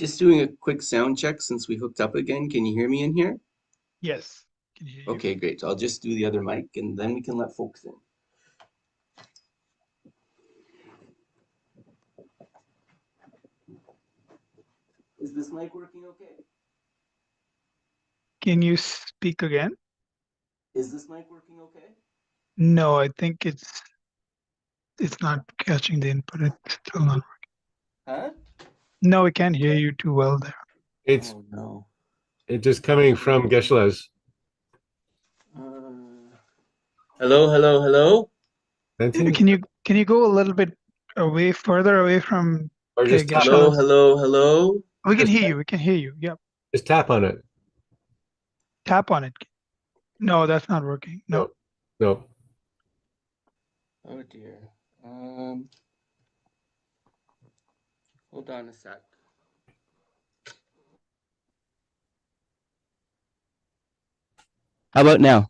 Just doing a quick sound check since we hooked up again. Can you hear me in here? Yes, can hear you. Okay, great. So I'll just do the other mic and then we can let folks in. Is this mic working okay? Can you speak again? Is this mic working okay? No, I think it's not catching the input. It's still not. Huh? No, we can't hear you too well there. It's Oh no. just coming from Geshe. Hello, hello, hello. Can you go a little bit away, further away from Or just tap, Hello, Geshe? hello, hello. We can just, hear you. We can hear you. Yep. just tap on it. Tap on it. No, that's not working. No. No, no. Oh dear. Hold on a sec. How about now?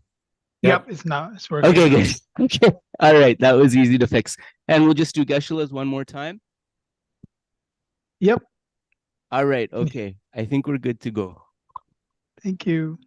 Yep, Yep. it's working Okay, now. good. Okay. All right. That was easy to fix. And we'll just do Geshe one more time. Yep. All right. Okay. I think we're good to go. Thank you.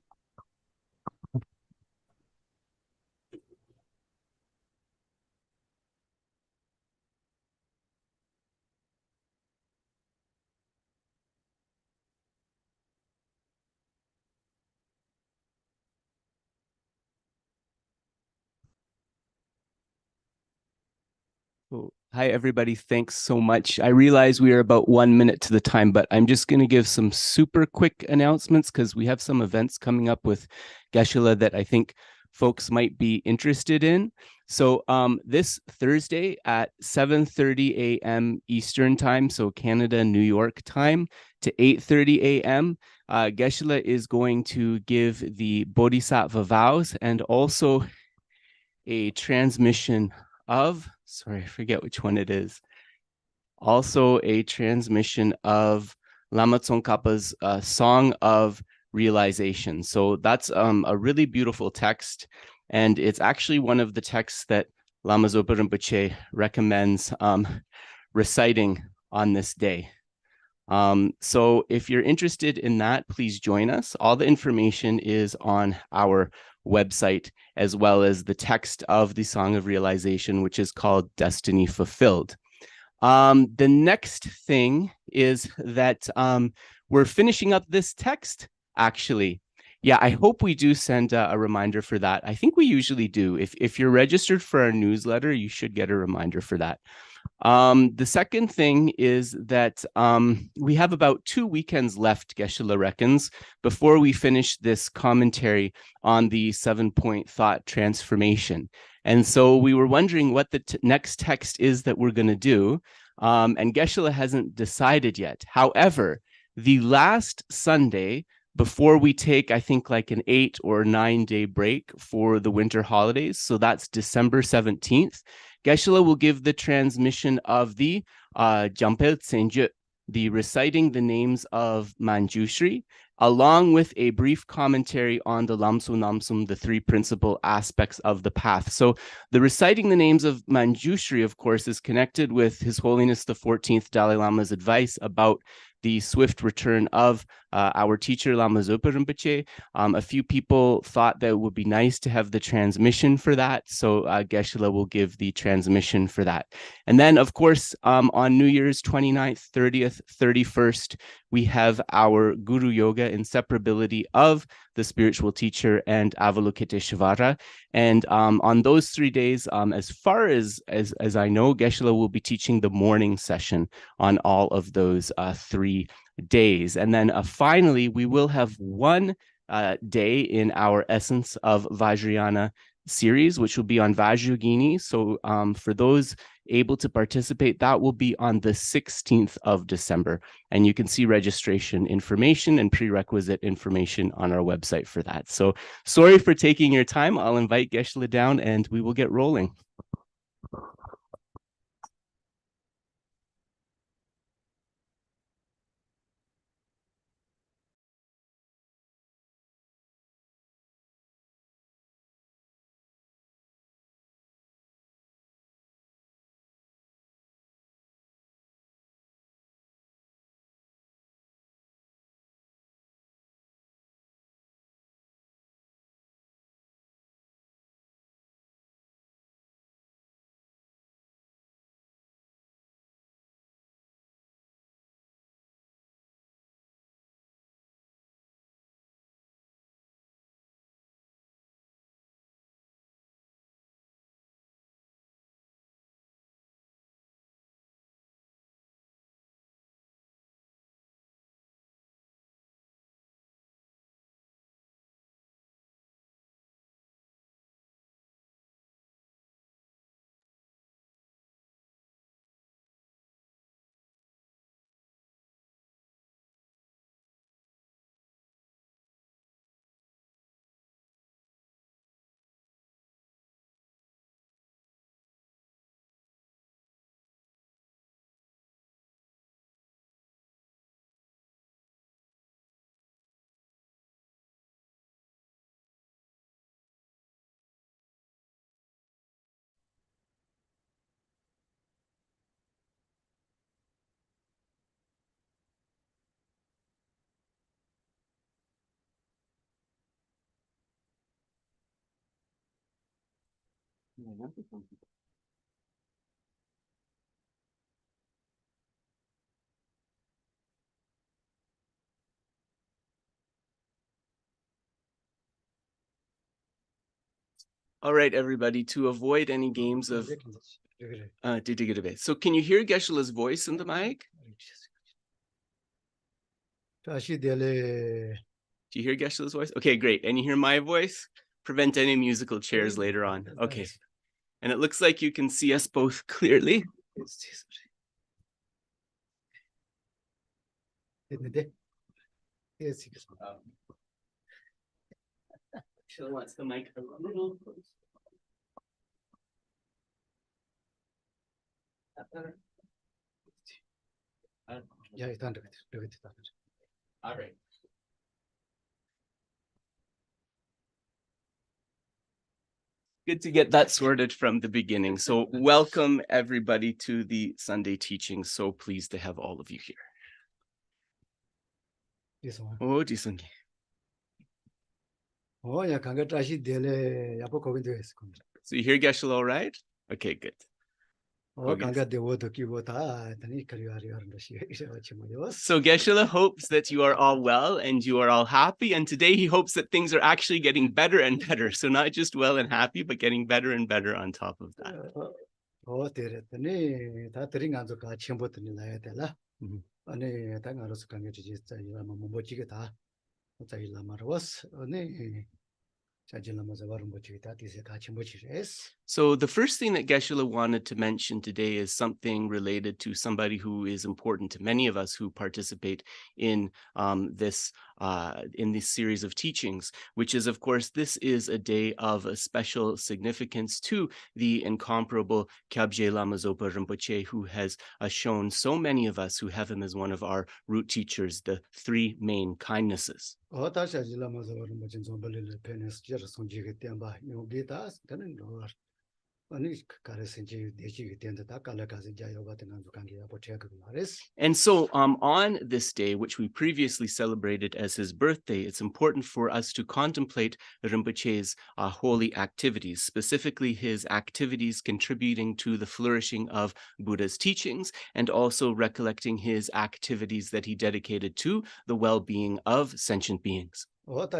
Cool. Hi, everybody. Thanks so much. I realize we are about 1 minute to the time, but I'm just going to give some super quick announcements because we have some events coming up with Geshe that I think folks might be interested in. So this Thursday at 7:30 a.m. Eastern time, so Canada, New York time, to 8:30 a.m., Geshe is going to give the Bodhisattva vows and also a transmission of, sorry, I forget which one it is. Also a transmission of Lama Tsongkhapa's Song of Realization. So that's a really beautiful text. And it's actually one of the texts that Lama Zopa Rinpoche recommends reciting on this day. So if you're interested in that, please join us. All the information is on our website, as well as the text of the Song of Realization, which is called Destiny Fulfilled. The next thing is that we're finishing up this text, actually. Yeah, I hope we do send a reminder for that. I think we usually do. If you're registered for our newsletter, you should get a reminder for that. The second thing is that we have about 2 weekends left, Geshe reckons, before we finish this commentary on the 7-point thought transformation. And so we were wondering what the next text is that we're going to do. And Geshe hasn't decided yet. However, the last Sunday before we take, I think, like an 8 or 9 day break for the winter holidays, so that's December 17th, Geshe will give the transmission of the Jampel Tsenje, the reciting the names of Manjushri, along with a brief commentary on the Lamso Namsum, the 3 principal aspects of the path. So the reciting the names of Manjushri, of course, is connected with His Holiness the 14th Dalai Lama's advice about the swift return of our teacher, Lama Zopa Rinpoche. A few people thought that it would be nice to have the transmission for that, so Geshe will give the transmission for that. And then, of course, on New Year's 29th, 30th, 31st, we have our Guru Yoga inseparability of the spiritual teacher and Avalokiteshvara. And on those 3 days, as far as I know, Geshe will be teaching the morning session on all of those 3 days. And then finally, we will have one day in our Essence of Vajrayana series, which will be on Vajrayogini. So for those able to participate, that will be on the 16th of December. And you can see registration information and prerequisite information on our website for that. So sorry for taking your time. I'll invite Geshe down and we will get rolling. All right, everybody, to avoid any games of so can you hear Geshe-la's voice in the mic? Do you hear Geshe-la's voice? Okay, great. And you hear my voice? Prevent any musical chairs later on. Okay. And it looks like you can see us both clearly. Geshe-la wants the mic a little closer. That better? Yeah, it's under it. All right. Good to get that sorted from the beginning. So welcome everybody to the Sunday teaching. So pleased to have all of you here. This one. Oh, Jisungi. Oh, yeah, can get Rashi Dele Yapoko into his. So you hear Geshe-la all right? Okay, good. Oh, can get the word to Kibota, and he carry on. So Geshe-la hopes that you are all well and you are all happy. And today he hopes that things are actually getting better and better. So not just well and happy, but getting better and better on top of that. Oh, there, that ring on the Chimbotan Layatella. And a Tangaros can get just a Momochigata. What I lamar was So the first thing that Geshe-la wanted to mention today is something related to somebody who is important to many of us who participate in this series of teachings, which is, of course, this is a day of a special significance to the incomparable Kyabje Lama Zopa Rinpoche, who has shown so many of us who have him as one of our root teachers, the three main kindnesses. And so on this day, which we previously celebrated as his birthday, it's important for us to contemplate Rinpoche's holy activities, specifically his activities contributing to the flourishing of Buddha's teachings, and also recollecting his activities that he dedicated to the well-being of sentient beings. And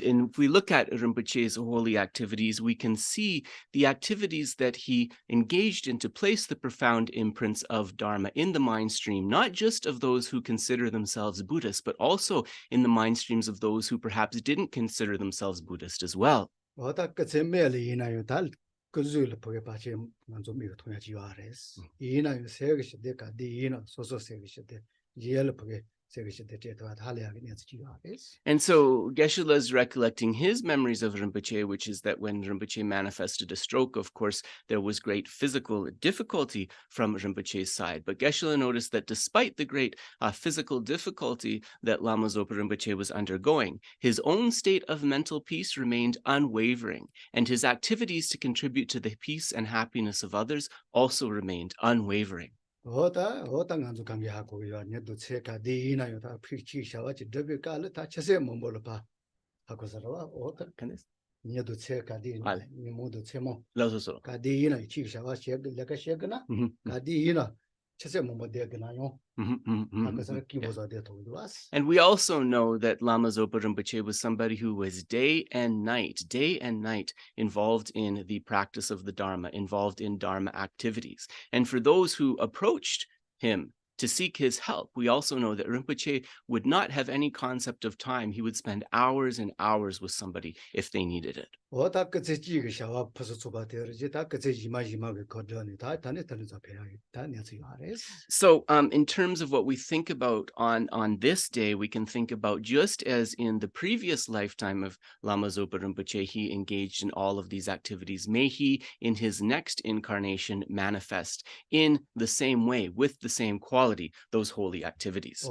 if we look at Rinpoche's holy activities, we can see the activities that he engaged in to place the profound imprints of Dharma in the mind stream, not just of those who consider themselves Buddhist, but also in the mind streams of those who perhaps didn't consider themselves Buddhist as well. And so Geshe-la is recollecting his memories of Rinpoche, which is that when Rinpoche manifested a stroke, of course, there was great physical difficulty from Rinpoche's side. But Geshe-la noticed that despite the great physical difficulty that Lama Zopa Rinpoche was undergoing, his own state of mental peace remained unwavering, and his activities to contribute to the peace and happiness of others also remained unwavering. And we also know that Lama Zopa Rinpoche was somebody who was day and night involved in the practice of the Dharma, involved in Dharma activities. And for those who approached him to seek his help, we also know that Rinpoche would not have any concept of time. He would spend hours and hours with somebody if they needed it. So in terms of what we think about on this day, we can think about, just as in the previous lifetime of Lama Zopa Rinpoche, he engaged in all of these activities. May he, in his next incarnation, manifest in the same way, with the same quality, those holy activities.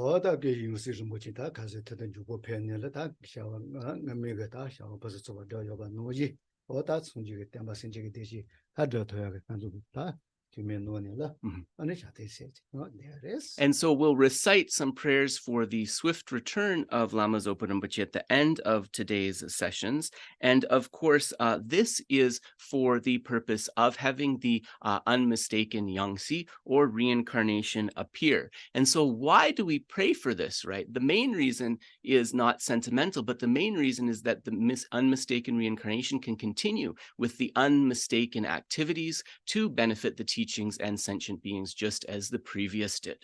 And so we'll recite some prayers for the swift return of Lama Zopa Rinpoche at the end of today's sessions. And of course, this is for the purpose of having the unmistaken Yangtze or reincarnation appear. And so why do we pray for this, right? The main reason is not sentimental, but the main reason is that the unmistaken reincarnation can continue with the unmistaken activities to benefit the teachings and sentient beings just as the previous did.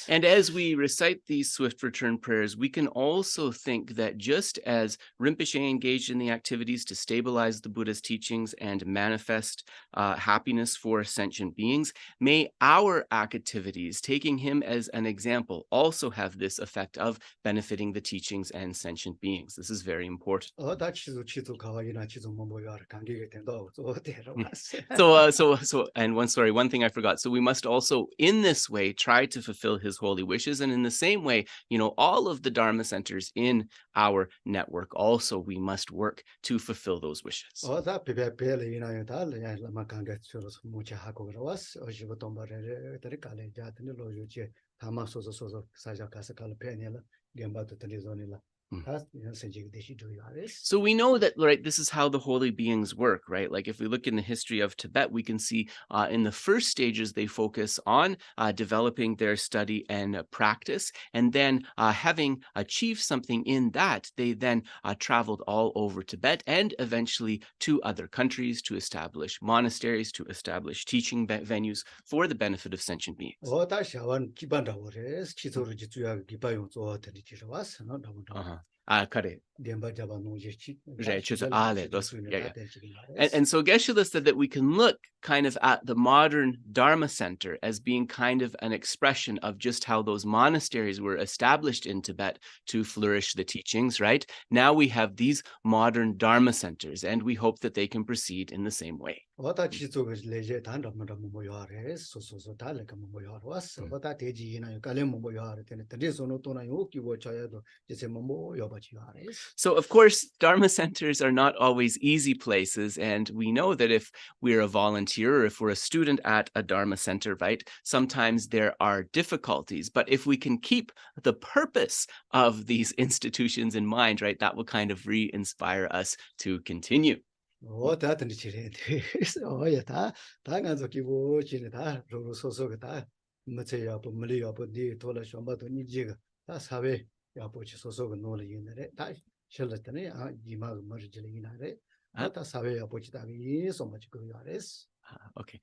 And as we recite these swift return prayers, we can also think that just as Rinpoche engaged in the activities to stabilize the Buddha's teachings and manifest happiness for sentient beings, may our activities, taking him as an example, also have this effect of benefiting the teachings and sentient beings. This is very important. And one thing I forgot. So we must also, in this way, try to fulfill his holy wishes. And in the same way, all of the Dharma centers in our network, also we must work to fulfill those wishes. So we know that, right, this is how the holy beings work, right? Like if we look in the history of Tibet, we can see in the first stages, they focus on developing their study and practice. And then having achieved something in that, they then traveled all over Tibet and eventually to other countries to establish monasteries, to establish teaching venues for the benefit of sentient beings. And so Geshe said that we can look kind of at the modern Dharma center as being kind of an expression of just how those monasteries were established in Tibet to flourish the teachings, right? Now we have these modern Dharma centers, and we hope that they can proceed in the same way. So, of course, Dharma centers are not always easy places, and we know that if we're a volunteer or if we're a student at a Dharma center, right, sometimes there are difficulties. But if we can keep the purpose of these institutions in mind, right, that will kind of re-inspire us to continue. Okay.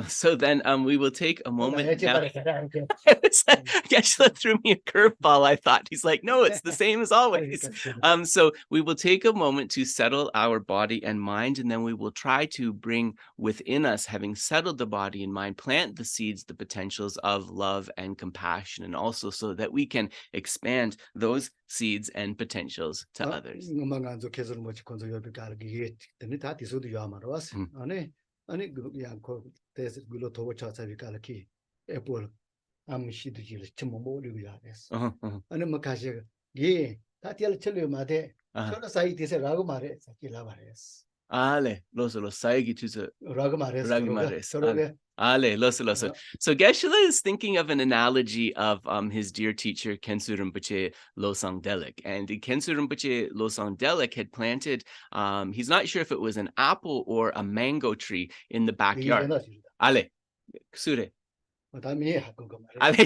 So then we will take a moment now. Geshe threw me a curveball, I thought. He's like, no, it's the same as always. So we will take a moment to settle our body and mind, and then we will try to bring within us, having settled the body and mind, plant the seeds, the potentials of love and compassion, and also so that we can expand those seeds and potentials to others. 아니 그냥 대해서 그로 도고 차차비 갈기 애플 암시도지를 좀 모르고야 됐어. 아니 뭐 가시 예 다티알 철려마데 저는 사이 대세라고 말해 사기라 말했어. Ale, los saigi tusa Ragamares. Ale, los. So Geshe is thinking of an analogy of his dear teacher Khensu Rinpoche Losang Delek, and Khensu Rinpoche Losang Delek had planted. He's not sure if it was an apple or a mango tree in the backyard. Ale, Ksure.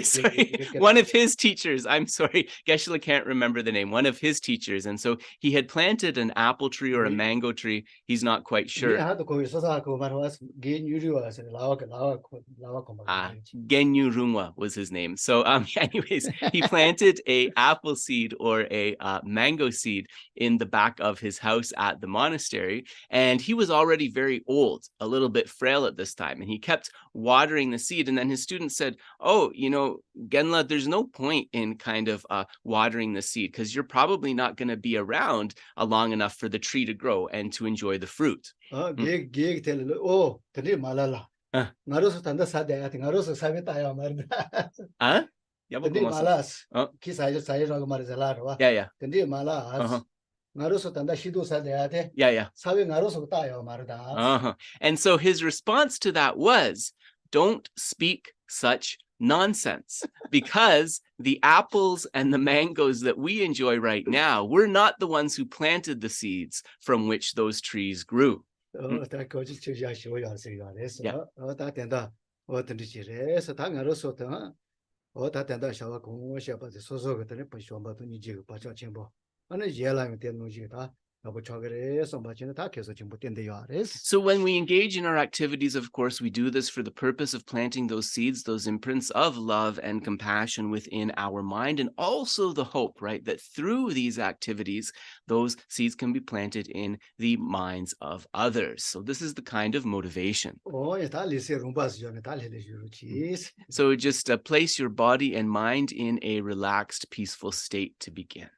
Sorry, one of his teachers. I'm sorry, Geshe can't remember the name. One of his teachers, and so he had planted an apple tree or a mango tree. He's not quite sure. Genyu Rungwa was his name. So, anyways, he planted a apple seed or a mango seed in the back of his house at the monastery, and he was already very old, a little bit frail at this time, and he kept watering the seed, and then his students said, oh, Genla, there's no point in kind of watering the seed because you're probably not going to be around long enough for the tree to grow and to enjoy the fruit. 근데 말아스 기사에 사회라고 말하잖아. Yeah. 근데 말아스 나로서 단다 시도 사야 돼. Yeah. 사회 나로서 따요 말다. And so his response to that was, don't speak such nonsense, because the apples and the mangoes that we enjoy right now, we're not the ones who planted the seeds from which those trees grew. 다 거기 저기야 쉬어야 돼서. 다 된다. 어떤지 지래서 다 나로서 더 다 된다 샤와 공부셔 봐서 소소 같은 거 시험 봐도 이제 봐줘 첨부. 아니 예라면 되는 거지다. So when we engage in our activities, of course, we do this for the purpose of planting those seeds, those imprints of love and compassion within our mind, and also the hope, right, that through these activities, those seeds can be planted in the minds of others. So this is the kind of motivation. So just place your body and mind in a relaxed, peaceful state to begin.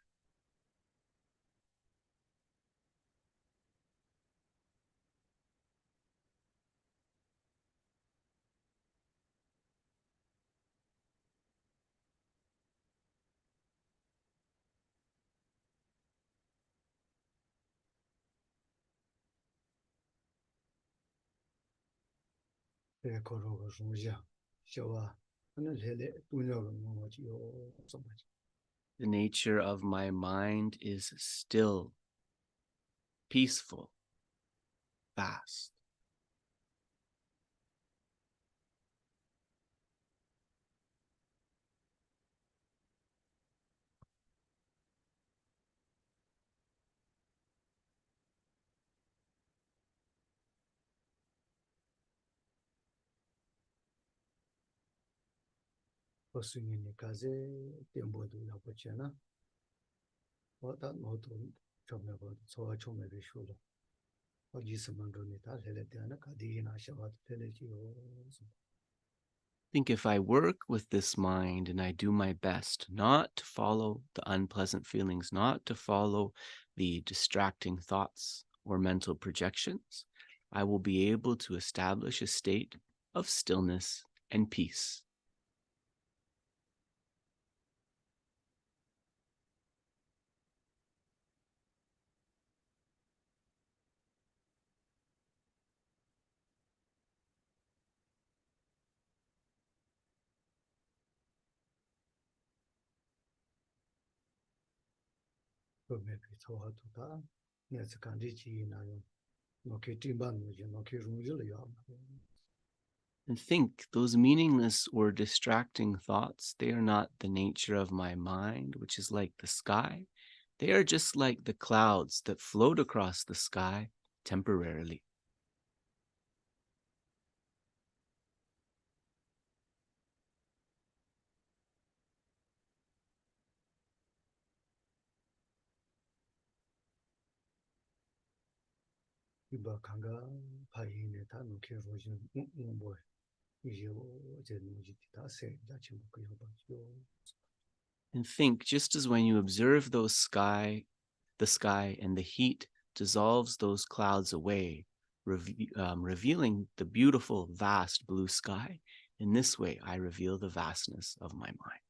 The nature of my mind is still, peaceful, vast. Think if I work with this mind and I do my best not to follow the unpleasant feelings, not to follow the distracting thoughts or mental projections, I will be able to establish a state of stillness and peace. And think those meaningless or distracting thoughts, they are not the nature of my mind, which is like the sky. They are just like the clouds that float across the sky temporarily. And think, just as when you observe the sky and the heat dissolves those clouds away, revealing the beautiful, vast blue sky. In this way, I reveal the vastness of my mind.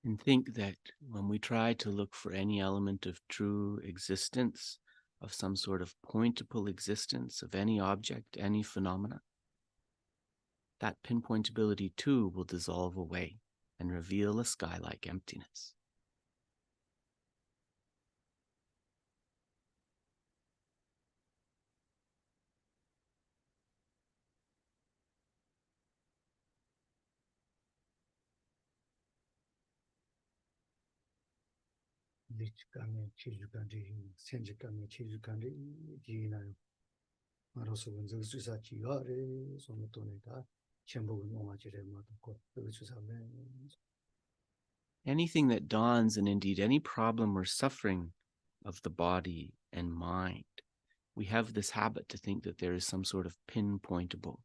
And think that when we try to look for any element of true existence, of some sort of pointable existence, of any object, any phenomena, that pinpointability too will dissolve away and reveal a sky-like emptiness. 알아서 원적 수사 지가래 손을 떠내다 전부 농아지래 마도 그 수사면 Anything that dawns, and indeed any problem or suffering of the body and mind, we have this habit to think that there is some sort of pinpointable,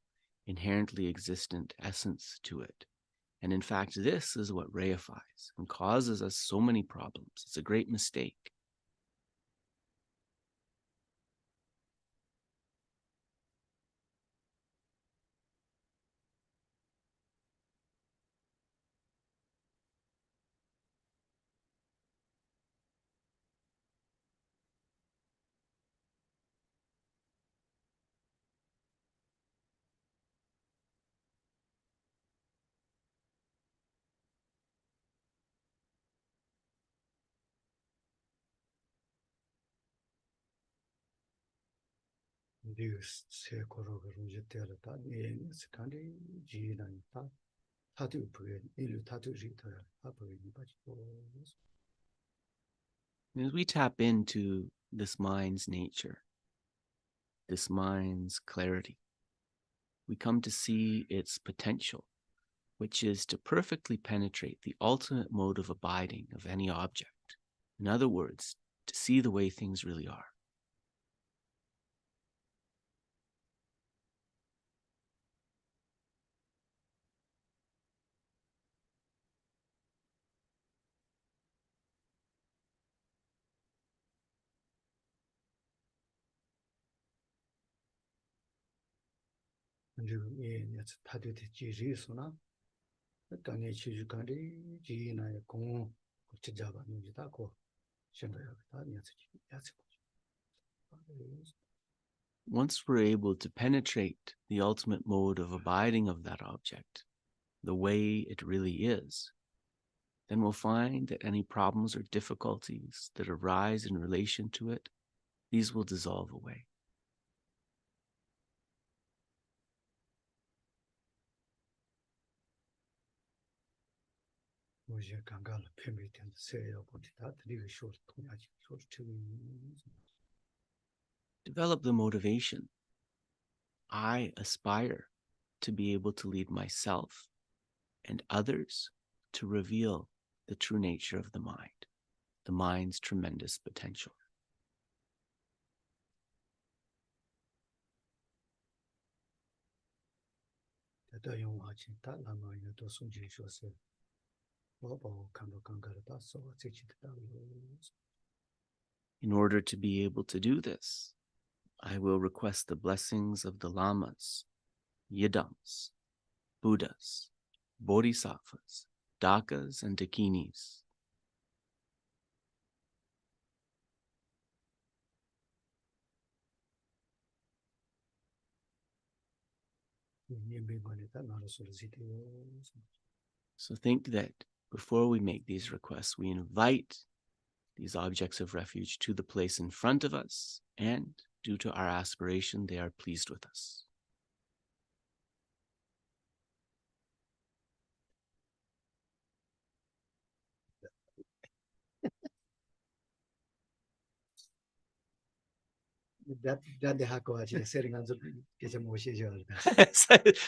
inherently existent essence to it. And in fact, this is what reifies and causes us so many problems. It's a great mistake. 뉴스 세코로가 이제 때렸다 네 스칸디 지나니까 다들 그게 일로 다들 리터야 하버니 바지고 As we tap into this mind's nature, this mind's clarity, we come to see its potential, which is to perfectly penetrate the ultimate mode of abiding of any object. In other words, to see the way things really are. 그리고 예 다들 지리소나 강에 지주간이 지나의 공 고치자가 누지다고 생각하다 야스 Once we're able to penetrate the ultimate mode of abiding of that object, the way it really is, then we'll find that any problems or difficulties that arise in relation to it, these will dissolve away. 뭐지 강가를 펴미된 세요 보다 드리기 쇼 통하지 쇼 Develop the motivation. I aspire to be able to lead myself and others to reveal the true nature of the mind's tremendous potential. In order to be able to do this, I will request the blessings of the lamas, yidams, Buddhas, bodhisattvas, dakas, and dakinis. So think that before we make these requests, we invite these objects of refuge to the place in front of us, and due to our aspiration, they are pleased with us.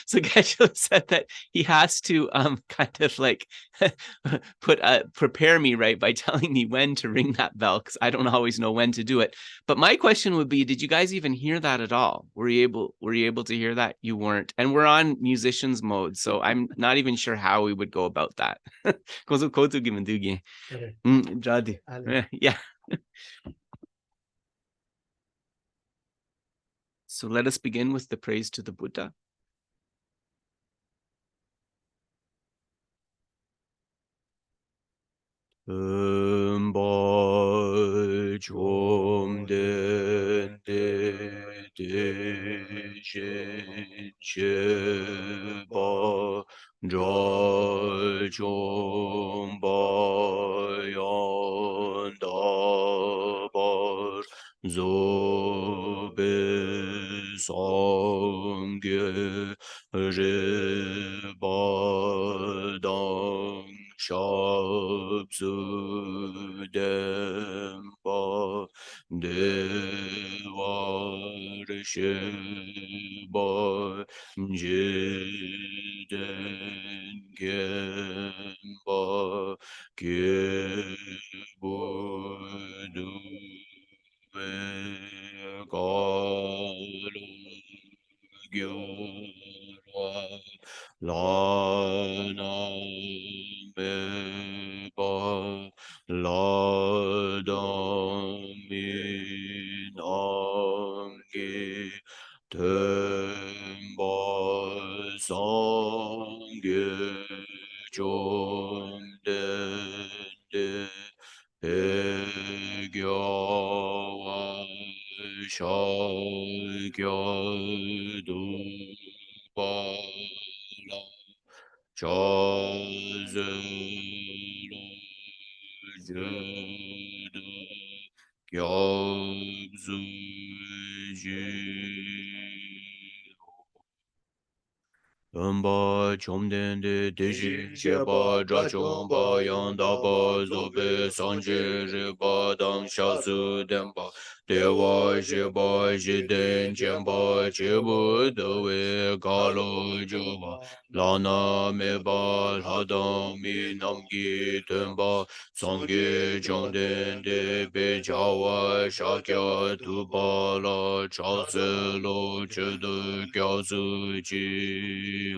So Geshe said that he has to kind of like prepare me, right, by telling me when to ring that bell, because I don't always know when to do it. But my question would be, did you guys even hear that at all? Were you able to hear that? You weren't. And we're on musicians mode, so I'm not even sure how we would go about that. Yeah. So let us begin with the praise to the Buddha. Geshe Chekawa Zobe Sangye Ribadang Shabzu Dempa Dewa Shiba Jiden Gemba Kibudu Galu Gyurwa Lana Meba Ladaminangi Temba Sangye Chomdende Egyawa Shagya Dupala Chazelo Jeda Gyabzuji Amba Chomdende Deji Sheba Drachomba Yandaba Zobe Sanje Reba Dang Shazu Demba Dewa Sheba Jiden Chemba Chebu Dewe Galo Juba Lana Meba Ladang Mi Namgi Temba Sangye Chomdende Bejawa Shakya Tubala Chaselo Chedu Gyazu Ji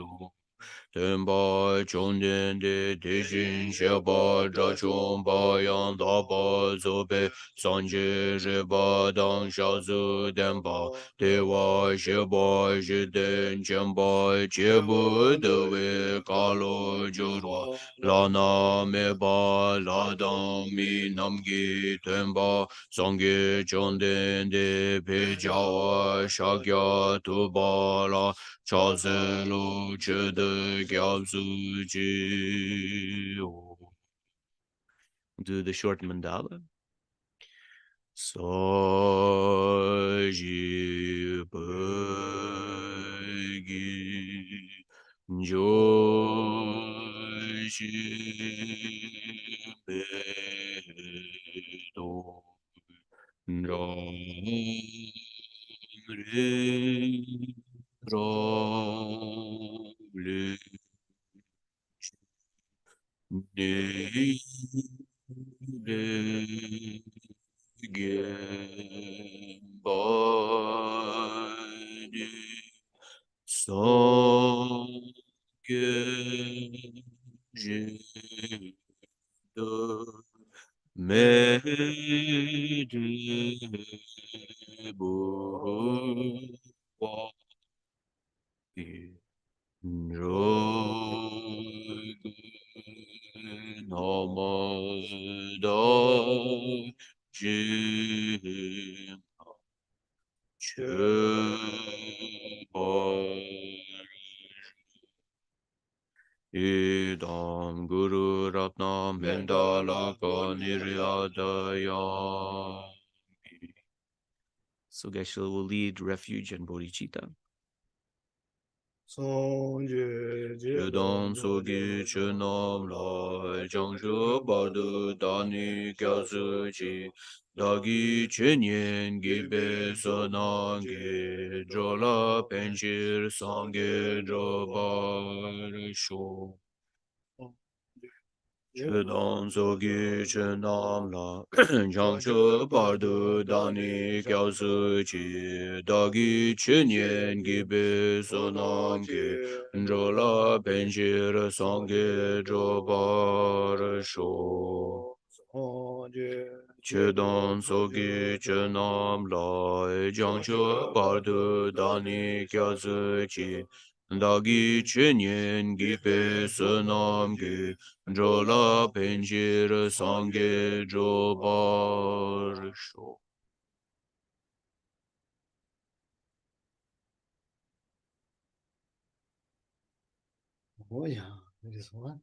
Tenpa Chongden De Dejin Sheba Drachomba Yang Daba Zobe Sanje Reba Dang Shazu Denpa Dewa Sheba Jiden Chemba Chebu Dewe Kalo Jurwa Lana Meba Ladang Mi Namgi Tenpa Sangye Chongden De Pejawa Shakya Tubala Chazelo Chede Gyabzuji. Do the short mandala. Saji Begi Joshi Bedo Ramre Gembadi Sangye Idam Guru Ratna Mendalaka Niryadaya. So Geshe will lead refuge and bodhicitta. Chedang Sogi Chenam Lai Changshu Bardu Dani Gyatsu Chi Dagi Chenyen Gibe Sonangi Drola Penchir Sange Drobar Sho Chedang Sogi Chenam La Changshu Bardu Dani Gyatsu Chi Dagi Chenyen Gibe Sonangi Drola Penchir Sange Drobar Sho Chedang Sogi Chenam Lai Jiangche Bardu Dani Gyatsu Chi Dagi Chenyen Gipe Senam Gi Drola Penchir Sange Drobar Sho. Oh yeah, this one.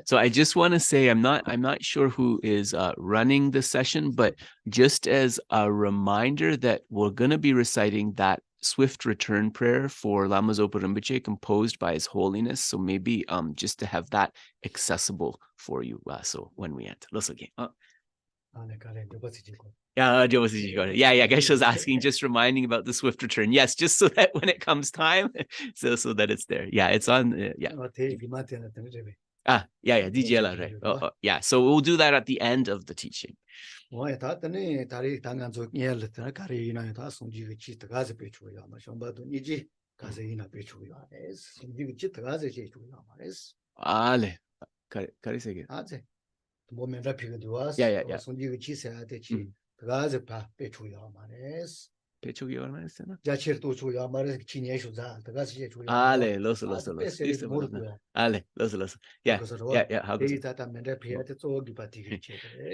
So I just want to say I'm not sure who is running the session, but just as a reminder that we're going to be reciting that swift return prayer for Lama Zopa Rinpoche composed by His Holiness. So maybe just to have that accessible for you. So when we end, let's again. Yeah, Geshe was asking, just reminding about the swift return. Yes, just so that when it comes time, so that it's there. Yeah, it's on. Yeah. DJ la, right. Yeah. So we'll do that at the end of the teaching. Ale, karisege. Ale, loso. Ale, loso. Yeah. How goes it?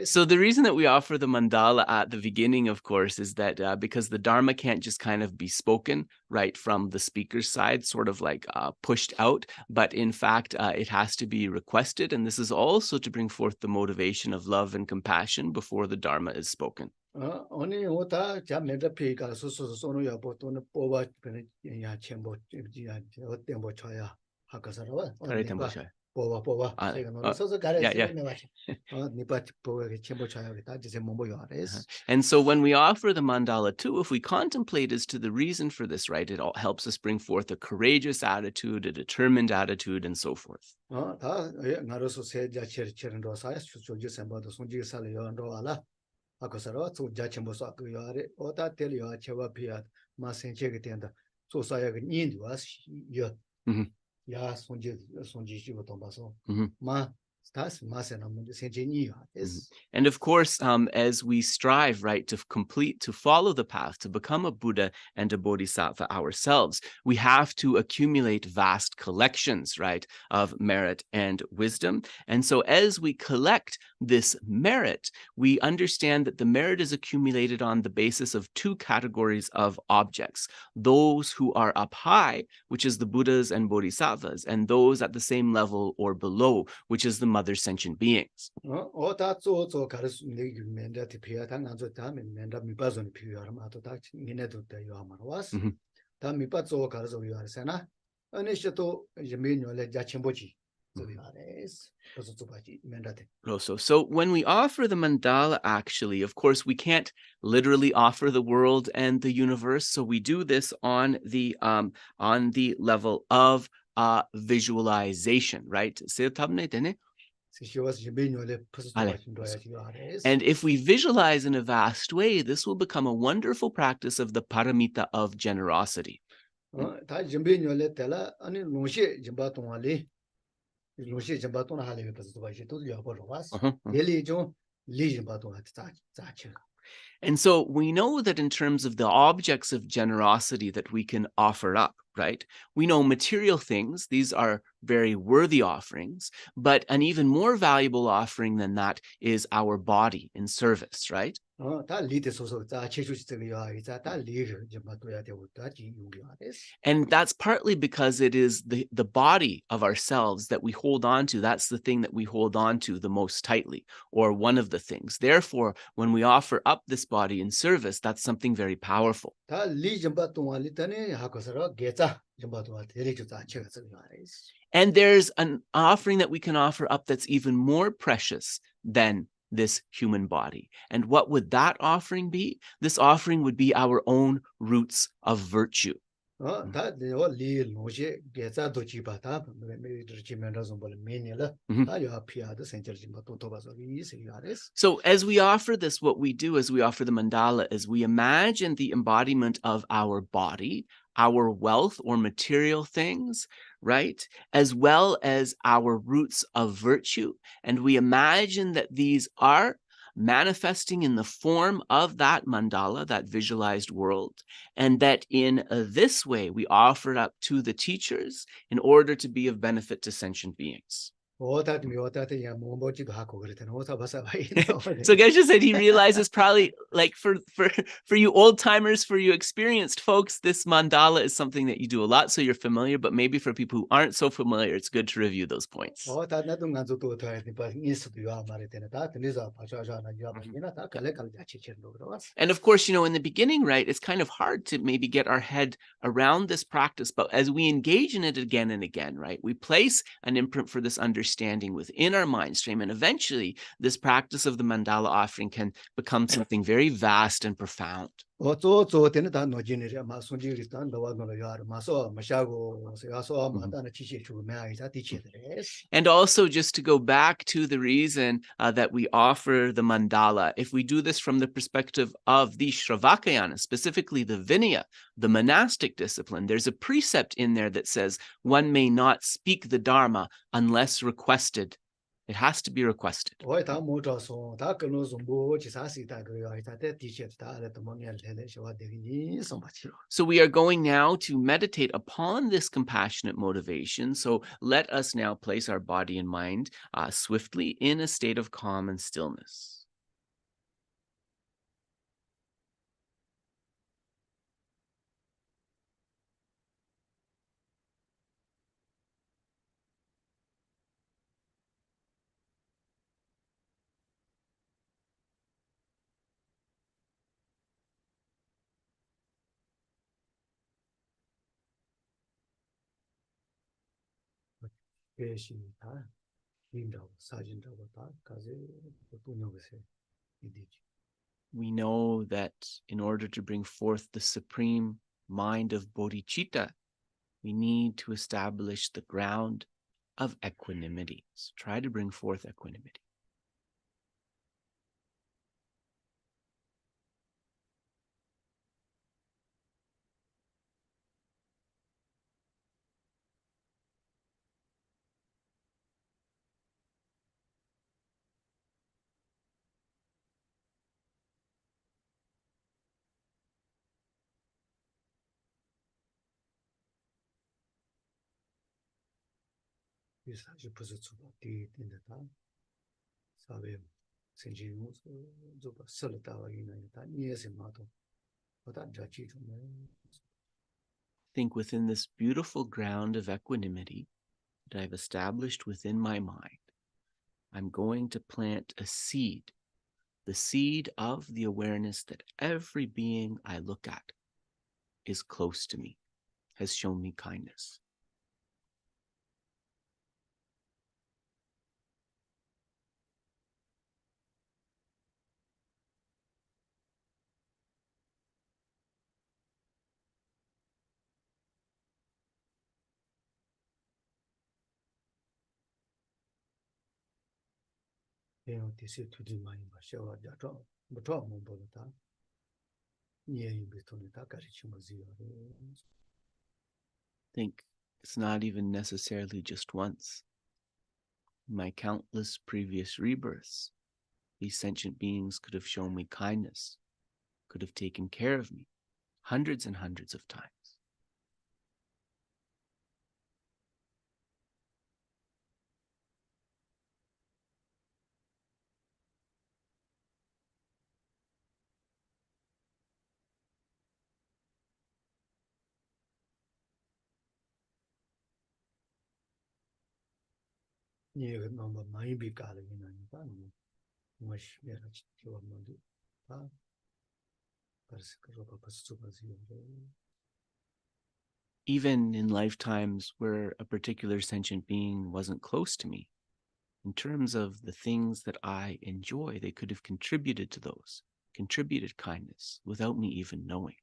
So the reason that we offer the mandala at the beginning, of course, is that because the Dharma can't just kind of be spoken right from the speaker's side, sort of like pushed out, but in fact, it has to be requested. And this is also to bring forth the motivation of love and compassion before the Dharma is spoken. And so when we offer the mandala too, if we contemplate as to the reason for this, right, it all helps us bring forth a courageous attitude, a determined attitude, and so forth. And of course, as we strive, right, to follow the path, to become a Buddha and a Bodhisattva ourselves, we have to accumulate vast collections, right, of merit and wisdom. And so as we collect this merit, we understand that the merit is accumulated on the basis of two categories of objects: those who are up high, which is the Buddhas and Bodhisattvas, and those at the same level or below, which is the mother sentient beings. So when we offer the mandala, actually, of course, we can't literally offer the world and the universe. So we do this on the level of visualization, right? And if we visualize in a vast way, this will become a wonderful practice of the paramita of generosity. And so we know that in terms of the objects of generosity that we can offer up, right? We know material things, these are very worthy offerings, but an even more valuable offering than that is our body in service, right? And that's partly because it is the body of ourselves that we hold on to. That's the thing that we hold on to the most tightly, or one of the things. Therefore, when we offer up this body in service, that's something very powerful. And there's an offering that we can offer up that's even more precious than this human body. And what would that offering be? This offering would be our own roots of virtue. So as we offer this, what we do as we offer the mandala is we imagine the embodiment of our body, our wealth or material things, right? As well as our roots of virtue. And we imagine that these are manifesting in the form of that mandala, that visualized world, and that in this way we offer it up to the teachers in order to be of benefit to sentient beings. So Geshe said he realizes probably, like, for you old timers, for you experienced folks, this mandala is something that you do a lot, so you're familiar, but maybe for people who aren't so familiar, it's good to review those points. And of course, in the beginning, right, it's kind of hard to maybe get our head around this practice, but as we engage in it again and again, right, we place an imprint for this understanding understanding within our mind stream. And eventually, this practice of the mandala offering can become something very vast and profound. And also, just to go back to the reason that we offer the mandala, if we do this from the perspective of the Shravakayana, specifically the Vinaya, the monastic discipline, there's a precept in there that says one may not speak the Dharma unless requested. It has to be requested. So we are going now to meditate upon this compassionate motivation. So let us now place our body and mind swiftly in a state of calm and stillness. We know that in order to bring forth the supreme mind of bodhicitta, we need to establish the ground of equanimity. So try to bring forth equanimity. Think within this beautiful ground of equanimity that I've established within my mind, I'm going to plant a seed, the seed of the awareness that every being I look at is close to me, has shown me kindness. Think it's not even necessarily just once. In my countless previous rebirths, these sentient beings could have shown me kindness, could have taken care of me hundreds and hundreds of times. Even in lifetimes where a particular sentient being wasn't close to me, in terms of the things that I enjoy, they could have contributed to those, contributed kindness without me even knowing.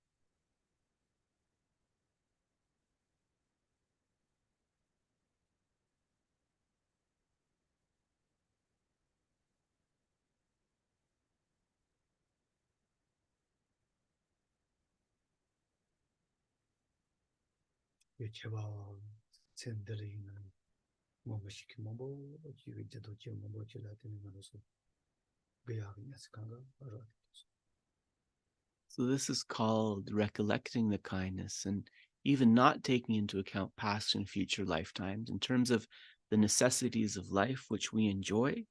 So this is called recollecting the kindness and even not taking into account past and future lifetimes in terms of the necessities of life which we enjoy.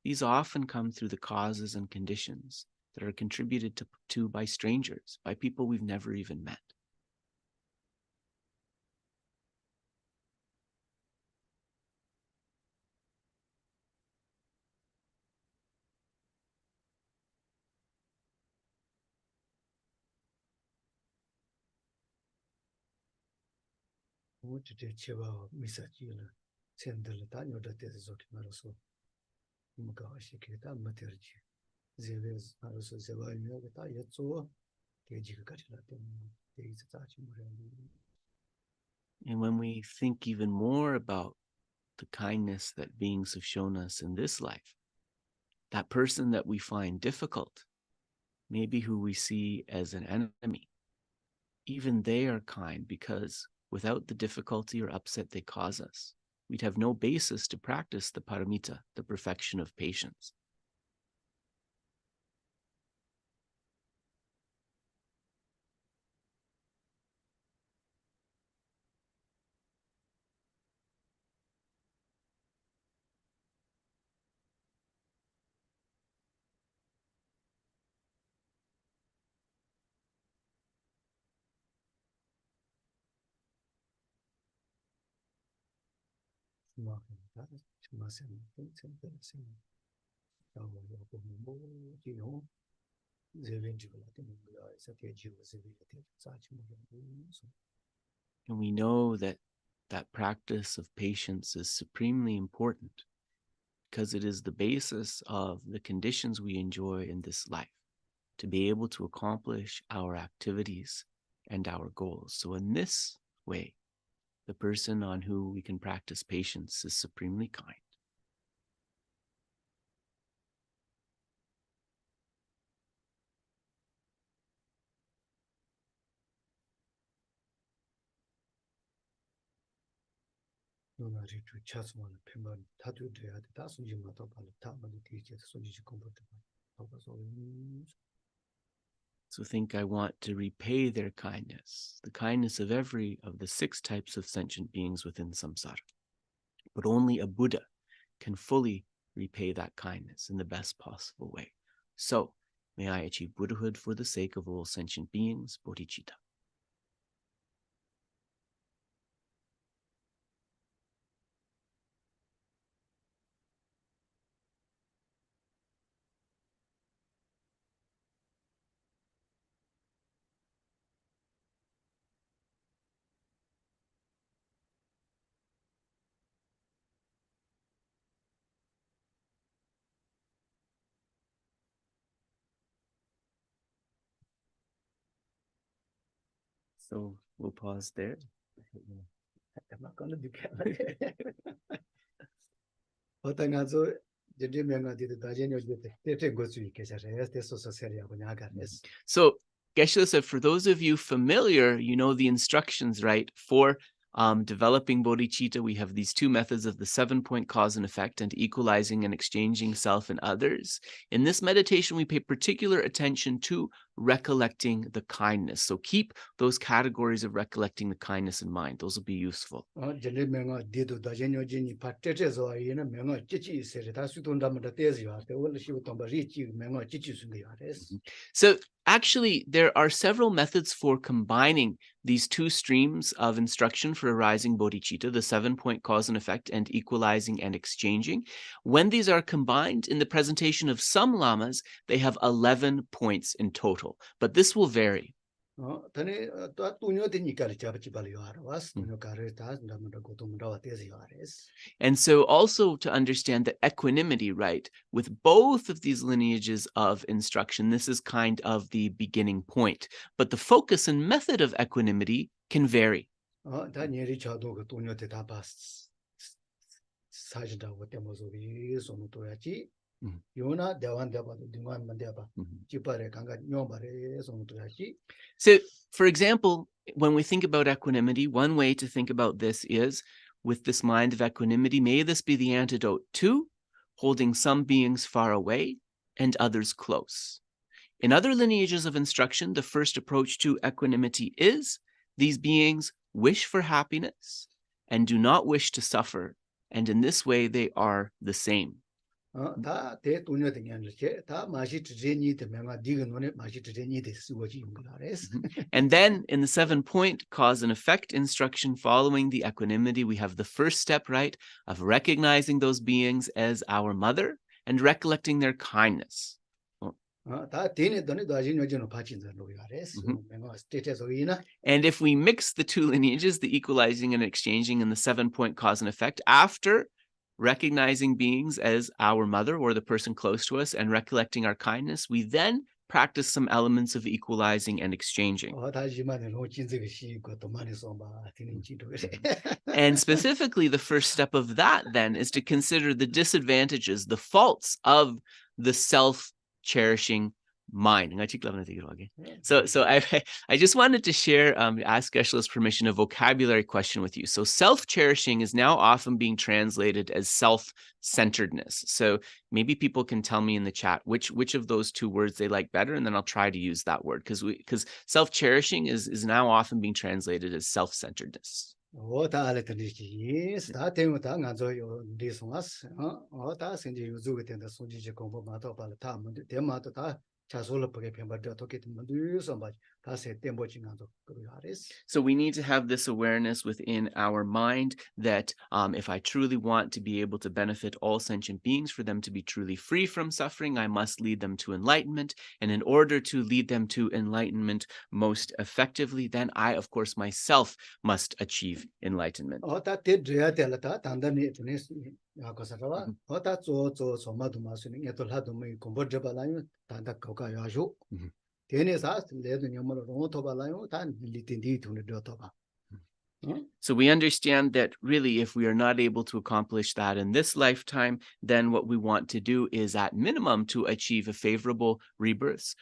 These often come through the causes and conditions that are contributed to by strangers, by people we've never even met. 쳔들 다 요다 데서 말아서 뭐가 시키다 마테르지 제베스 말아서 제바이며 다 여쭈어 대지가 가지라 때문에 대기서 자지 모르는. And when we think even more about the kindness that beings have shown us in this life, that person that we find difficult, maybe who we see as an enemy, even they are kind because without the difficulty or upset they cause us, we'd have no basis to practice the paramita, the perfection of patience. And we know that that practice of patience is supremely important because it is the basis of the conditions we enjoy in this life to be able to accomplish our activities and our goals. So in this way, the person on who we can practice patience is supremely kind. So think I want to repay their kindness, the kindness of every of the 6 types of sentient beings within samsara. But only a Buddha can fully repay that kindness in the best possible way. So may I achieve Buddhahood for the sake of all sentient beings, bodhicitta. So we'll pause there. I'm not gonna do So Geshe said, for those of you familiar, you know the instructions, right? For developing bodhicitta, we have these 2 methods of the 7-point cause and effect and equalizing and exchanging self and others. In this meditation, we pay particular attention to recollecting the kindness. So keep those categories of recollecting the kindness in mind. Those will be useful. So actually, there are several methods for combining these 2 streams of instruction for arising bodhicitta, the 7-point cause and effect and equalizing and exchanging. When these are combined in the presentation of some lamas, they have 11 points in total, but this will vary. And so also to understand that equanimity, right, with both of these lineages of instruction, this is kind of the beginning point, but the focus and method of equanimity can vary. So, for example, when we think about equanimity, one way to think about this is, with this mind of equanimity, may this be the antidote to holding some beings far away and others close. In other lineages of instruction, the first approach to equanimity is, these beings wish for happiness and do not wish to suffer, and in this way they are the same. And then in the 7-point cause and effect instruction following the equanimity, we have the first step, right, of recognizing those beings as our mother and recollecting their kindness. 다 되네 돈이 다진 요즘은 받친다 로야레스. 내가 스테이터스 오이나. And if we mix the two lineages, the equalizing and exchanging and the 7-point cause and effect, after recognizing beings as our mother or the person close to us and recollecting our kindness, we then practice some elements of equalizing and exchanging. And specifically, the first step of that then is to consider the disadvantages, the faults of the self-cherishing mind. So I just wanted to share, ask Geshe-la's permission, a vocabulary question with you. So self-cherishing is now often being translated as self-centeredness. So maybe people can tell me in the chat which of those two words they like better, and then I'll try to use that word, because self-cherishing is now often being translated as self-centeredness. So we need to have this awareness within our mind that if I truly want to be able to benefit all sentient beings, for them to be truly free from suffering, I must lead them to enlightenment. And in order to lead them to enlightenment most effectively, then I, of course, myself must achieve enlightenment. So we understand that really, if we are not able to accomplish that in this lifetime, then what we want to do is at minimum to achieve a favorable rebirths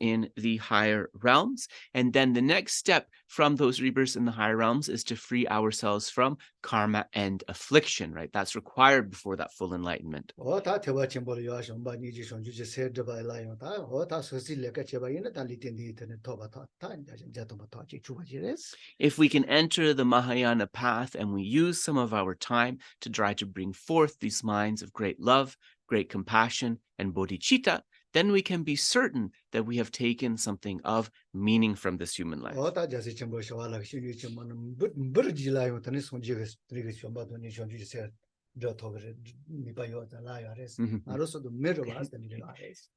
in the higher realms. And then the next step from those rebirths in the higher realms is to free ourselves from karma and affliction, right? That's required before that full enlightenment. If we can enter the Mahayana path and we use some of our time to try to bring forth these minds of great love, great compassion, and bodhicitta, then we can be certain that we have taken something of meaning from this human life.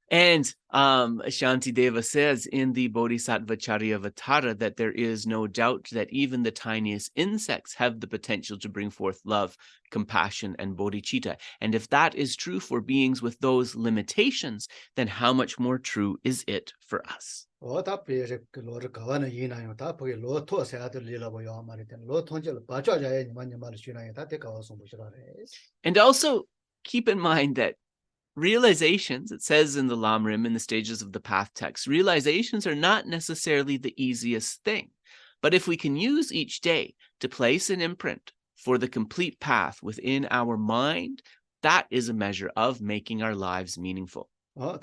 And Shantideva says in the Bodhisattva Charyavatara that there is no doubt that even the tiniest insects have the potential to bring forth love, compassion, and bodhicitta. And if that is true for beings with those limitations, then how much more true is it for us? And also keep in mind that realizations, it says in the Lam Rim, in the stages of the path text, realizations are not necessarily the easiest thing. But if we can use each day to place an imprint for the complete path within our mind, that is a measure of making our lives meaningful. So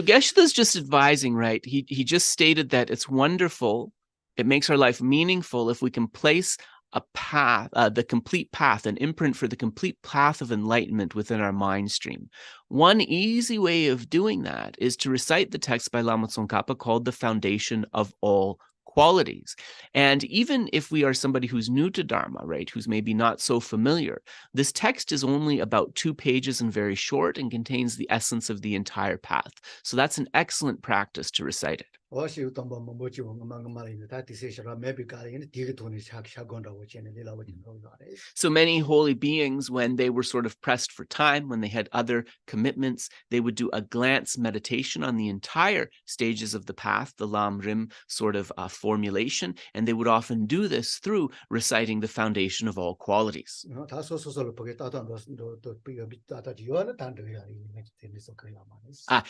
Geshe is just advising, right? He just stated that it's wonderful, it makes our life meaningful if we can place a path, the complete path, an imprint for the complete path of enlightenment within our mind stream. One easy way of doing that is to recite the text by Lama Tsongkhapa called The Foundation of All Qualities. And even if we are somebody who's new to Dharma, right, who's maybe not so familiar, this text is only about 2 pages and very short and contains the essence of the entire path. So that's an excellent practice to recite it. So many holy beings, when they were sort of pressed for time, when they had other commitments, they would do a glance meditation on the entire stages of the path, the Lam Rim sort of formulation, and they would often do this through reciting the foundation of all qualities.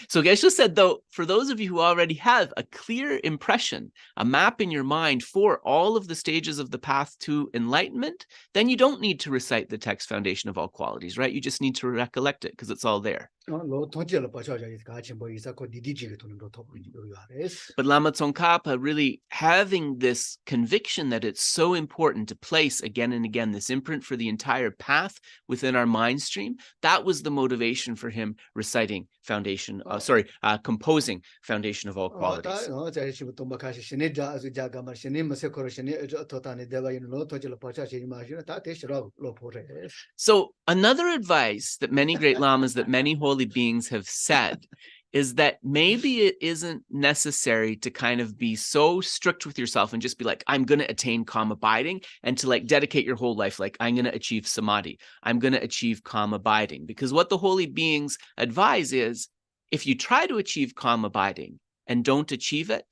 So Geshe said, though, for those of you who already have a clear impression, a map in your mind for all of the stages of the path to enlightenment, then you don't need to recite the text foundation of all qualities, right? You just need to recollect it because it's all there. 로 통제를 빠져야 같이 뭐 이사코 디디지게 도는 로 토고 요야레스. But Lama Tsongkhapa really having this conviction that it's so important to place again and again this imprint for the entire path within our mind stream, that was the motivation for him reciting composing Foundation of All Qualities. 자리시부터 뭐 가시 신이자 아주 자가마 신이 마세코로 신이 토타니 대바인 로 통제를 빠져야 마시나 다 대시로 로 보레. So another advice that many great lamas, that many holy beings have said, is that maybe it isn't necessary to kind of be so strict with yourself and just be like, I'm going to attain calm abiding, and to like dedicate your whole life, like I'm going to achieve samadhi, I'm going to achieve calm abiding. Because what the holy beings advise is, if you try to achieve calm abiding and don't achieve it,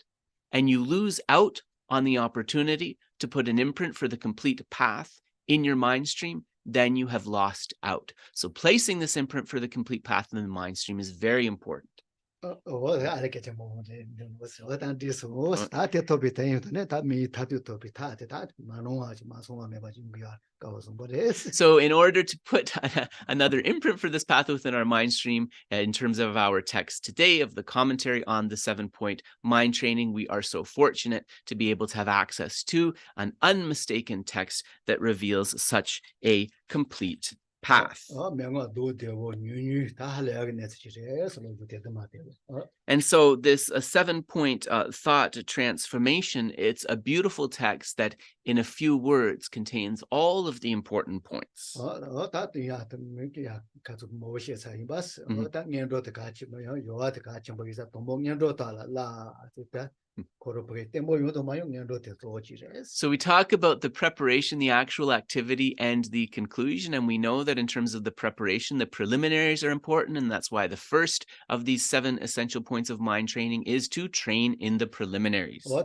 and you lose out on the opportunity to put an imprint for the complete path in your mind stream, then you have lost out. So placing this imprint for the complete path in the mind stream is very important. 알겠죠 뭐 어떤 디소 스타트 토비 때문에 다 미타도 토비 타데 다 만원하지 마송함에 가지고 가서 뭐레스. So in order to put another imprint for this path within our mind stream, in terms of our text today of the commentary on the 7-point mind training, we are so fortunate to be able to have access to an unmistaken text that reveals such a complete path. And so this 7-point thought transformation, it's a beautiful text that in a few words contains all of the important points. So we talk about the preparation, the actual activity, and the conclusion, and we know that in terms of the preparation, the preliminaries are important, and that's why the first of these 7 essential points of mind training is to train in the preliminaries. And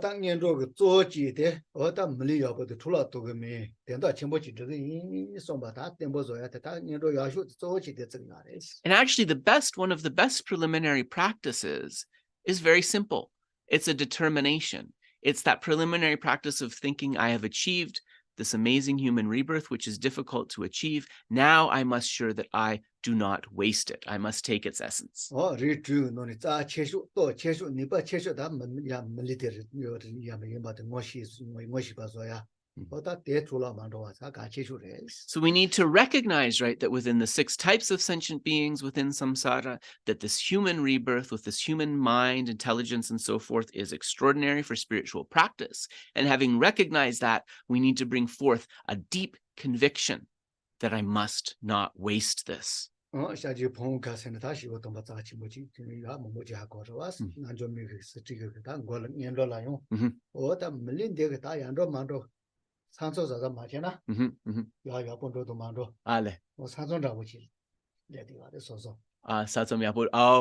actually, one of the best preliminary practices is very simple. It's a determination. It's that preliminary practice of thinking, I have achieved this amazing human rebirth, which is difficult to achieve. Now I must sure that I do not waste it. I must take its essence. So we need to recognize, right, that within the 6 types of sentient beings within samsara, that this human rebirth with this human mind, intelligence, and so forth is extraordinary for spiritual practice. And having recognized that, we need to bring forth a deep conviction that I must not waste this. Oh,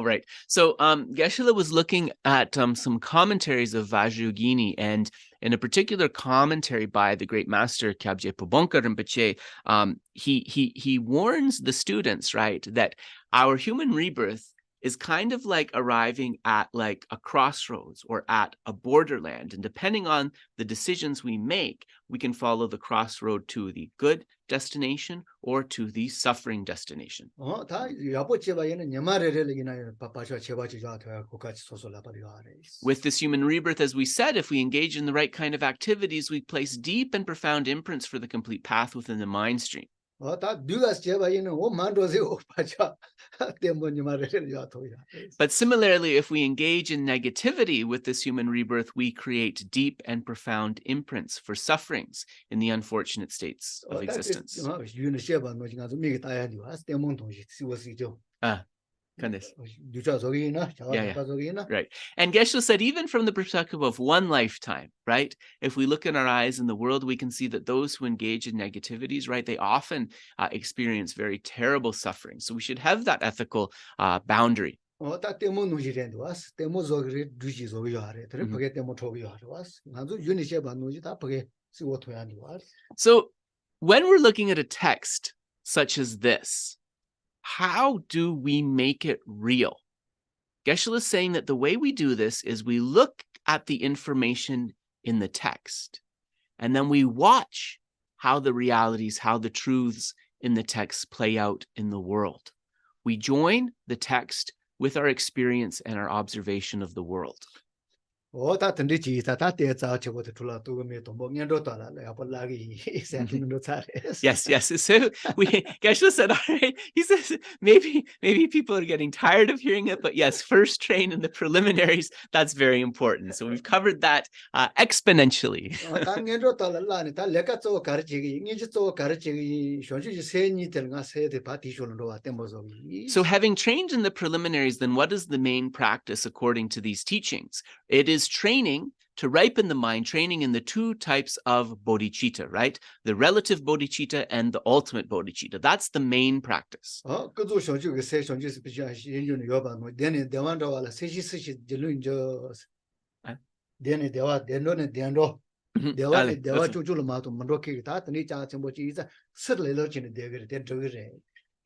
right. So Geshe was looking at some commentaries of Vajrayogini, and in a particular commentary by the great master Kyabje Pabonka Rinpoche, he warns the students, right, that our human rebirth is kind of like arriving at like a crossroads or at a borderland. And depending on the decisions we make, we can follow the crossroad to the good destination or to the suffering destination. With this human rebirth, as we said, if we engage in the right kind of activities, we place deep and profound imprints for the complete path within the mind stream. But similarly, if we engage in negativity with this human rebirth, we create deep and profound imprints for sufferings in the unfortunate states of existence. Right. And Geshe said, even from the perspective of one lifetime, right? If we look in our eyes in the world, we can see that those who engage in negativities, right, they often experience very terrible suffering. So we should have that ethical boundary. So when we're looking at a text such as this, how do we make it real? Geshe is saying that the way we do this is we look at the information in the text, and then we watch how the realities, how the truths in the text play out in the world. we join the text with our experience and our observation of the world. 다 던지지 다 대자 저거도 둘라 또 그면 또 먹년도 달라 야벌라기 생기는도 잘했어. Yes, yes. So Geshe said, all right. He says, maybe people are getting tired of hearing it, but yes, first train in the preliminaries, that's very important. So we've covered that exponentially. 당년도 달라니 다 내가 저 가르치기 이제 저 가르치기 현실이 세니 될가 세대 바디쇼로 왔대 뭐서. So having trained in the preliminaries, then what is the main practice according to these teachings? It is training to ripen the mind, training in the two types of bodhicitta, right? The relative bodhicitta and the ultimate bodhicitta. That's the main practice. 그저 현실이 세 현실이 비자 연륜 여바 뭐 내내 대만도 와라 세시스시 질륜 저 내내 대화 내년에 대안도 대화 조조로 마도 만족이 다 드니 자 정보지 이제 슬레러지는 대거를 된 저거래.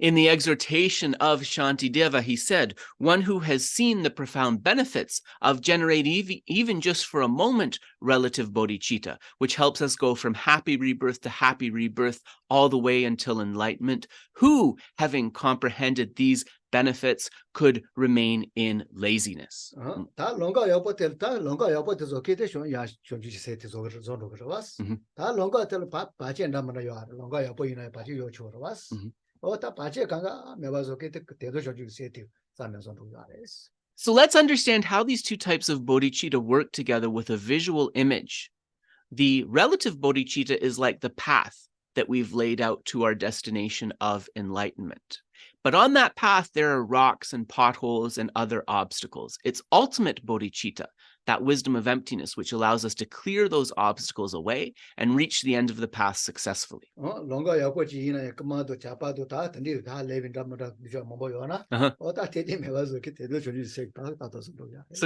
In the exhortation of Shantideva, he said, one who has seen the profound benefits of generating even just for a moment relative bodhicitta, which helps us go from happy rebirth to happy rebirth all the way until enlightenment, who, having comprehended these benefits, could remain in laziness. 다 롱가 여보텔 다 롱가 여보텔서 기대쇼 야 현실이 세트서 저로 그러왔어. 다 롱가 텔 바젠다만 요 롱가 여보이나 바지 요초로 왔어. So let's understand how these two types of bodhicitta work together with a visual image. The relative bodhicitta is like the path that we've laid out to our destination of enlightenment. But on that path, there are rocks and potholes and other obstacles. It's ultimate bodhicitta, that wisdom of emptiness, which allows us to clear those obstacles away and reach the end of the path successfully. So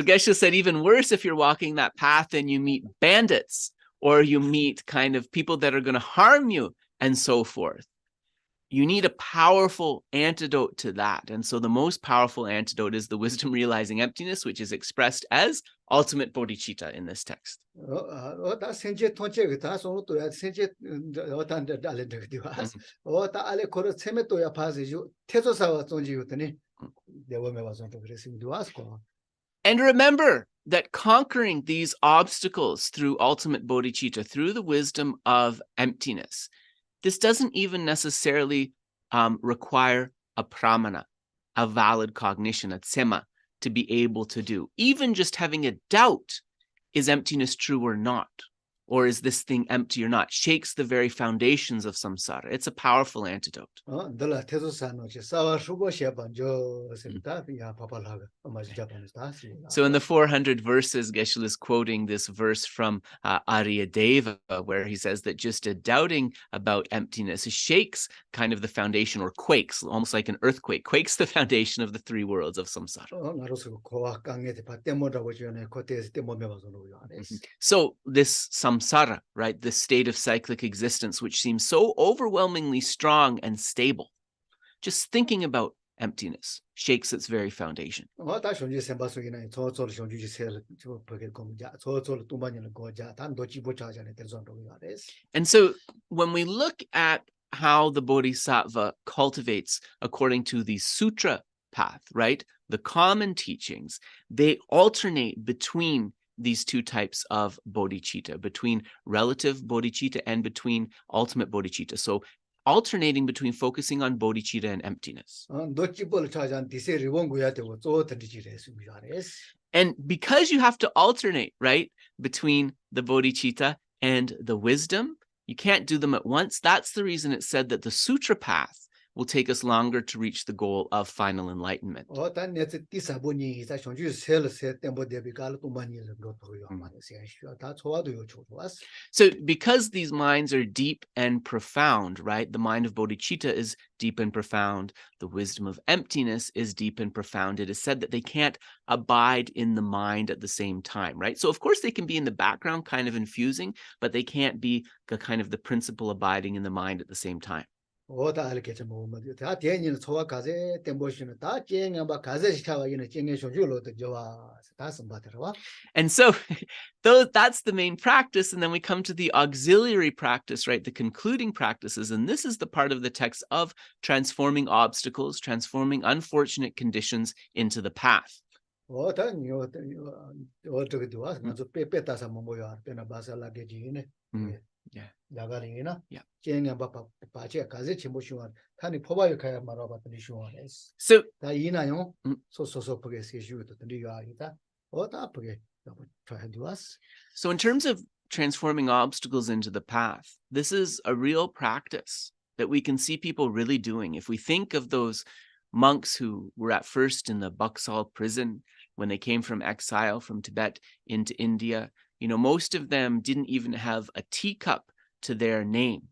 Geshe said, even worse, if you're walking that path and you meet bandits or you meet kind of people that are going to harm you and so forth. You need a powerful antidote to that. And so the most powerful antidote is the wisdom realizing emptiness, which is expressed as ultimate bodhicitta in this text. And remember that conquering these obstacles through ultimate bodhicitta, through the wisdom of emptiness, this doesn't even necessarily require a pramana, a valid cognition, a tsema, to be able to do. Even just having a doubt, is emptiness true or not? Or is this thing empty or not? Shakes the very foundations of samsara. It's a powerful antidote. So in the 400 verses, Geshe is quoting this verse from Aryadeva, where he says that just a doubting about emptiness shakes kind of the foundation, or quakes, almost like an earthquake, quakes the foundation of the three worlds of samsara. So this samsara, right, this state of cyclic existence, which seems so overwhelmingly strong and stable, just thinking about emptiness shakes its very foundation. And so when we look at how the bodhisattva cultivates according to the sutra path, right, the common teachings, they alternate between these two types of bodhicitta, between relative bodhicitta and between ultimate bodhicitta. So alternating between focusing on bodhicitta and emptiness. And because you have to alternate, right, between the bodhicitta and the wisdom, you can't do them at once. That's the reason it's said that the sutra path will take us longer to reach the goal of final enlightenment. So because these minds are deep and profound, right? The mind of bodhicitta is deep and profound. The wisdom of emptiness is deep and profound. It is said that they can't abide in the mind at the same time, right? So of course they can be in the background, kind of infusing, but they can't be the kind of the principle abiding in the mind at the same time. 오다 알게 뭐 다 대인은 소화 가제 템보시는 다 쟁이 바 가제 시카와 이는 쟁이 쇼줄로도 좋아 다 선바더라. And so that's the main practice. And then we come to the auxiliary practice, right? The concluding practices. And this is the part of the text of transforming obstacles, transforming unfortunate conditions into the path. 오다 어떻게 도와 먼저 빼빼다서 뭐야 빼나 바살라게 지네. Yeah. 야가리나. Yeah. 쟁이 바 바체 가제 침보시와 타니 포바요 가야 말아봤더니 쇼아레스. So 다 이나요. 소소소 보게 세슈도 드리가 아니다. 오다 보게 try to us. So in terms of transforming obstacles into the path, this is a real practice that we can see people really doing. If we think of those monks who were at first in the Buxall prison when they came from exile from Tibet into India, you know, most of them didn't even have a teacup to their name,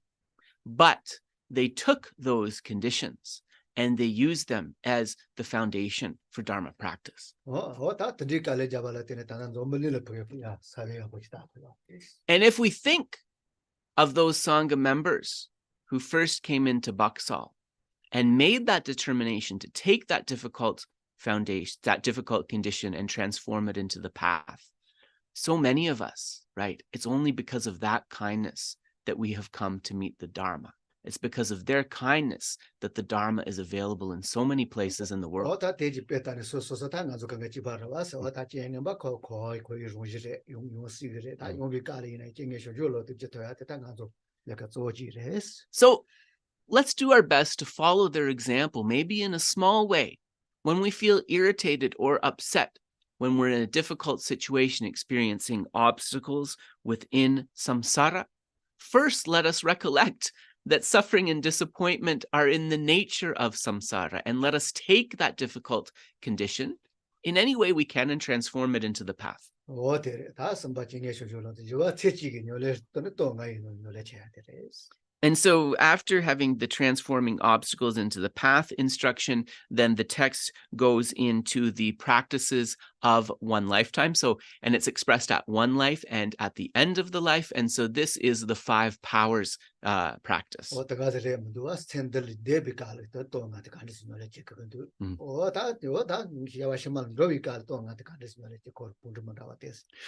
but they took those conditions and they used them as the foundation for Dharma practice. And if we think of those Sangha members who first came into Buxall and made that determination to take that difficult foundation, that difficult condition, and transform it into the path, so many of us, right? It's only because of that kindness that we have come to meet the Dharma. It's because of their kindness that the Dharma is available in so many places in the world. So let's do our best to follow their example, maybe in a small way. When we feel irritated or upset, when we're in a difficult situation experiencing obstacles within samsara, first let us recollect that suffering and disappointment are in the nature of samsara, and let us take that difficult condition in any way we can and transform it into the path. And so after having the transforming obstacles into the path instruction, then the text goes into the practices of one lifetime. So, and it's expressed at one life and at the end of the life. And so this is the 5 powers practice.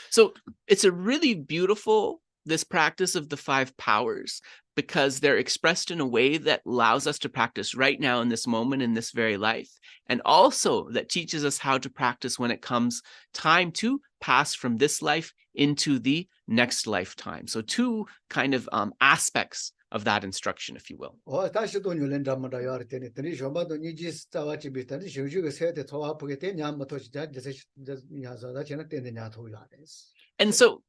So it's a really beautiful, this practice of the 5 powers, because they're expressed in a way that allows us to practice right now in this moment, in this very life, and also that teaches us how to practice when it comes time to pass from this life into the next lifetime. So 2 kind of aspects of that instruction, if you will. And so,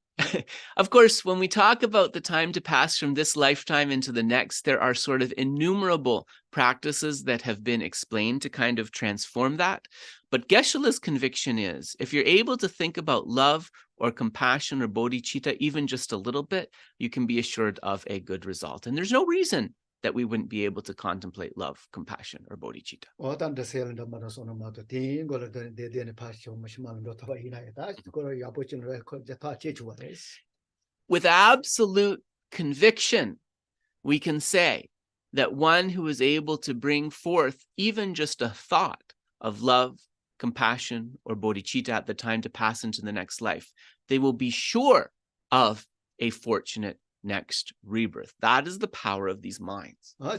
of course, when we talk about the time to pass from this lifetime into the next, there are sort of innumerable practices that have been explained to kind of transform that. But Geshe-la's conviction is, if you're able to think about love or compassion or bodhicitta even just a little bit, you can be assured of a good result. And there's no reason that we wouldn't be able to contemplate love, compassion, or bodhicitta. With absolute conviction, we can say that one who is able to bring forth even just a thought of love, compassion, or bodhicitta at the time to pass into the next life, they will be sure of a fortunate next rebirth. That is the power of these minds. So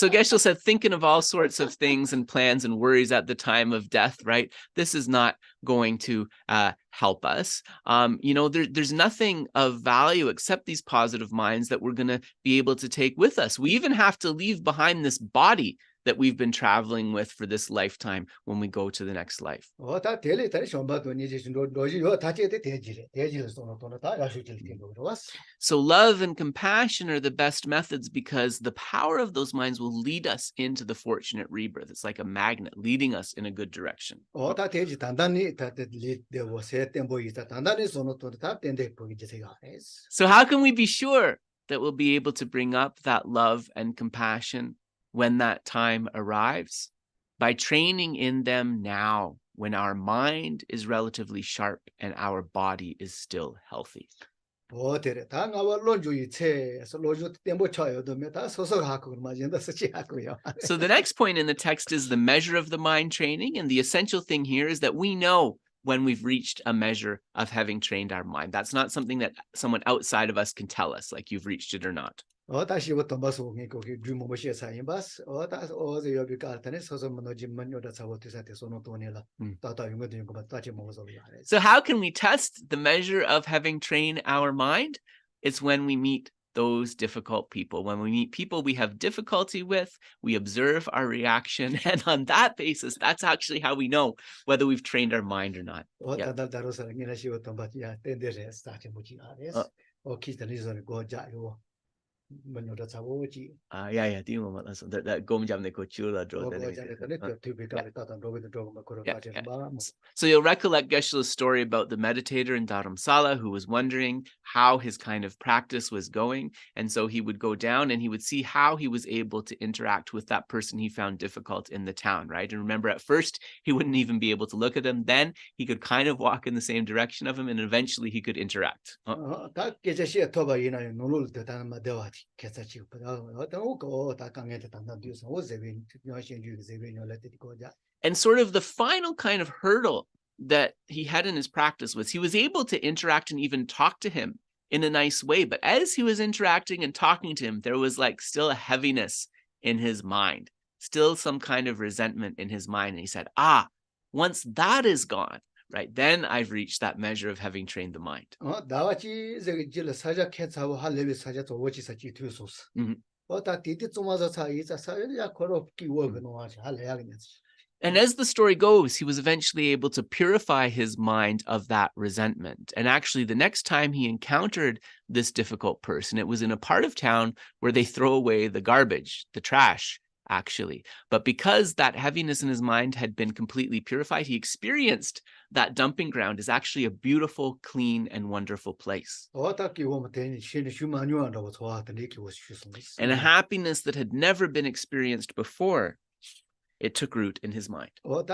Geshe said, thinking of all sorts of things and plans and worries at the time of death, right? This is not going to help us. You know, there's nothing of value except these positive minds that we're going to be able to take with us. We even have to leave behind this body that we've been traveling with for this lifetime when we go to the next life. So love and compassion are the best methods because the power of those minds will lead us into the fortunate rebirth. It's like a magnet leading us in a good direction. So how can we be sure that we'll be able to bring up that love and compassion when that time arrives? By training in them now, when our mind is relatively sharp and our body is still healthy. 다 나와 론주이 체에서 로주 템보 쳐요도 메다 소소하고 맞은다 쓰지하고요. So the next point in the text is the measure of the mind training. And the essential thing here is that we know when we've reached a measure of having trained our mind. That's not something that someone outside of us can tell us, like you've reached it or not. 다시 어떤 바소게 거기 주모모시에 사인바스 다시 어제 여기 갈때는 소소문어지만 요다 사고티사테 소노토니라 따다 용어도 용거 따지 먹어서 그래. So how can we test the measure of having trained our mind? It's when we meet those difficult people. When we meet people we have difficulty with, we observe our reaction. And on that basis, that's actually how we know whether we've trained our mind or not. Yeah. Yeah, do you remember that gom jam ne ko chula dro. So you'll recollect Geshe-la's story about the meditator in Dharamsala who was wondering how his kind of practice was going. And so he would go down and he would see how he was able to interact with that person he found difficult in the town, right? And remember, at first, he wouldn't even be able to look at him. Then he could kind of walk in the same direction of him, and eventually he could interact. And sort of the final kind of hurdle that he had in his practice was he was able to interact and even talk to him in a nice way. But as he was interacting and talking to him, there was like still a heaviness in his mind, still some kind of resentment in his mind. And he said, once that is gone, right, then I've reached that measure of having trained the mind. And as the story goes, he was eventually able to purify his mind of that resentment. And actually, the next time he encountered this difficult person, it was in a part of town where they throw away the garbage, the trash, actually. But because that heaviness in his mind had been completely purified, he experienced that dumping ground is actually a beautiful, clean, and wonderful place. And a happiness that had never been experienced before. It took root in his mind. And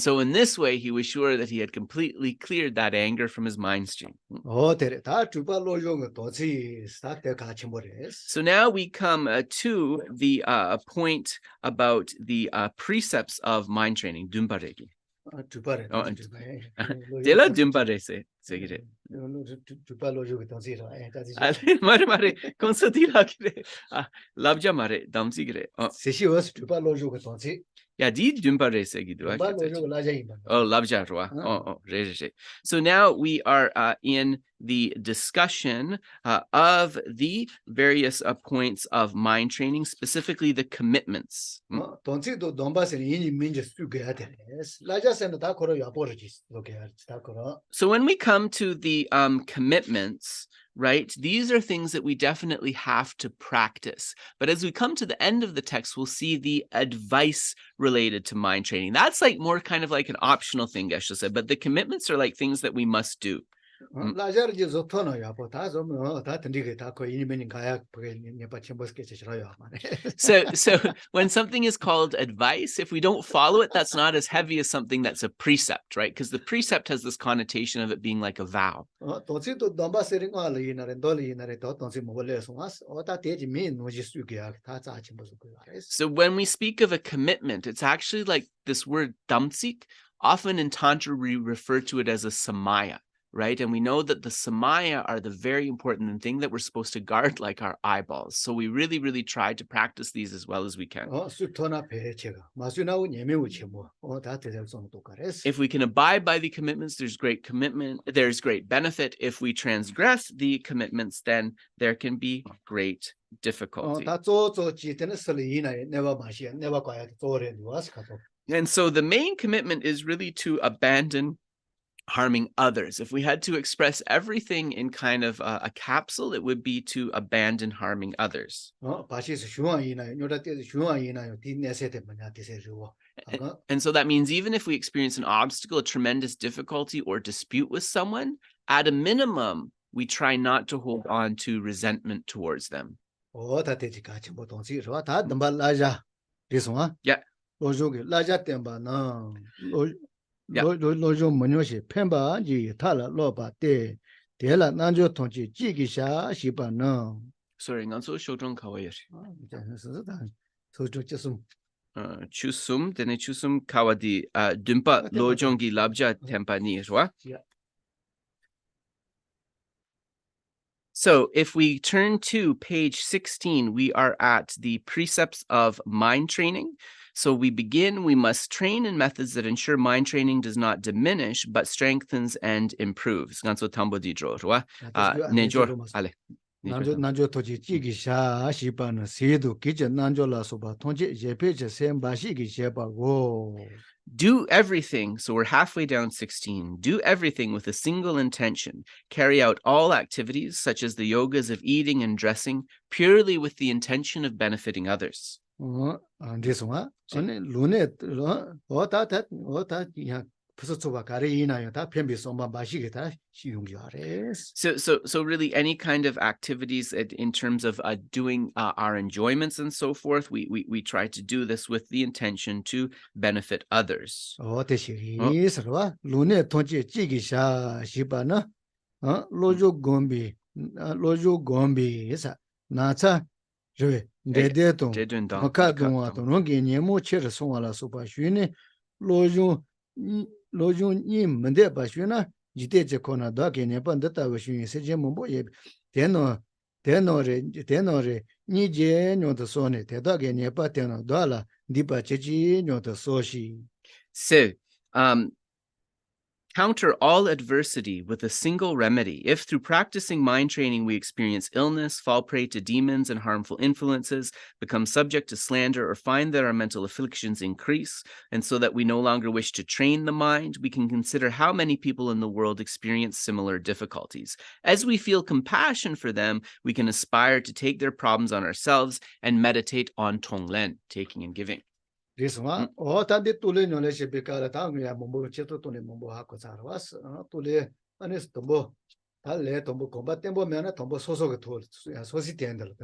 so in this way, he was sure that he had completely cleared that anger from his mind stream. So now we come to the point about the precepts of mind training. Dumbaregi. Dela Dumbarese. Mare mare consatila kire labja mare damsi kire yeah di dumpare segidu oh labja roa oh re. So now we are in the discussion of the various points of mind training, specifically the commitments. So when we come to the commitments, right, these are things that we definitely have to practice. But as we come to the end of the text, we'll see the advice related to mind training. That's like more kind of like an optional thing, Geshe said, but the commitments are like things that we must do. So when something is called advice, if we don't follow it, that's not as heavy as something that's a precept, right? Because the precept has this connotation of it being like a vow. So when we speak of a commitment, it's actually like this word damsik. Often in Tantra, we refer to it as a samaya. Right? And we know that the samaya are the very important thing that we're supposed to guard like our eyeballs. So we really, really try to practice these as well as we can. If we can abide by the commitments, there's great benefit. If we transgress the commitments, then there can be great difficulty. And so the main commitment is really to abandon harming others. If we had to express everything in kind of a capsule, it would be to abandon harming others. And so that means even if we experience an obstacle, a tremendous difficulty or dispute with someone, at a minimum, we try not to hold on to resentment towards them. Oh, that is catching what on see, what that, but Laja, this one, Yeah. Lojo, Laja Temba, no, Yeah. Lojo Monoshi, Pemba, Ji, Tala, Loba, De Nanjo Tonji, Jigisha, Shiba, no. Sorry, nganso shojong kawayir. So just some. Chusum, dene chusum kawadi dumpa lojongi labja tempani, right? Yeah. So if we turn to page 16, we are at the precepts of mind training. So we begin, we must train in methods that ensure mind training does not diminish, but strengthens and improves. Ganso tambo di dro, right? Nejor, ale. Nanjo Toji Jigisha, Shiba, no Sidu, Kitchen, Nanjo La Soba, Tonji, Jepeja, Semba, Shigi, Sheba, go. Do everything, so we're halfway down 16, do everything with a single intention. Carry out all activities, such as the yogas of eating and dressing, purely with the intention of benefiting others. And this one, Lunet, or that, yeah, Pusuba Karina, that can be some Bashigita, Shungiares. So really any kind of activities in terms of doing our enjoyments and so forth, we try to do this with the intention to benefit others. Oh, the Shiris, Lunet, Tonji, Jigisha, Shibana, Lojo Gombi, is a Nata, Dedeton, Makadon, Rongi, Nemo, Chersonala, Super Shuni, Lojo Nim, Mende Bashuna, Jite Kona Dog in a Pandata, which you say, Jembo, tenore, Nije, no the sonnet, the dog in a pateno dollar, Dipa Chechi, no the soshi. So, counter all adversity with a single remedy. If through practicing mind training we experience illness, fall prey to demons and harmful influences, become subject to slander, or find that our mental afflictions increase, and so that we no longer wish to train the mind, we can consider how many people in the world experience similar difficulties. As we feel compassion for them, we can aspire to take their problems on ourselves and meditate on Tonglen, taking and giving. This one, or that the Tule knowledge because the time we have Mumbo Cheto to Mumbo Hakosar was Tule, honest Tombo, Tale, Tombo combat Tembo Mana, Tombo Soso told, Society and the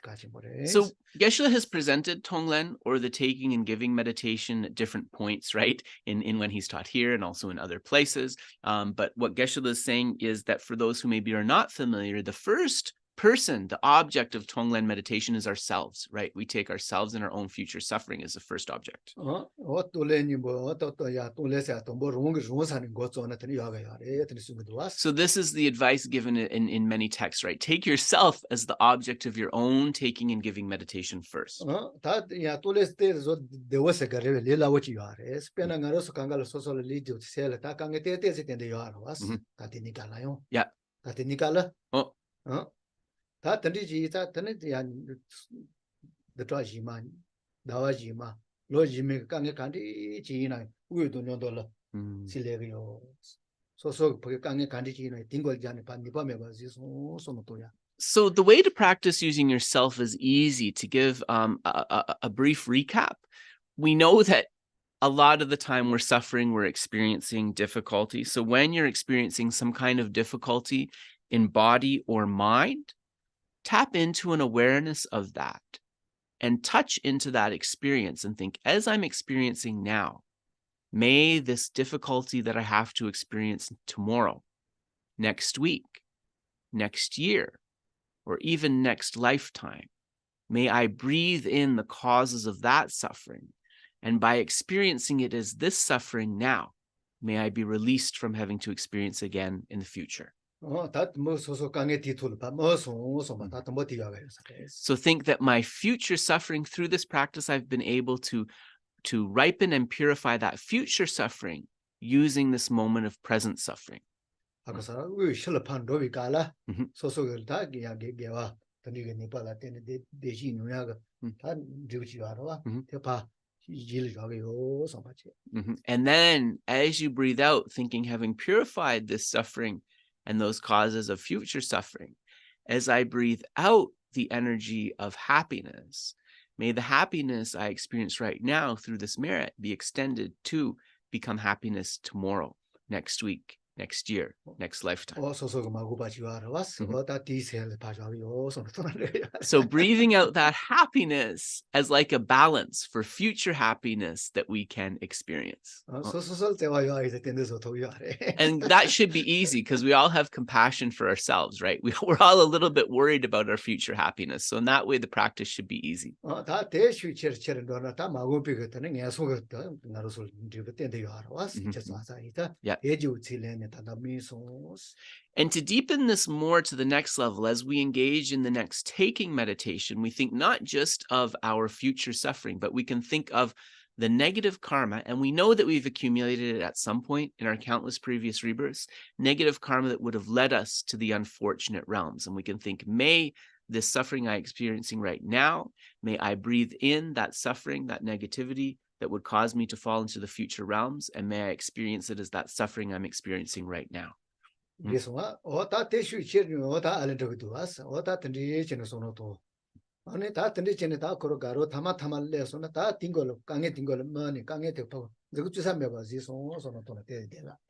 catching. So Geshe has presented Tonglen, or the taking and giving meditation, at different points, right? In when he's taught here and also in other places. But what Geshe is saying is that for those who maybe are not familiar, the first person, the object of Tonglen meditation is ourselves, right? We take ourselves and our own future suffering as the first object. So this is the advice given in many texts, right? Take yourself as the object of your own taking and giving meditation first. Yeah. The Trajima, Dawajima, Lojime, Kangi China, we do not dollar, Silerio. So Kangi Kandi, Tingle Jani Pandipame was this Somotoya. So the way to practice using yourself is easy. To give a brief recap, we know that a lot of the time we're suffering, we're experiencing difficulty. So when you're experiencing some kind of difficulty in body or mind, tap into an awareness of that and touch into that experience and think, as I'm experiencing now, may this difficulty that I have to experience tomorrow, next week, next year, or even next lifetime, may I breathe in the causes of that suffering. And by experiencing it as this suffering now, may I be released from having to experience again in the future. So think that my future suffering, through this practice, I've been able to ripen and purify that future suffering using this moment of present suffering. And then as you breathe out, thinking, having purified this suffering and those causes of future suffering, as I breathe out the energy of happiness, may the happiness I experience right now through this merit be extended to become happiness tomorrow, next week, next year, next lifetime. So breathing out that happiness as like a balance for future happiness that we can experience. And that should be easy because we all have compassion for ourselves, right? We're all a little bit worried about our future happiness. So in that way, the practice should be easy. Yeah. And to deepen this more to the next level, as we engage in the next taking meditation, we think not just of our future suffering, but we can think of the negative karma. And we know that we've accumulated it at some point in our countless previous rebirths, negative karma that would have led us to the unfortunate realms. And we can think, may this suffering I'm experiencing right now, may I breathe in that suffering, that negativity that would cause me to fall into the future realms, and may I experience it as that suffering I'm experiencing right now.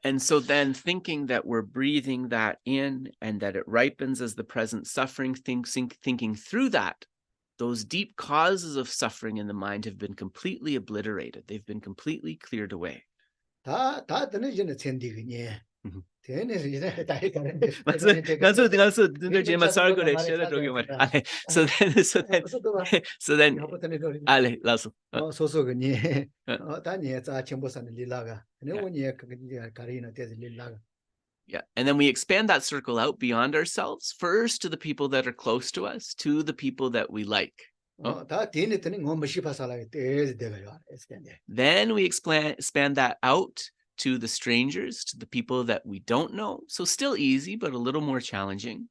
And so then thinking that we're breathing that in and that it ripens as the present suffering, thinking through that, those deep causes of suffering in the mind have been completely obliterated. They've been completely cleared away. Yeah, and then we expand that circle out beyond ourselves, first to the people that are close to us, to the people that we like. Then we expand that out to the strangers, to the people that we don't know. So still easy, but a little more challenging.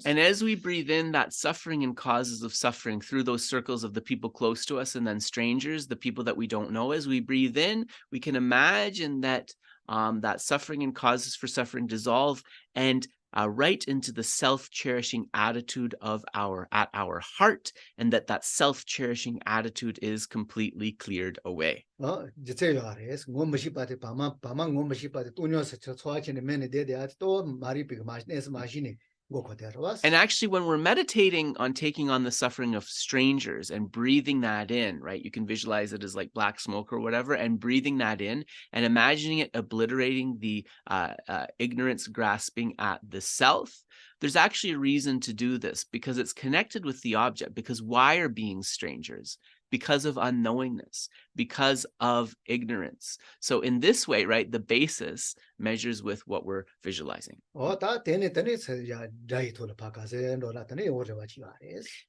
And as we breathe in that suffering and causes of suffering through those circles of the people close to us and then strangers, the people that we don't know, as we breathe in, we can imagine that that suffering and causes for suffering dissolve and right into the self-cherishing attitude of our heart, and that self-cherishing attitude is completely cleared away. And actually, when we're meditating on taking on the suffering of strangers and breathing that in, right, you can visualize it as like black smoke or whatever, and breathing that in and imagining it obliterating the ignorance grasping at the self. There's actually a reason to do this because it's connected with the object. Because why are beings strangers? Because of unknowingness, because of ignorance. So in this way, right, the basis measures with what we're visualizing.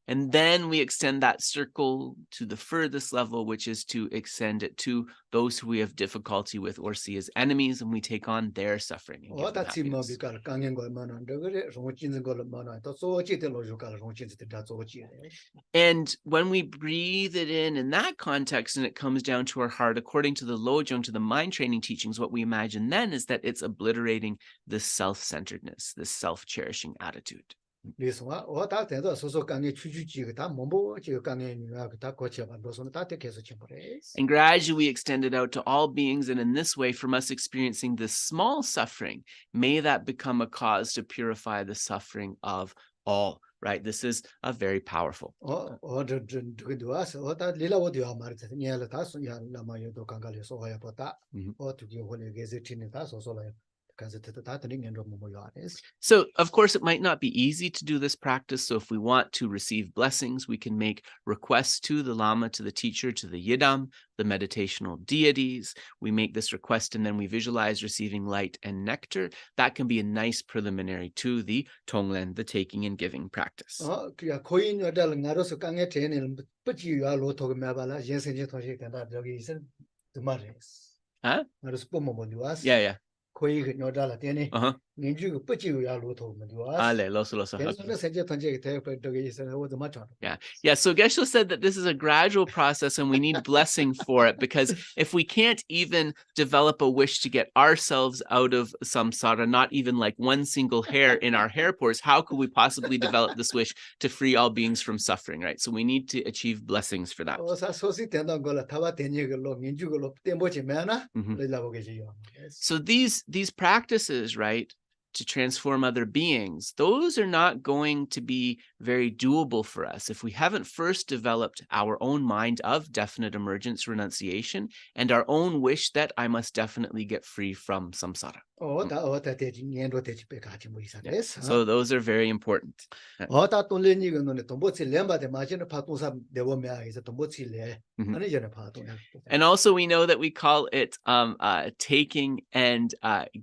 And then we extend that circle to the furthest level, which is to extend it to those who we have difficulty with or see as enemies, and we take on their suffering and give them happiness. And when we breathe it in that context, and it comes down to our heart, according to the Lojong, to the mind training teachings, what we imagine then is that it's obliterating this self-centeredness, this self-cherishing attitude. And gradually we extend it out to all beings, and in this way, from us experiencing this small suffering, may that become a cause to purify the suffering of all. Right, this is a very powerful. So, of course, it might not be easy to do this practice. So if we want to receive blessings, we can make requests to the Lama, to the teacher, to the Yidam, the meditational deities. We make this request and then we visualize receiving light and nectar. That can be a nice preliminary to the Tonglen, the taking and giving practice. Huh? Yeah. ninju puchi ya lo to ma do. Ale, loso, loso. Then the sense tonje te pe do is was the matter. Yeah. So Geshe said that this is a gradual process and we need blessing for it, because if we can't even develop a wish to get ourselves out of samsara, not even like one single hair in our hair pores, how could we possibly develop this wish to free all beings from suffering, right? So we need to achieve blessings for that. So these practices, right, to transform other beings, those are not going to be very doable for us if we haven't first developed our own mind of definite emergence renunciation and our own wish that I must definitely get free from samsara. So those are very important. And also we know that we call it taking and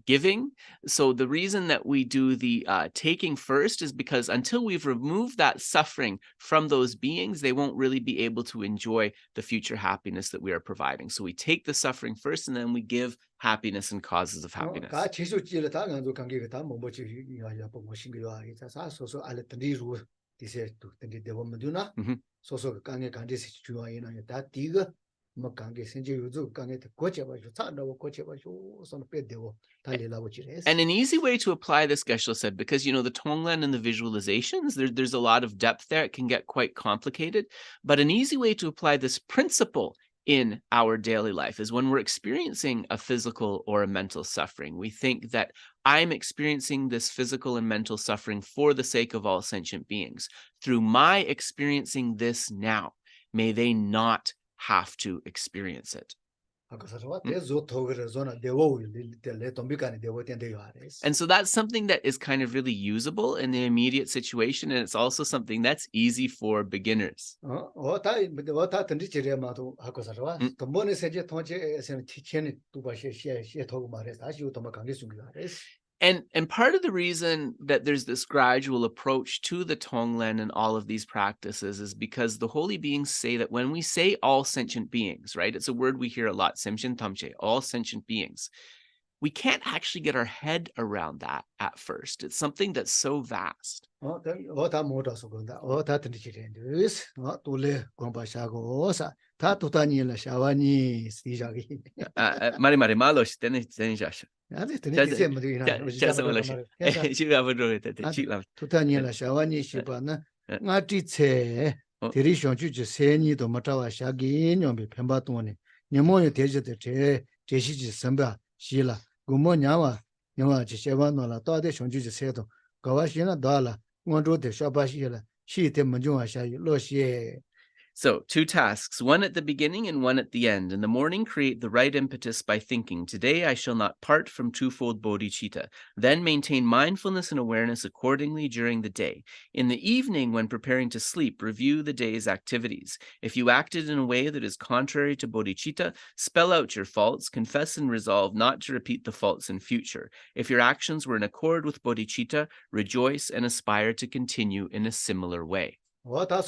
giving. So the reason that we do the taking first is because until we've removed that suffering from those beings, they won't really be able to enjoy the future happiness that we are providing. So we take the suffering first and then we give happiness and causes of happiness. And an easy way to apply this, Geshe said, because, you know, the Tonglen and the visualizations, there's a lot of depth there. It can get quite complicated. But an easy way to apply this principle in our daily life is when we're experiencing a physical or a mental suffering. We think that I'm experiencing this physical and mental suffering for the sake of all sentient beings. Through my experiencing this now, may they not have to experience it. And so that's something that is kind of really usable in the immediate situation, and it's also something that's easy for beginners. And part of the reason that there's this gradual approach to the Tonglen and all of these practices is because the holy beings say that when we say all sentient beings, right? It's a word we hear a lot, semshin tamche, all sentient beings. We can't actually get our head around that at first. It's something that's so vast. Mari malo tene jasha. So 2 tasks, one at the beginning and one at the end. In the morning, create the right impetus by thinking, today I shall not part from twofold bodhicitta. Then maintain mindfulness and awareness accordingly during the day. In the evening, when preparing to sleep, review the day's activities. If you acted in a way that is contrary to bodhicitta, spell out your faults, confess and resolve not to repeat the faults in future. If your actions were in accord with bodhicitta, rejoice and aspire to continue in a similar way. So Geshe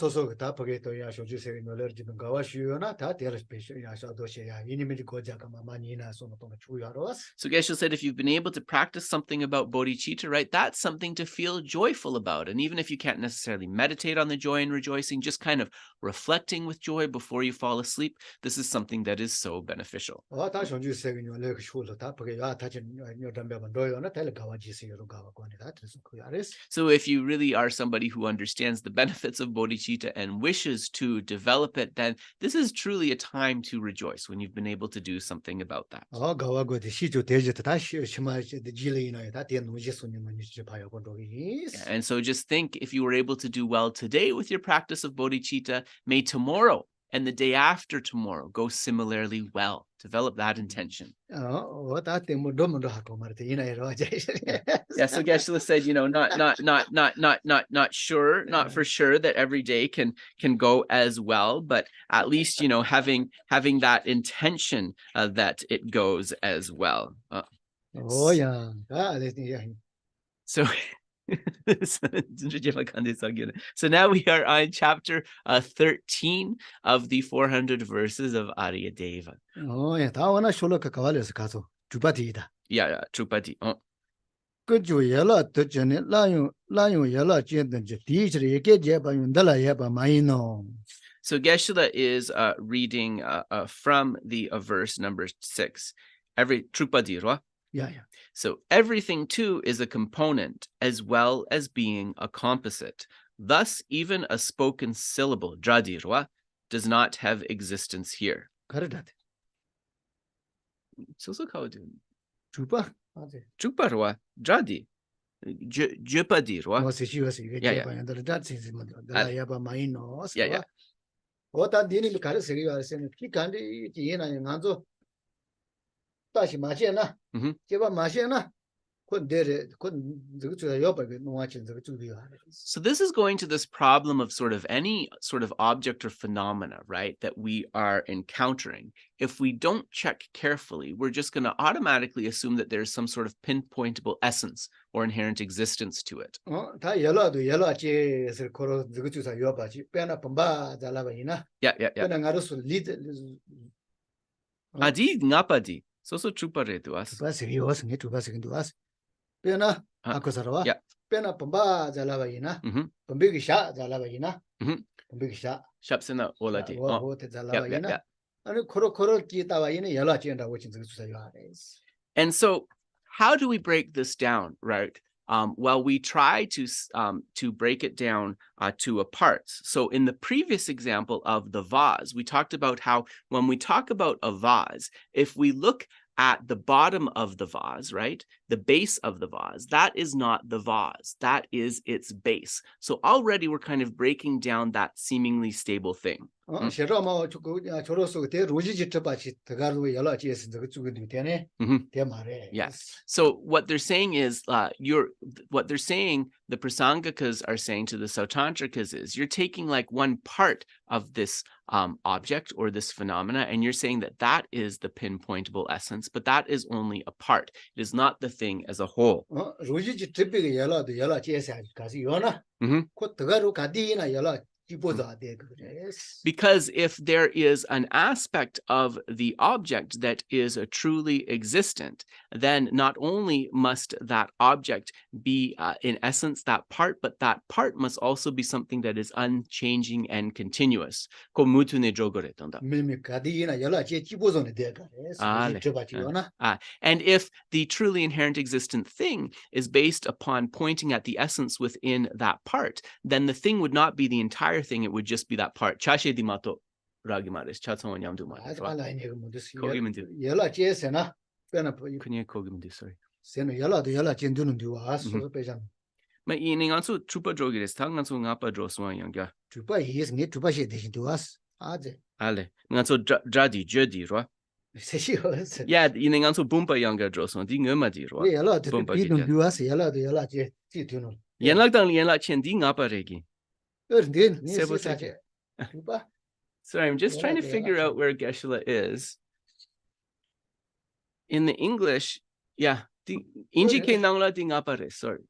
said, if you've been able to practice something about bodhicitta, right, that's something to feel joyful about. And even if you can't necessarily meditate on the joy and rejoicing, just kind of reflecting with joy before you fall asleep, this is something that is so beneficial. So if you really are somebody who understands the benefits of bodhicitta and wishes to develop it, then this is truly a time to rejoice when you've been able to do something about that. And so just think, if you were able to do well today with your practice of bodhicitta, may tomorrow and the day after tomorrow go similarly well. Develop that intention. Yeah, so Geshe said, you know, not sure, not for sure that every day can go as well, but at least, you know, having that intention that it goes as well. So so now we are on chapter 13 of the 400 verses of Aryadeva. Yeah, Trupati. 그죠 열어 듣전에 라용 열어 제든지 디지털 얘기 제바 윤달라 예바 마이노. So Geshe is reading from the verse number 6. Every trupadirwa. 야야. So everything too is a component as well as being a composite. Thus, even a spoken syllable, dradirwa, does not have existence here. 가르다. So how do 주바. 맞아. truparwa, dradi, jupadirwa. 뭐시시와시 이게 Yeah, yeah. 제바 윤달라 다치지 뭐 달라 예바 마이노. Yeah, yeah. 어다 니니 가르세기 와서는 기간이 지나 양조 다시 마시나. 제바 마시나. So this is going to this problem of sort of any sort of object or phenomena, right, that we are encountering. If we don't check carefully, we're just going to automatically assume that there's some sort of pinpointable essence or inherent existence to it. Yeah. Adi ngapadi. So trupare to us. Pena akosarwa. Yeah. Pena pamba zalabayina. Pambigi sha zalabayina. Pambigi sha. Shapsena olati. Wo te zalabayina. Ani koro ki tawayina yala chenda wo chin zusa yares. And so how do we break this down, right? Well, we try to break it down to a parts. So in the previous example of the vase, we talked about how when we talk about a vase, if we look at the bottom of the vase, right? The base of the vase, that is not the vase, that is its base. So already we're kind of breaking down that seemingly stable thing. Yes. So what they're saying is, the Prasangakas are saying to the Sautantrikas is, you're taking like one part of this object or this phenomena, and you're saying that that is the pinpointable essence, but that is only a part. It is not the thing as a whole. Because if there is an aspect of the object that is truly existent, then not only must that object be in essence that part, but that part must also be something that is unchanging and continuous. And if the truly inherent existent thing is based upon pointing at the essence within that part, then the thing would not be the entire thing, it would just be that part. Chashe di mato ragimares, chatsong nyamdu mares. Kogimendu. Kunya kogimendu, sorry. Ma ining ansu trupa drogires, tang ansu ngapa droswan yangya. Ale, nganso dradi jodi ro. Yeah, ining ansu bumpa yanga droswan, di ngema di ro. Bumpa Yenlak dang yenlak chen di ngapa regi. Sorry, I'm just trying to figure out where Geshe is. In the English, yeah, inji ke nangla di ngapa re, sorry.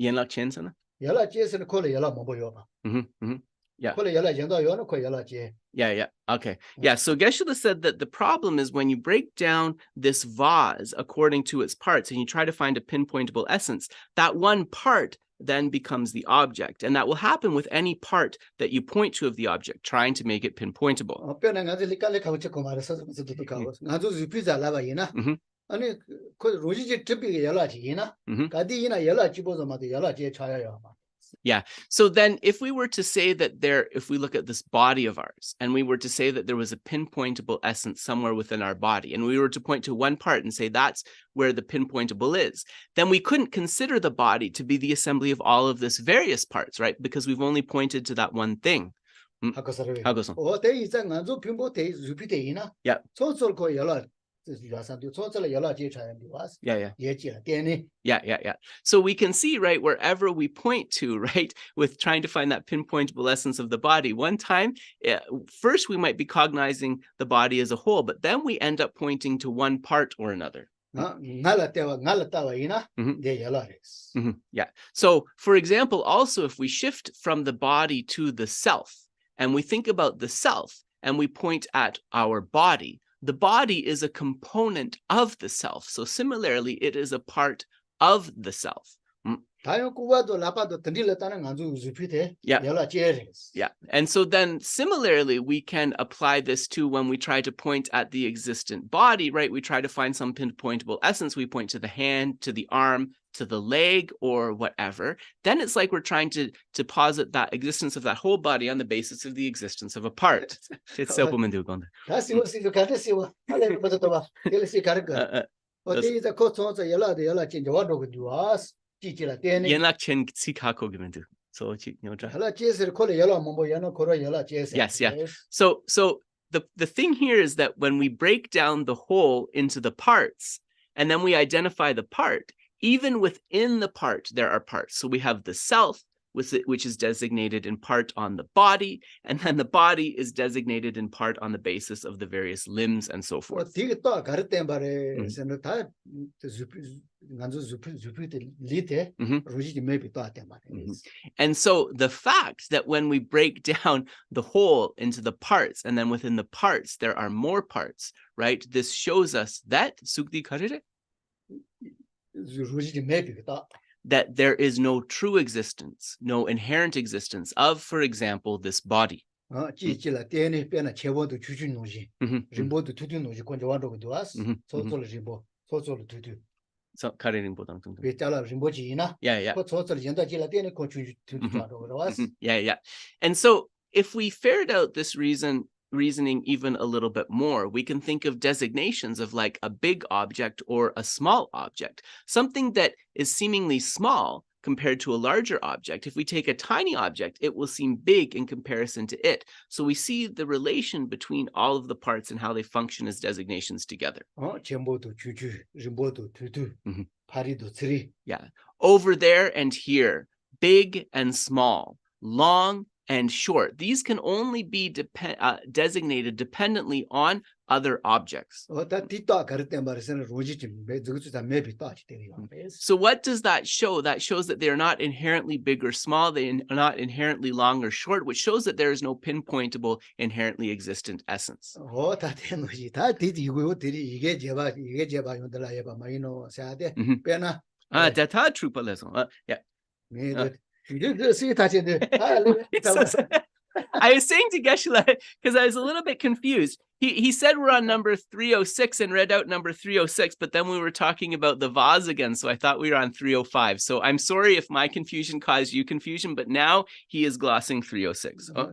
Yenlak chen sana? Yeah. Yeah. Okay. Yeah. So Geshe said that the problem is when you break down this vase according to its parts and you try to find a pinpointable essence, that one part then becomes the object. And that will happen with any part that you point to of the object, trying to make it pinpointable. Yeah. So then if we were to say that if we look at this body of ours and we were to say that there was a pinpointable essence somewhere within our body, and we were to point to one part and say that's where the pinpointable is, then we couldn't consider the body to be the assembly of all of this various parts, right? Because we've only pointed to that one thing. Yeah. Yeah. So we can see, right, wherever we point to, right, with trying to find that pinpointable essence of the body, one time, first we might be cognizing the body as a whole, but then we end up pointing to one part or another. ngala tawa ina Mhm. de yalares. Yeah. So, for example, also if we shift from the body to the self, and we think about the self, and we point at our body, the body is a component of the self. So similarly, it is a part of the self. 다요 kuwado lapado tandila tanan nganzu zupite Yeah. yala cheres. Yeah. And so then similarly, we can apply this to when we try to point at the existent body, right? We try to find some pinpointable essence. We point to the hand, to the arm, to the leg, or whatever. Then it's like we're trying to posit that existence of that whole body on the basis of the existence of a part. It's so 다 시워 시워 가데 시워 할래 버도 봐. 텔시 가르가. 어디 이제 코츠서 yala 진짜 와도 그두아스 찌찌라 때네. Yenlak chen tsikako gimendu. So yala cheser 콜에 yala mom보 yana 코로 yala cheser. Yes, yeah. So the thing here is that when we break down the whole into the parts, and then we identify the part, even within the part, there are parts. So we have the self, which is designated in part on the body, and then the body is designated in part on the basis of the various limbs and so forth. 되게 또 가르때 말에 저는 다 nganzu zupite lite ruji maybe 또 아때 말에. And so the fact that when we break down the whole into the parts, and then within the parts there are more parts, right? This shows us that sukdi karire ruji maybe 또 that there is no true existence, no inherent existence of, for example, this body. 찌찌라 때네 빼나 제보도 주준 노지. 림보도 두두 노지 권자 와도 그도아스. 소소를 림보 소소를 두두. So karering bodang tung. 왜 잘라 림보지나? Yeah. 그 소소를 연다 찌라 때네 권 주주 두두 와도 그도아스. Yeah. And so if we ferret out this reasoning even a little bit more, we can think of designations of like a big object or a small object, something that is seemingly small compared to a larger object. If we take a tiny object, it will seem big in comparison to it. So we see the relation between all of the parts and how they function as designations together. 전보도 주주, 림보도 두두, 파리도 쓰리. Yeah. Over there and here, big and small, long and short. These can only be designated dependently on other objects. So what does that show? That shows that they are not inherently big or small. They are not inherently long or short, which shows that there is no pinpointable, inherently existent essence. Yeah. I was saying to Geshe, because I was a little bit confused. He said we're on number 306 and read out number 306, but then we were talking about the vase again, so I thought we were on 305. So I'm sorry if my confusion caused you confusion, but now he is glossing 306. Oh.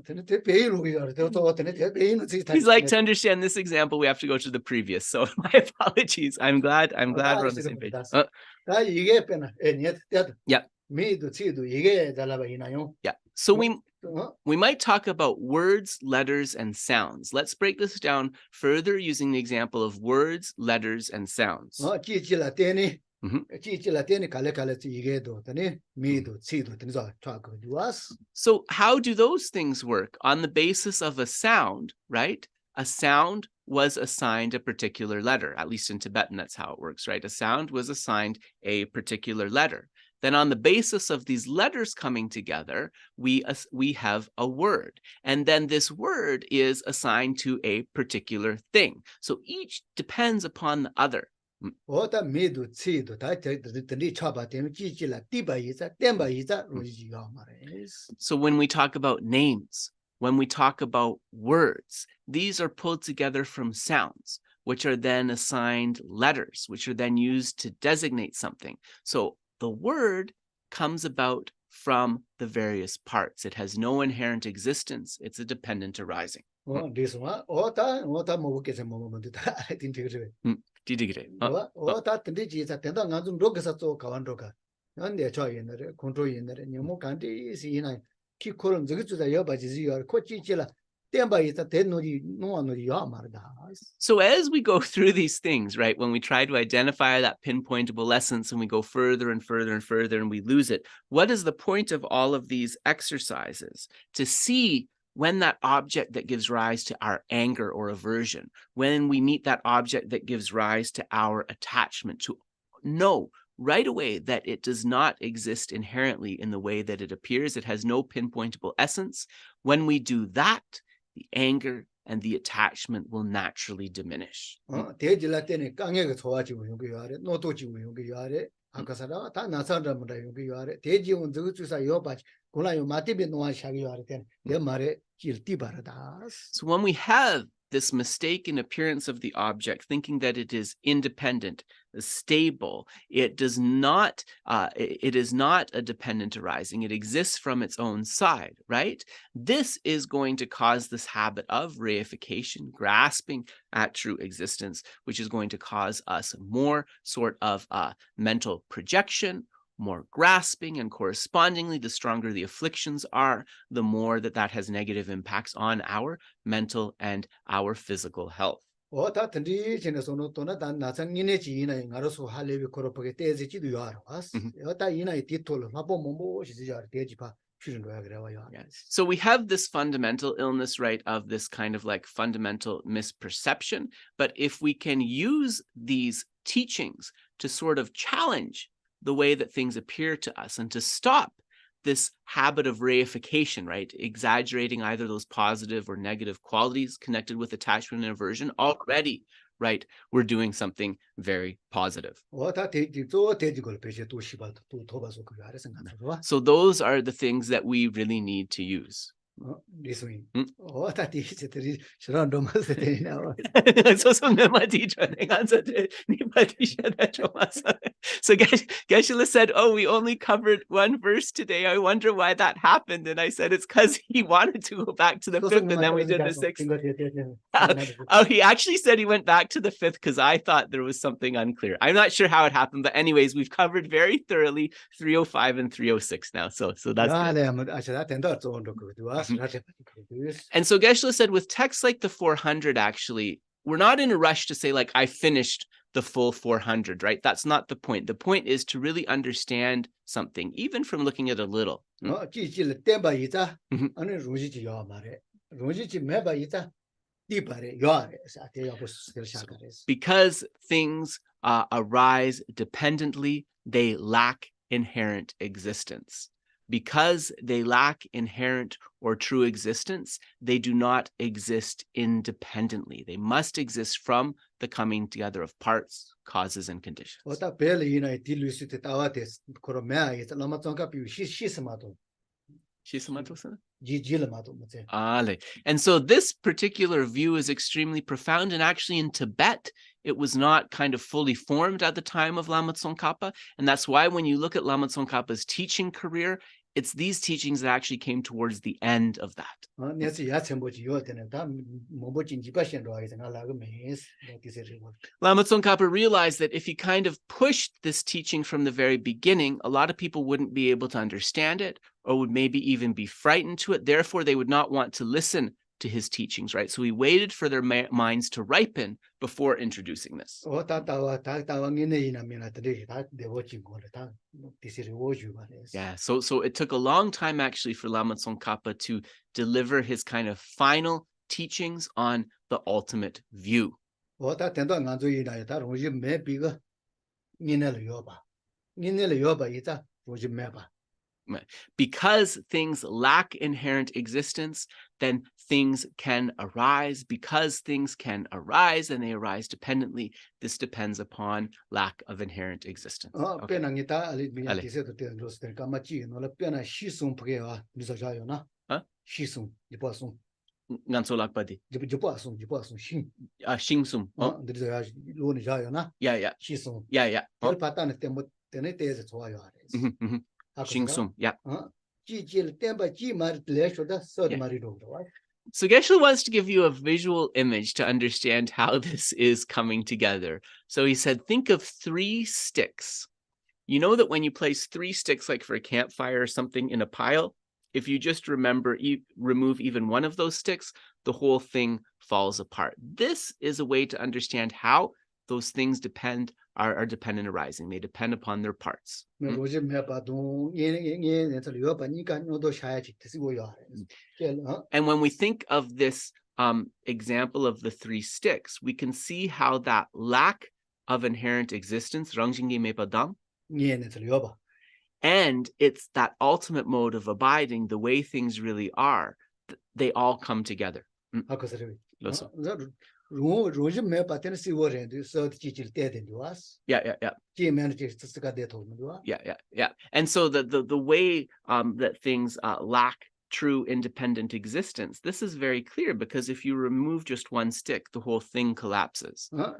He's like, to understand this example, we have to go to the previous. So my apologies. I'm glad we're on the same page. Yeah. Yeah. So we might talk about words, letters, and sounds. Let's break this down further using the example of words, letters, and sounds. So how do those things work? On the basis of a sound, right? A sound was assigned a particular letter, at least in Tibetan, that's how it works, right? A sound was assigned a particular letter. Then on the basis of these letters coming together, we have a word. And then this word is assigned to a particular thing. So each depends upon the other. So when we talk about names, when we talk about words, these are pulled together from sounds, which are then assigned letters, which are then used to designate something. So the word comes about from the various parts. It has no inherent existence. It's a dependent arising. So as we go through these things, right, when we try to identify that pinpointable essence and we go further and further and further and we lose it, what is the point of all of these exercises? To see when that object that gives rise to our anger or aversion, when we meet that object that gives rise to our attachment, to know right away that it does not exist inherently in the way that it appears. It has no pinpointable essence. When we do that, the anger and the attachment will naturally diminish. 대지라 때는 강하게 좋아지고 여기 요아래 노도지고 여기 요아래 아까사라 다 나사람다 여기 요아래 대지원 저 주사 요바 고라요 마티비 노아 샤기 요아래 때는 내 말에 길티 바라다. So when we have this mistaken appearance of the object, thinking that it is independent, stable, it is not a dependent arising. It exists from its own side, right? This is going to cause this habit of reification, grasping at true existence, which is going to cause us more sort of mental projection, more grasping, and correspondingly, the stronger the afflictions are, the more that has negative impacts on our mental and our physical health. 다 던지지는 소노토나 단 나상인의 지인의 나로서 할레비 코로프게 때지지도 요아로 왔어. 다 이나이 디톨 마보 몸보 시지야 대지파 필요로야 그래와요. So we have this fundamental illness, right, of this kind of like fundamental misperception. But if we can use these teachings to sort of challenge the way that things appear to us and to stop this habit of reification, right? Exaggerating either those positive or negative qualities connected with attachment and aversion, already, right, we're doing something very positive. So those are the things that we really need to use. So Geshe said, oh, we only covered one verse today. I wonder why that happened. And I said, it's because he wanted to go back to the fifth, and then we did the sixth. Oh, he actually said he went back to the fifth because I thought there was something unclear. I'm not sure how it happened, but anyways, we've covered very thoroughly 305 and 306 now. So that's good. And so Geshe said with texts like the 400, actually, we're not in a rush to say, like, I finished the full 400, right? That's not the point. The point is to really understand something, even from looking at a little. Because things arise dependently, they lack inherent existence. Because they lack inherent or true existence, they do not exist independently. They must exist from the coming together of parts, causes, and conditions. And so this particular view is extremely profound, and actually in Tibet, it was not kind of fully formed at the time of Lama Tsongkhapa, and that's why when you look at Lama Tsongkhapa's teaching career, it's these teachings that actually came towards the end of that. Lama Tsongkhapa realized that if he kind of pushed this teaching from the very beginning, a lot of people wouldn't be able to understand it, or would maybe even be frightened to it. Therefore, they would not want to listen to his teachings, right? So he waited for their minds to ripen before introducing this. Yeah, so it took a long time actually for Lama Tsongkhapa to deliver his kind of final teachings on the ultimate view. Because things lack inherent existence, then things can arise. Because things can arise and they arise dependently, this depends upon lack of inherent existence. Okay. Shingsum, yeah. So Geshe wants to give you a visual image to understand how this is coming together. So he said, think of 3 sticks. You know that when you place 3 sticks, like for a campfire or something, in a pile, if you just remove even one of those sticks, the whole thing falls apart. This is a way to understand how those things are dependent arising. They depend upon their parts. 로제 매바동 얘네에서 려바니까 너도 샤야지 쓰고요. And when we think of this example of the three sticks, we can see how that lack of inherent existence, rangjingi mepadam, 얘네에서 려바. and it's that ultimate mode of abiding, the way things really are, they all come together. 아까서래. Loso. 로제 매바테는 시워렌도 서티질 때된도와스. Yeah. Yeah. And so the way that things lack true independent existence, this is very clear, because if you remove just one stick, the whole thing collapses. But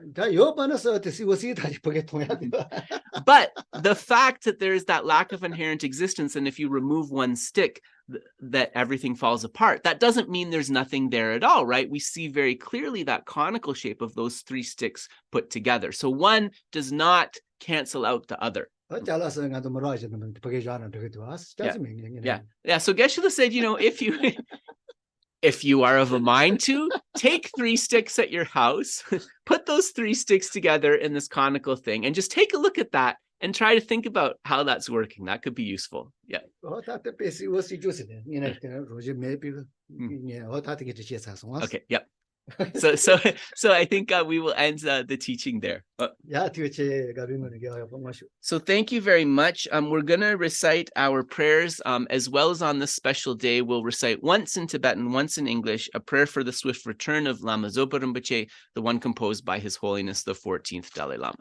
the fact that there is that lack of inherent existence, and if you remove one stick, that everything falls apart, that doesn't mean there's nothing there at all, right? We see very clearly that conical shape of those three sticks put together. So one does not cancel out the other. Yeah. So Geshe said, if you are of a mind to, take 3 sticks at your house, put those 3 sticks together in this conical thing, and just take a look at that and try to think about how that's working. That could be useful. Yeah. Okay. Yep. So I think we will end the teaching there. So thank you very much. We're going to recite our prayers as well as on this special day. We'll recite once in Tibetan, once in English, a prayer for the swift return of Lama Zopa Rinpoche, the one composed by His Holiness the 14th Dalai Lama.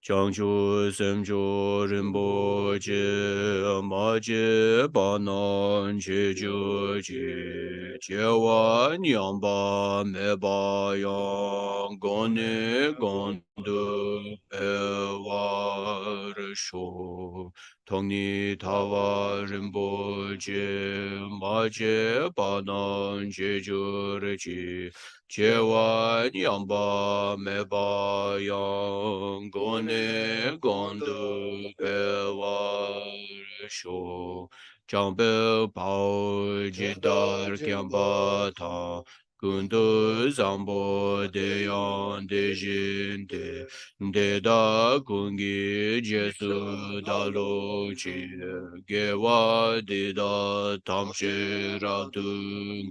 Changchu semchu rinpoche maje banan cheju chi chewa nyamba meba yang gone gondu ewa risho tongni tawa rinpoche maje banan cheju chi chewa nyamba meba yang gone gondu bewa sho jambe pao jidar kyamba ta kundu zambo de yan de jin de da kungi jesu da lo chi gewa de da tamshi ra du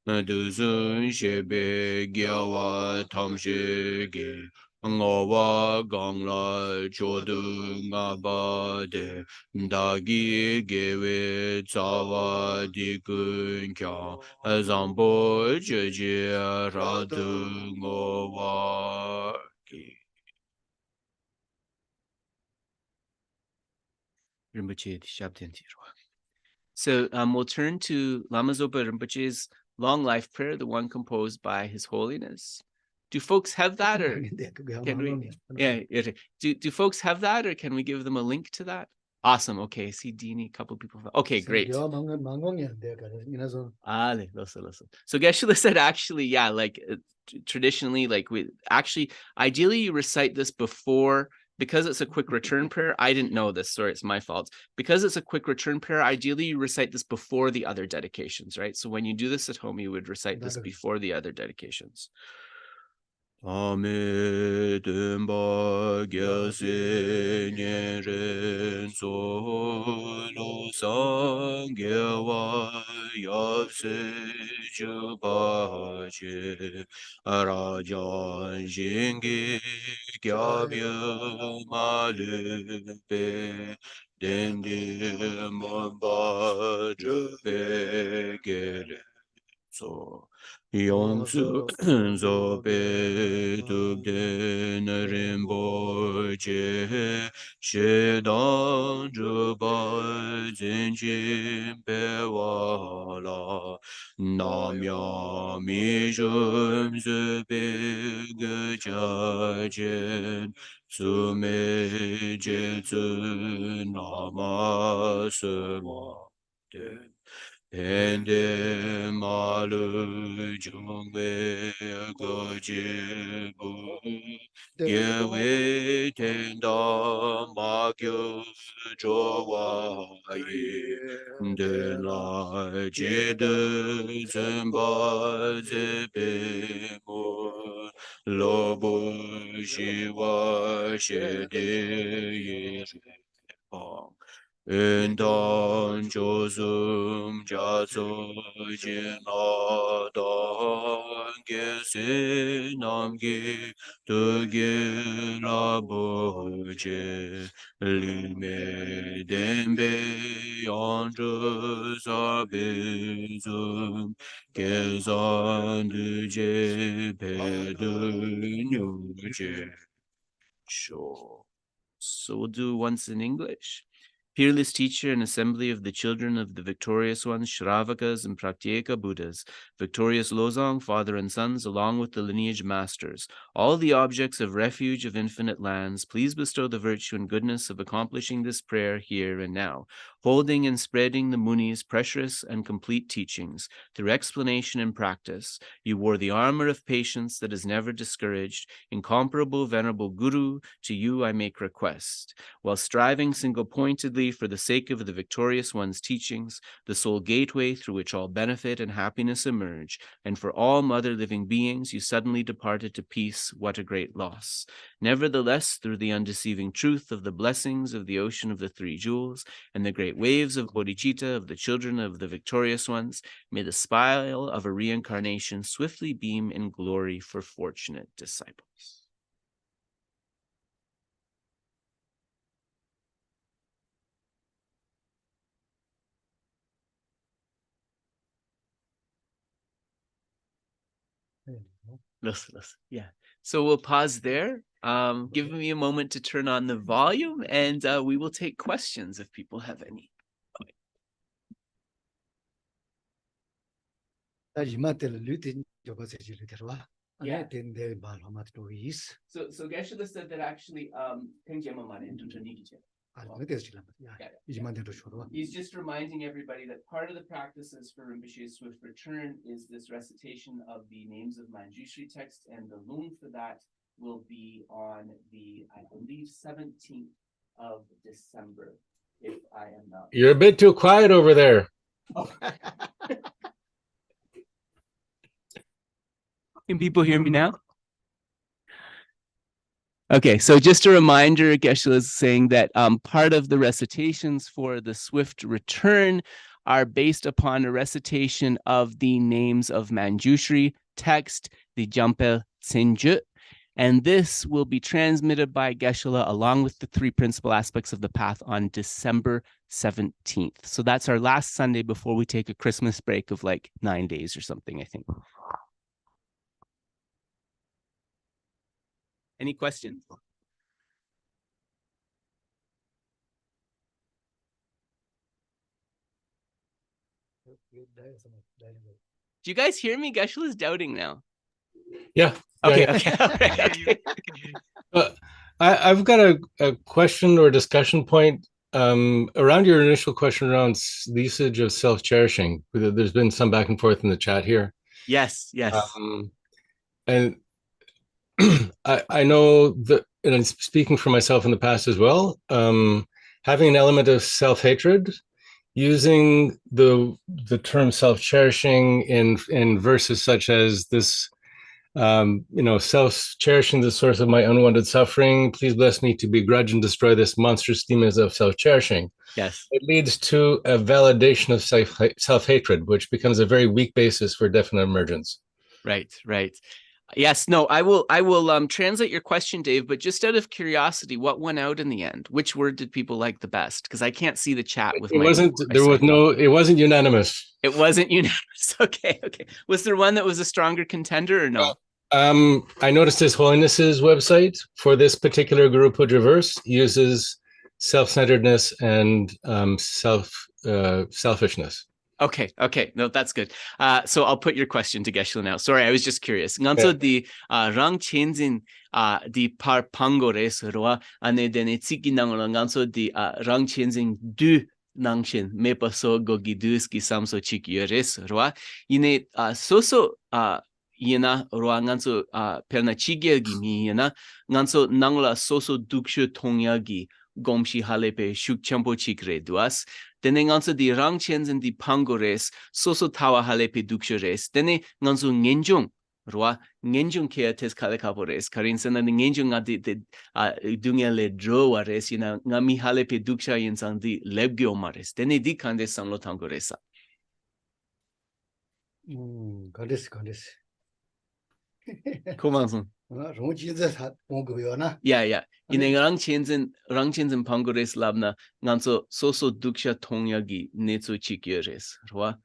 Duzun shebe gyawa tamshi ge Ngowa gangla chodu ngaba de Dagi gewe tsawa dikun kya Zambo jeje radu ngowa ki Rinpoche Shabden Tirwa. So we'll turn to Lama Zopa Rinpoche's long life prayer, the one composed by His Holiness. Do folks have that, or can we? Yeah. Do folks have that, or can we give them a link to that? Awesome. Okay. See, Dini, a couple of people. Okay, great. So Geshe said, actually, yeah, like traditionally, like ideally you recite this before. Because it's a quick return prayer, I didn't know this. Sorry, it's my fault. Because it's a quick return prayer, ideally you recite this before the other dedications, right? So when you do this at home, you would recite this before the other dedications. Ame demba gyase nyeren so lo sangyewa yapse chupache arajan jingi gyabya malupe dendi mamba jupe gere so Yongsu zobe dubde rimboche shedan juba zinjin bewala namya mijum zube gejajen sume jetsu nama sema Ende malu jungwe gojibu Yewe tenda magyo jowaye De la jedu zemba zebe mo lobo jiwa shede yiripong. Endan josum jazo jinadan gese namge tuge laboje lime dembe yandru zabezum gezan duje bedunuje. Sure. So we'll do once in English. Peerless teacher and assembly of the children of the victorious ones, Shravakas and Pratyeka Buddhas, victorious Lojong, father and sons, along with the lineage masters, all the objects of refuge of infinite lands, please bestow the virtue and goodness of accomplishing this prayer here and now, holding and spreading the Muni's precious and complete teachings through explanation and practice. You wore the armor of patience that is never discouraged. Incomparable, venerable Guru, to you I make request. While striving single-pointedly for the sake of the victorious one's teachings, the sole gateway through which all benefit and happiness emerge, and for all mother living beings, you suddenly departed to peace. What a great loss. Nevertheless, through the undeceiving truth of the blessings of the ocean of the three jewels and the great waves of bodhicitta of the children of the victorious ones, may the spile of a reincarnation swiftly beam in glory for fortunate disciples. Yeah. So we'll pause there. Give me a moment to turn on the volume, and we will take questions if people have any. So Geshe said that actually he's just reminding everybody that part of the practices for Rinpoche's swift return is this recitation of the names of Manjushri text, and the loom for that will be on the, I believe, 17th of December, if I am not. You're a bit too quiet over there. Oh. Can people hear me now? Okay, so just a reminder, Geshe is saying that part of the recitations for the swift return are based upon a recitation of the names of Manjushri text, the Jampe Tsenju, and this will be transmitted by Geshe along with the three principal aspects of the path on December 17th. So that's our last Sunday before we take a Christmas break of like 9 days or something, I think. Any questions? Do you guys hear me? Geshe is doubting now. Yeah. Okay, yeah. okay. All right, okay. I've got a question or discussion point around your initial question around the usage of self-cherishing. There's been some back and forth in the chat here. Yes, yes. And I know that, and I'm speaking for myself in the past as well, having an element of self-hatred, using the term self-cherishing in verses such as this, self-cherishing the source of my unwanted suffering. Please bless me to begrudge and destroy this monstrous demons of self-cherishing. Yes. It leads to a validation of self-hatred, which becomes a very weak basis for definite emergence. Right, right. Yes, no, I will translate your question, Dave, but just out of curiosity, what went out in the end? Which word did people like the best? Because I can't see the chat with it wasn't unanimous. It wasn't unanimous. Okay, okay. Was there one that was a stronger contender or no? I noticed His Holiness's website for this particular Guru Puja verse uses self-centeredness and selfishness. Okay, okay. No, that's good. So I'll put your question to Geshe now. Sorry, I was just curious. Nganso di rang chenjin di par pango res roa ane dene tsiki nang nganso di rang chenjin du nangchen me paso gogi dus ki samso chik yores roa ine soso yena roa nganso perna chigya gi mi yena nganso nangla soso dukshu tongyagi gomshi halepe shuk champo chikre duas. Dene nganso di rang chens and di pangores soso tawa halepe dukshu res. Dene nganso ngenjong Rwa ngenjung kia tes kalekapores. Karinsana ngenjung adi dunya le drowares yina ngami halepe duksha yinsang di lebgiomares. Dene di kande samlo tangoresa. Condes. Komanson. Yeah. In rang chenzen pangores labna nganso soso duksha tongyagi netsu chikyores. Rwa.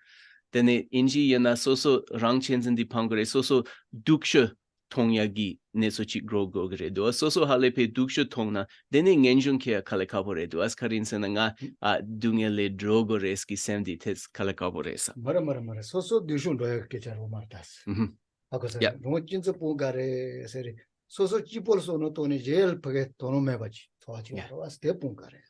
Dene inji yana soso rang chenzen di pangore soso duksha tongyagi netsu chik grogre do. Soso halepe duksha tongna dene ngenjung kia kalekapore do. As karin sena nga dunya le drogores ki semdi tes kalekaporesa. Mara. So dishun doya kecharo martas. Yeah. Ronchinza pungare seri. So chipol sono toni jail page tono mebachi. Step pungare.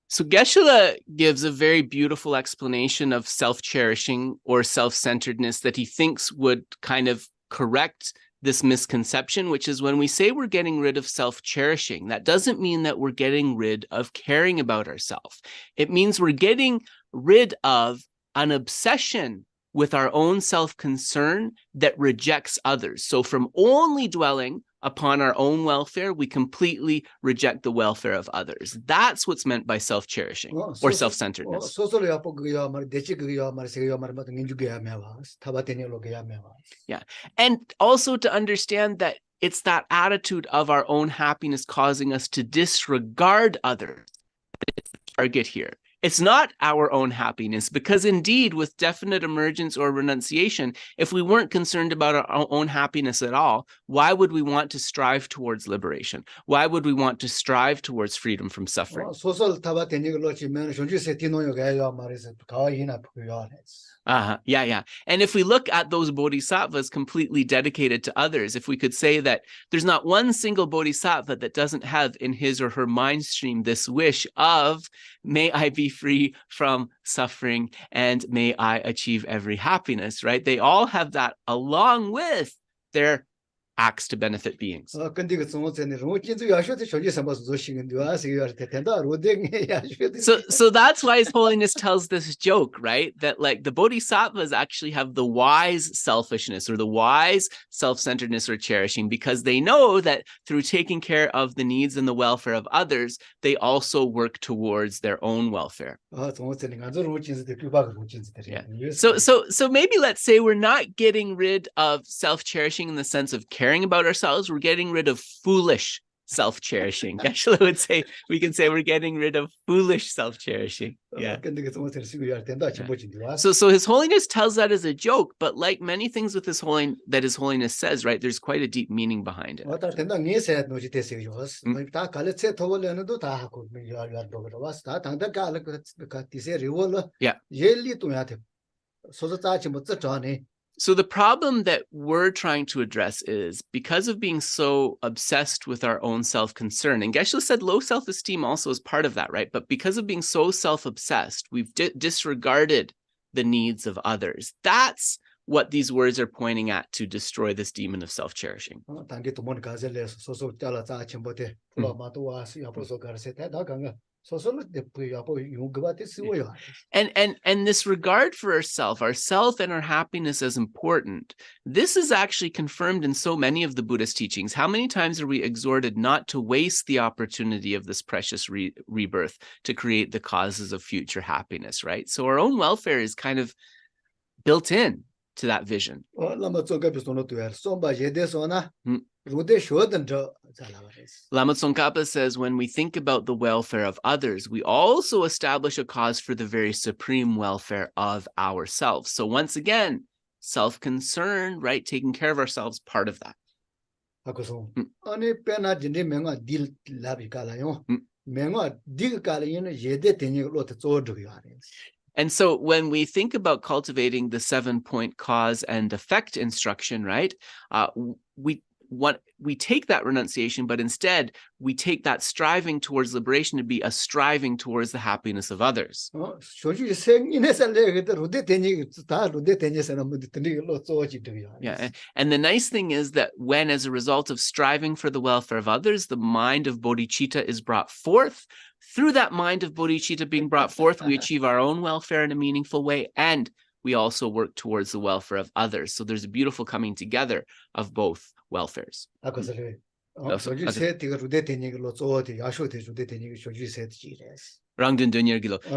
So Geshe gives a very beautiful explanation of self-cherishing or self-centeredness that he thinks would kind of correct this misconception, which is when we say we're getting rid of self-cherishing, that doesn't mean that we're getting rid of caring about ourselves. It means we're getting rid of an obsession with our own self-concern that rejects others. So from only dwelling upon our own welfare, we completely reject the welfare of others. That's what's meant by self-cherishing or self-centeredness. Yeah. And also to understand that it's that attitude of our own happiness causing us to disregard others. It's the target here. It's not our own happiness, because indeed, with definite emergence or renunciation, if we weren't concerned about our own happiness at all, why would we want to strive towards liberation? Why would we want to strive towards freedom from suffering? Yeah. And if we look at those bodhisattvas completely dedicated to others, if we could say that there's not one single bodhisattva that doesn't have in his or her mind stream this wish of, may I be free from suffering and may I achieve every happiness, right? They all have that along with their acts to benefit beings. So that's why His Holiness tells this joke, right? That like the bodhisattvas actually have the wise selfishness or the wise self-centeredness or cherishing, because they know that through taking care of the needs and the welfare of others, they also work towards their own welfare. Yeah. So maybe let's say we're not getting rid of self-cherishing in the sense of caring about ourselves, we're getting rid of foolish self-cherishing. Geshe would say, we can say we're getting rid of foolish self-cherishing. Yeah. So His Holiness tells that as a joke, but like many things with His Holiness says, right, there's quite a deep meaning behind it. Yeah. So the problem that we're trying to address is, because of being so obsessed with our own self-concern, and Geshe said low self-esteem also is part of that, right? But because of being so self-obsessed, we've disregarded the needs of others. That's what these words are pointing at to destroy this demon of self-cherishing. And this regard for ourself and our happiness as important, this is actually confirmed in so many of the Buddhist teachings. How many times are we exhorted not to waste the opportunity of this precious rebirth to create the causes of future happiness, right? So our own welfare is kind of built in to that vision. Lama Tsongkhapa says, when we think about the welfare of others, we also establish a cause for the very supreme welfare of ourselves. So once again, self-concern, right? Taking care of ourselves, part of that. And so when we think about cultivating the 7-point cause and effect instruction, right, we take that renunciation, but instead we take that striving towards liberation to be a striving towards the happiness of others. Yeah, and the nice thing is that when, as a result of striving for the welfare of others, the mind of bodhicitta is brought forth, through that mind of bodhicitta being brought forth, we achieve our own welfare in a meaningful way, and we also work towards the welfare of others. So there's a beautiful coming together of both welfares.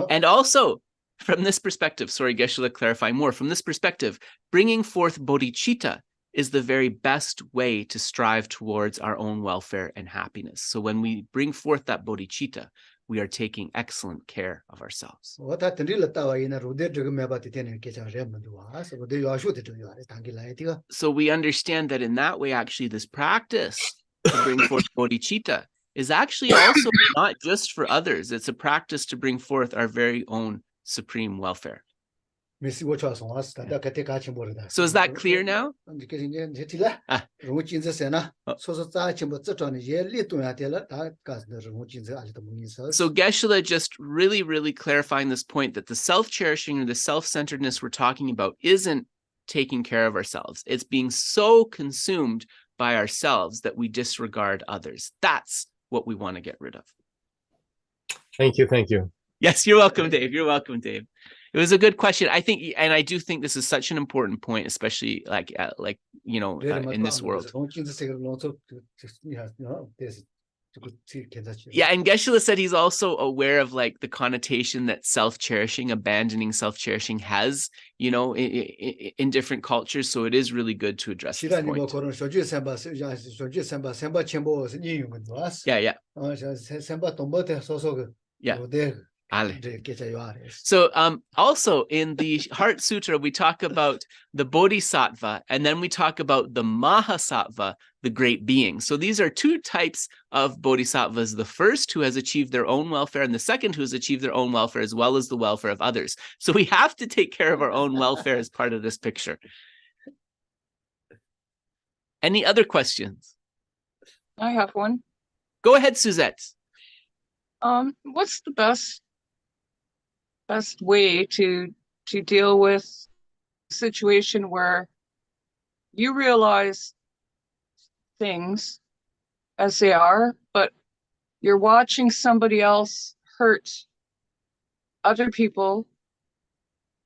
And also, from this perspective, sorry, Geshe, clarify more. From this perspective, bringing forth bodhicitta is the very best way to strive towards our own welfare and happiness. So when we bring forth that bodhicitta, we are taking excellent care of ourselves. So we understand that in that way, actually, this practice to bring forth bodhicitta is actually also not just for others. It's a practice to bring forth our very own supreme welfare. So is that clear now? So Geshe just really clarifying this point that the self-cherishing or the self-centeredness we're talking about isn't taking care of ourselves. It's being so consumed by ourselves that we disregard others. That's what we want to get rid of. Thank you. Yes, you're welcome, Dave. You're welcome, Dave. It was a good question. I think, and I do think this is such an important point, especially like in this world. Yeah, and Geshe said he's also aware of like the connotation that self-cherishing, abandoning self-cherishing has, in different cultures. So it is really good to address this point. Yeah. So also in the Heart Sutra, we talk about the Bodhisattva, and then we talk about the Mahasattva, the great being. So these are two types of Bodhisattvas. The first who has achieved their own welfare, and the second who has achieved their own welfare as well as the welfare of others. So we have to take care of our own welfare as part of this picture. Any other questions? I have one. Go ahead, Suzette. What's the best way to deal with a situation where you realize things as they are, but you're watching somebody else hurt other people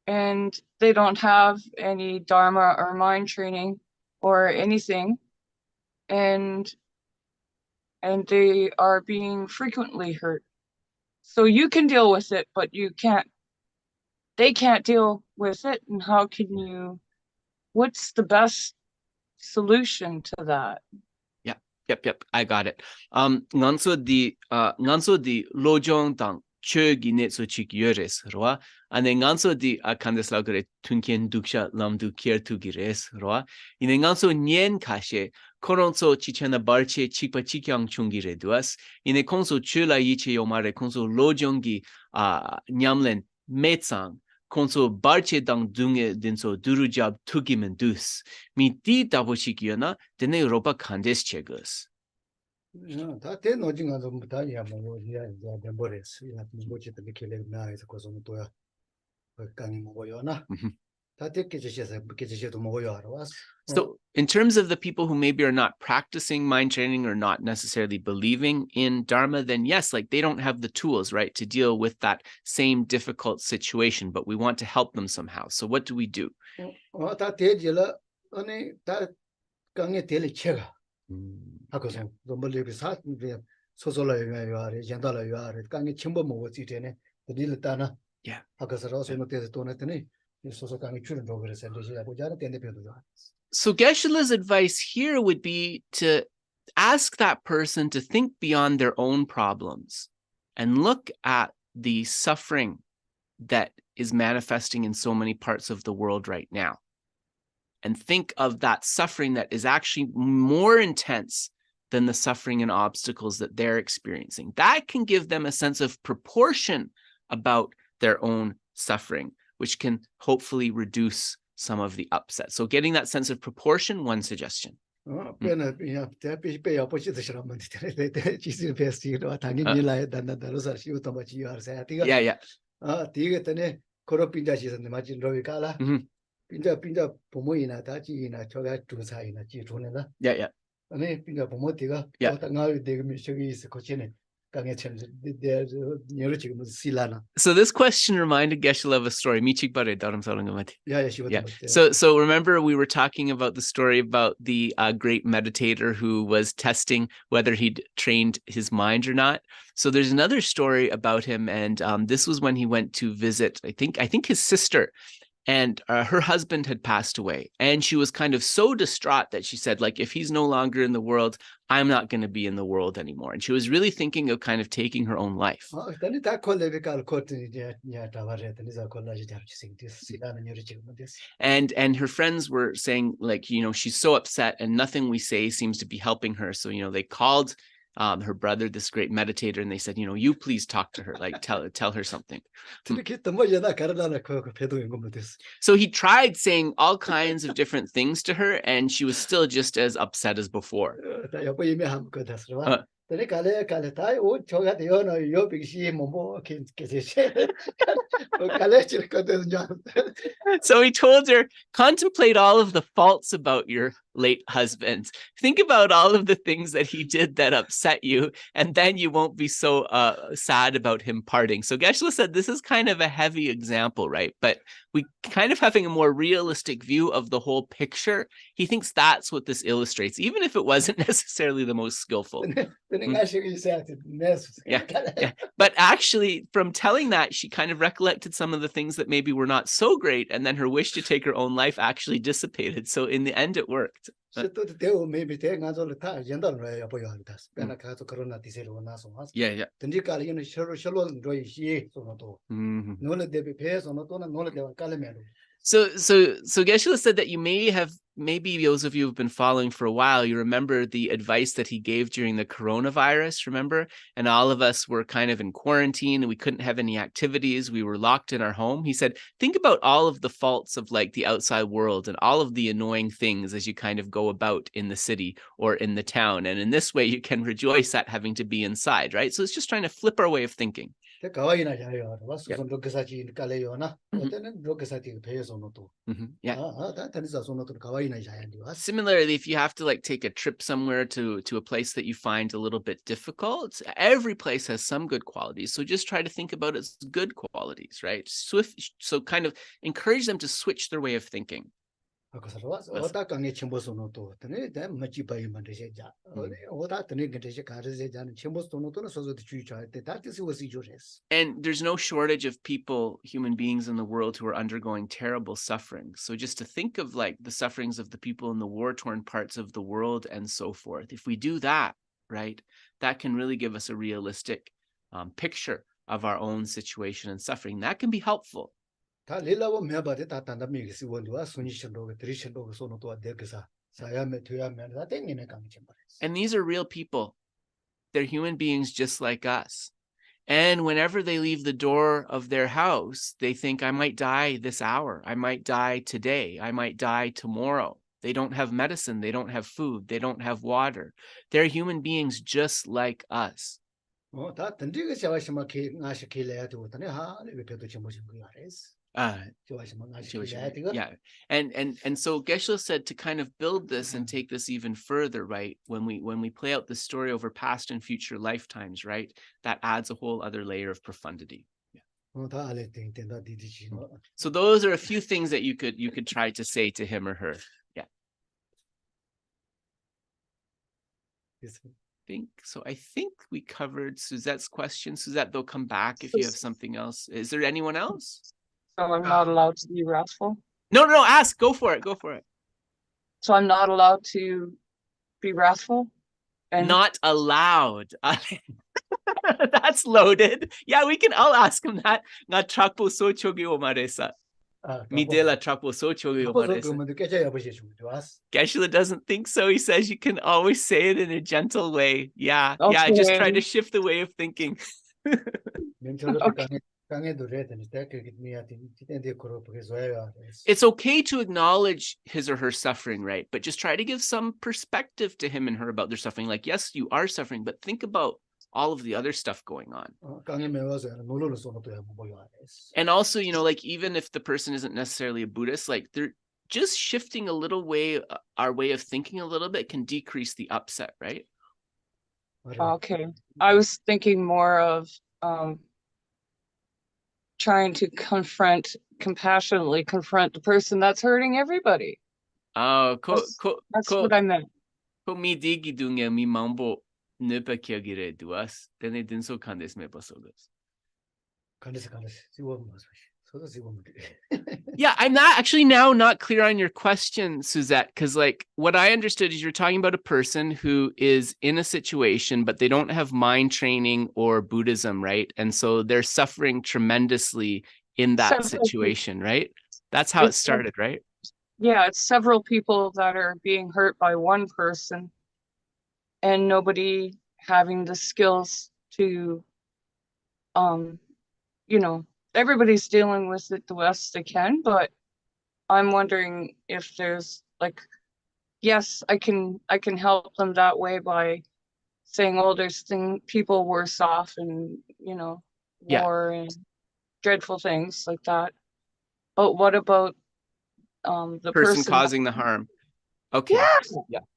and they don't have any dharma or mind training or anything, and they are being frequently hurt. So you can deal with it, but they can't deal with it. And what's the best solution to that? Yep. I got it. Nganso di lojong tang chogi netso chik yores roa. Ane nganso di kandes laugre tunkien duksha lamdu kier tugires roa. Ine nganso nyen kashe koronso chichana barche chikpa chikyang chungire duas. Ine konso chula yiche yomare konso lojongi nyamlen metsang. Konso barche dang dunge dinso durujab tugimen dus. Mi di daboshikiyana dene Europa kandes chegus. So in terms of the people who maybe are not practicing mind training or not necessarily believing in Dharma, then yes, like they don't have the tools, right, to deal with that same difficult situation, but we want to help them somehow. So what do we do? So Geshe-la's advice here would be to ask that person to think beyond their own problems and look at the suffering that is manifesting in so many parts of the world right now. And think of that suffering that is actually more intense than the suffering and obstacles that they're experiencing. That can give them a sense of proportion about their own suffering, which can hopefully reduce some of the upset. So getting that sense of proportion, one suggestion. So this question reminded Geshe of a story. Yeah, Yeah. So remember we were talking about the story about the great meditator who was testing whether he'd trained his mind or not. So there's another story about him, and this was when he went to visit, I think his sister. And her husband had passed away, and she was kind of so distraught that she said, like, if he's no longer in the world, I'm not going to be in the world anymore. And she was really thinking of kind of taking her own life. And her friends were saying, like, she's so upset and nothing we say seems to be helping her. So, they called her brother, this great meditator, and they said, you please talk to her, like tell her something. So he tried saying all kinds of different things to her, and she was still just as upset as before. So he told her, contemplate all of the faults about your late husband. Think about all of the things that he did that upset you, and then you won't be so sad about him parting. So Geshe said this is kind of a heavy example, right? But we kind of having a more realistic view of the whole picture. He thinks that's what this illustrates, even if it wasn't necessarily the most skillful. Yeah. But actually, from telling that, she kind of recollected some of the things that maybe were not so great, and then her wish to take her own life actually dissipated. So in the end, it worked. Yeah. So Geshe said that maybe those of you who've been following for a while, you remember the advice that he gave during the coronavirus, remember? And all of us were kind of in quarantine and we couldn't have any activities. We were locked in our home. He said, think about all of the faults of like the outside world and all of the annoying things as you kind of go about in the city or in the town. And in this way, you can rejoice at having to be inside, right? So it's just trying to flip our way of thinking. Similarly, if you have to like take a trip somewhere to a place that you find a little bit difficult, every place has some good qualities. So just try to think about its good qualities, right? So kind of encourage them to switch their way of thinking. And there's no shortage of people, human beings in the world who are undergoing terrible suffering. So just to think of like the sufferings of the people in the war-torn parts of the world and so forth. If we do that, right, that can really give us a realistic picture of our own situation and suffering. That can be helpful. And these are real people. They're human beings just like us. And whenever they leave the door of their house, they think, I might die this hour. I might die today. I might die tomorrow. They don't have medicine. They don't have food. They don't have water. They're human beings just like us. Yeah. And so Geshe said to kind of build this and take this even further, right? When we play out the story over past and future lifetimes, right? That adds a whole other layer of profundity. Yeah. So those are a few things that you could try to say to him or her. Yeah. I think we covered Suzette's question. Suzette, they'll come back if you have something else. Is there anyone else? So I'm not allowed to be wrathful? No, ask. Go for it. So I'm not allowed to be wrathful? And not allowed. That's loaded. Yeah, I'll ask him that. Nga trakpo so chogi omaresa. Midela trakpo so chogi omaresa. Geshe doesn't think so. He says you can always say it in a gentle way. Yeah, okay. Yeah, just try to shift the way of thinking. Okay. It's okay to acknowledge his or her suffering, right? But just try to give some perspective to him and her about their suffering. Like, yes, you are suffering, but think about all of the other stuff going on. And also, like even if the person isn't necessarily a Buddhist, like they're just shifting a little way, our way of thinking a little bit can decrease the upset, right? Okay. I was thinking more of trying to compassionately confront the person that's hurting everybody. Oh, That's what I meant. ko mi digi dunga mi mambo nupa kyagire duas. Then it didn't so candes me pasogas. Yeah, I'm not actually now not clear on your question, Suzette, because like what I understood is you're talking about a person who is in a situation, but they don't have mind training or Buddhism, right? And so they're suffering tremendously in that situation, right? That's how it started, right? Yeah, it's several people that are being hurt by one person and nobody having the skills to, you know, everybody's dealing with it the best they can, but I'm wondering if there's like, yes, I can help them that way by saying, oh, there's people worse off and, you know, war and dreadful things like that. But what about the person causing the harm? Okay.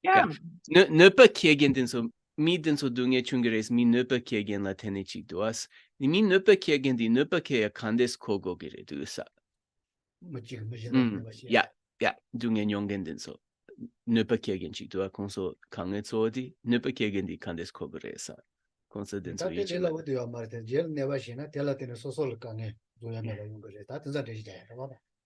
Yeah. Nupa kiegen din so mi din so dunge chungeres mi nupa kiegen la tenichi duas. Ni mi nupa kiegen di nupa ke kandes kogo gere dusa. Yeah, dunge nyongen din so. Nupa kiegen chi dua konso kange tsodi nupa kiegen di kandes kogo resa. Konso din so ichi.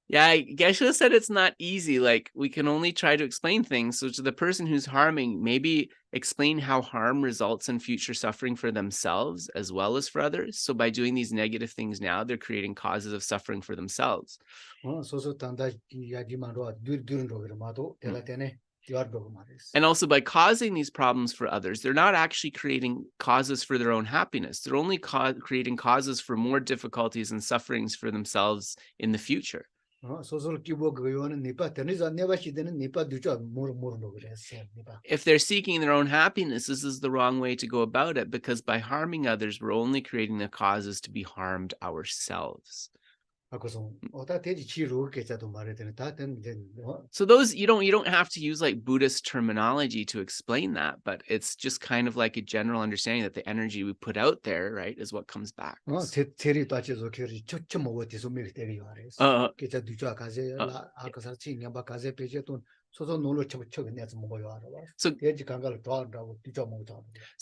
Yeah, Geshe said it's not easy. Like, we can only try to explain things. So to the person who's harming, maybe explain how harm results in future suffering for themselves as well as for others. So by doing these negative things now, they're creating causes of suffering for themselves. And also by causing these problems for others, they're not actually creating causes for their own happiness. They're only creating causes for more difficulties and sufferings for themselves in the future. If they're seeking their own happiness, this is the wrong way to go about it, because by harming others, we're only creating the causes to be harmed ourselves. So those, you don't have to use like Buddhist terminology to explain that, but it's just kind of like a general understanding that the energy we put out there, right, is what comes back. So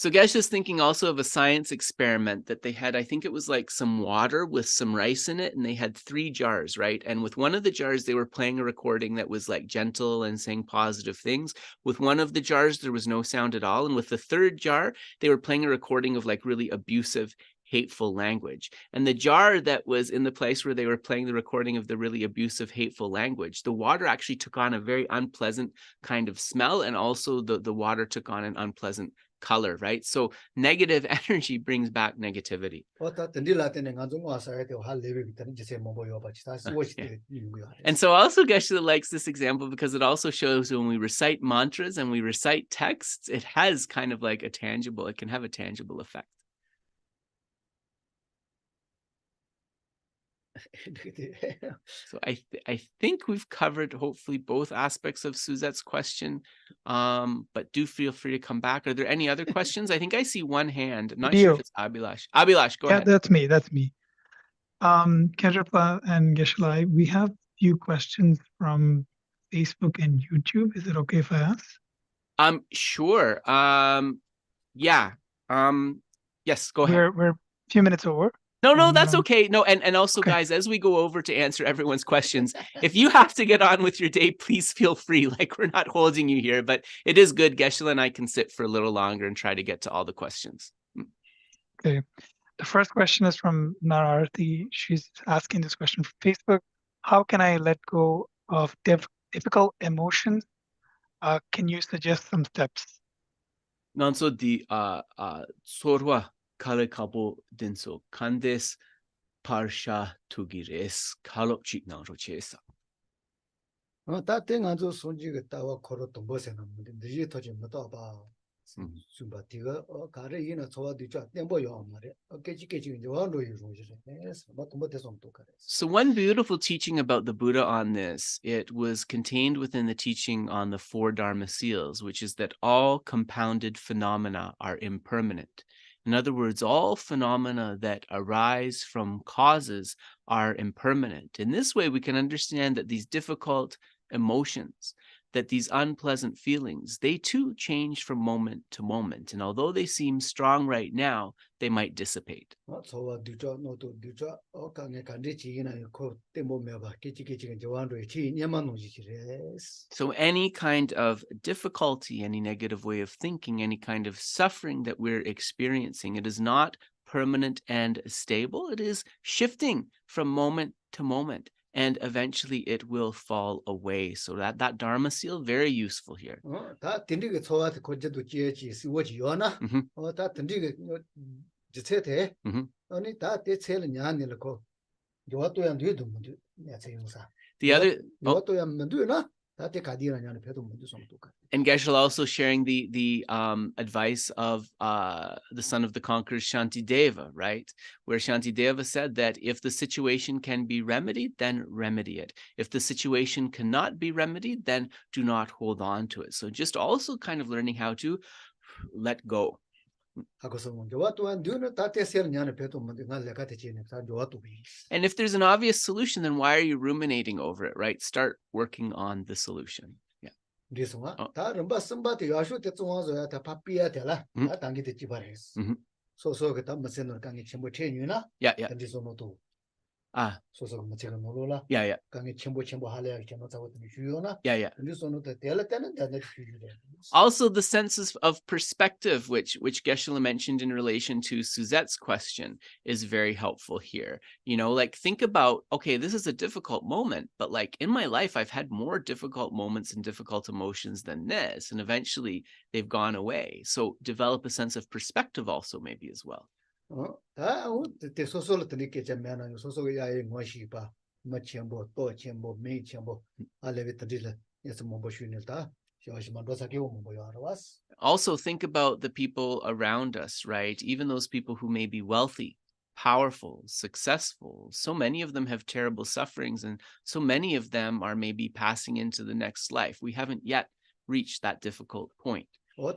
Geshe is thinking also of a science experiment that they had. I think it was like some water with some rice in it, and they had 3 jars, right? And with one of the jars, they were playing a recording that was like gentle and saying positive things. With one of the jars, there was no sound at all. And with the 3rd jar, they were playing a recording of like really abusive, hateful language. And the jar that was in the place where they were playing the recording of the really abusive, hateful language, the water actually took on a very unpleasant kind of smell, and also the water took on an unpleasant color, right? So negative energy brings back negativity. And so also Geshe likes this example because it also shows when we recite mantras and we recite texts, it has kind of like it can have a tangible effect. So I think we've covered hopefully both aspects of Suzette's question, but do feel free to come back. Are there any other questions? I think I see one hand. I'm not sure if it's Abhilash. Abhilash, go ahead. That's me. Kendrapa and Geshe, we have few questions from Facebook and YouTube. Is it okay if I ask? Sure. Yeah. Yes, go ahead. We're a few minutes over. No, that's okay. No, and also, okay, guys, as we go over to answer everyone's questions, if you have to get on with your day, please feel free. Like, we're not holding you here, but it is good. Geshe and I can sit for a little longer and try to get to all the questions. Okay. The first question is from Nararthi. She's asking this question from Facebook. How can I let go of difficult emotions? Can you suggest some steps? Nanso di sorwa kale kabo denso kandes parsha tugires kalop chik nang rochesa. Ta te nga zo sonji ge tawa koro tombo se na mu de ji to je mo to ba Sumba Tiga or Kare in a Soa di Chat, Tembo Yomare, okay, in the one way, yes, but what is on to Kare. So one beautiful teaching about the Buddha on this, it was contained within the teaching on the 4 Dharma seals, which is that all compounded phenomena are impermanent. In other words, all phenomena that arise from causes are impermanent. In this way, we can understand that these difficult emotions, that these unpleasant feelings, they too change from moment to moment. And although they seem strong right now, they might dissipate. So any kind of difficulty, any negative way of thinking, any kind of suffering that we're experiencing, it is not permanent and stable. It is shifting from moment to moment. And eventually it will fall away. So that Dharma seal, very useful here. The other, and Geshe also sharing the advice of the son of the conqueror Shantideva, right? Where Shantideva said that if the situation can be remedied, then remedy it. If the situation cannot be remedied, then do not hold on to it. So just also kind of learning how to let go. And if there's an obvious solution, then why are you ruminating over it, right? Start working on the solution. Yeah. Also, the sense of perspective, which Geshe mentioned in relation to Suzette's question, is very helpful here. You know, like think about, okay, this is a difficult moment, but like in my life, I've had more difficult moments and difficult emotions than this, and eventually they've gone away. So develop a sense of perspective also maybe as well. Also think about the people around us, right? Even those people who may be wealthy, powerful, successful. So many of them have terrible sufferings, and so many of them are maybe passing into the next life. We haven't yet reached that difficult point. And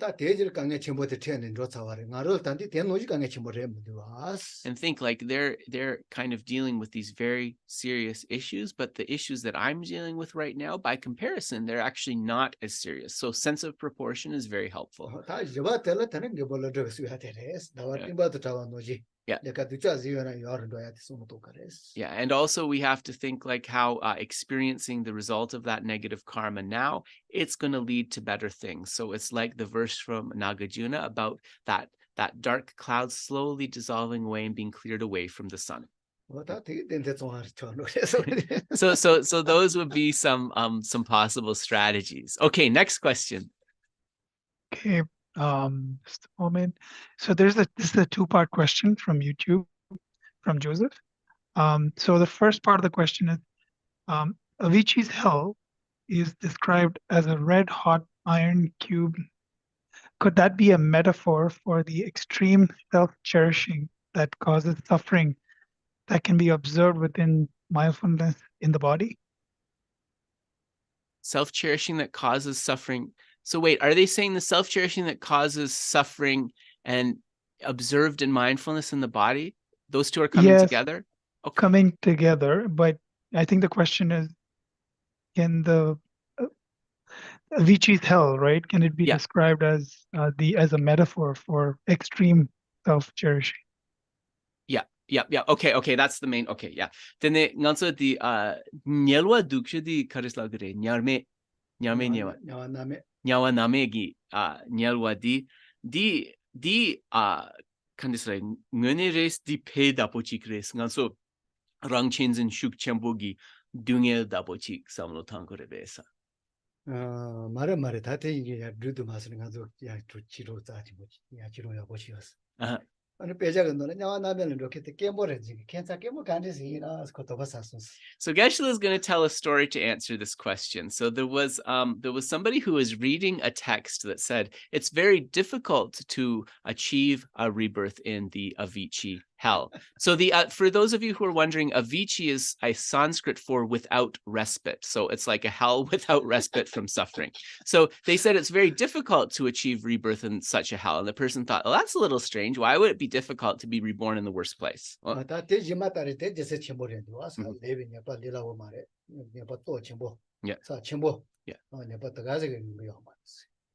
think like they're kind of dealing with these very serious issues, but the issues that I'm dealing with right now, by comparison, they're actually not as serious. So sense of proportion is very helpful. Yeah. Yeah, and also we have to think like how experiencing the result of that negative karma now, it's going to lead to better things. So it's like the verse from Nagarjuna about that dark cloud slowly dissolving away and being cleared away from the sun. So those would be some possible strategies. Okay, next question. Okay. Just a moment. So this is a 2-part question from YouTube from Joseph. So the first part of the question is, Avicii's hell is described as a red hot iron cube. Could that be a metaphor for the extreme self-cherishing that causes suffering that can be observed within mindfulness in the body? Self-cherishing that causes suffering. So wait, are they saying the self-cherishing that causes suffering and observed in mindfulness in the body? Those two are coming together? Okay. Coming together, but I think the question is, can the Avicii's hell, right? Can it be described as a metaphor for extreme self-cherishing? Yeah. Okay, that's the main. Okay, yeah. Then the also the nyelwa duksha di karislagre nyarme nyawa namegi nyelwa di kandisra ngene res di pe dapochik res nganso rangchenzen shuk chambogi dungel dapochik samlo tangore besa. Mare tate i게 drudu mas는 가서 야 주치로 자지 뭐지 야 지로야 보시었어. 어느 배작은 너는 냐 나면은 이렇게 깨버려지. 괜찮 깨버 간지시나 그것도 봤었어. So Geshe is going to tell a story to answer this question. So there was somebody who was reading a text that said it's very difficult to achieve a rebirth in the Avicii hell. So for those of you who are wondering, Avicii is a Sanskrit for without respite. So it's like a hell without respite from suffering. So they said it's very difficult to achieve rebirth in such a hell. And the person thought, well, that's a little strange. Why would it be difficult to be reborn in the worst place? Well,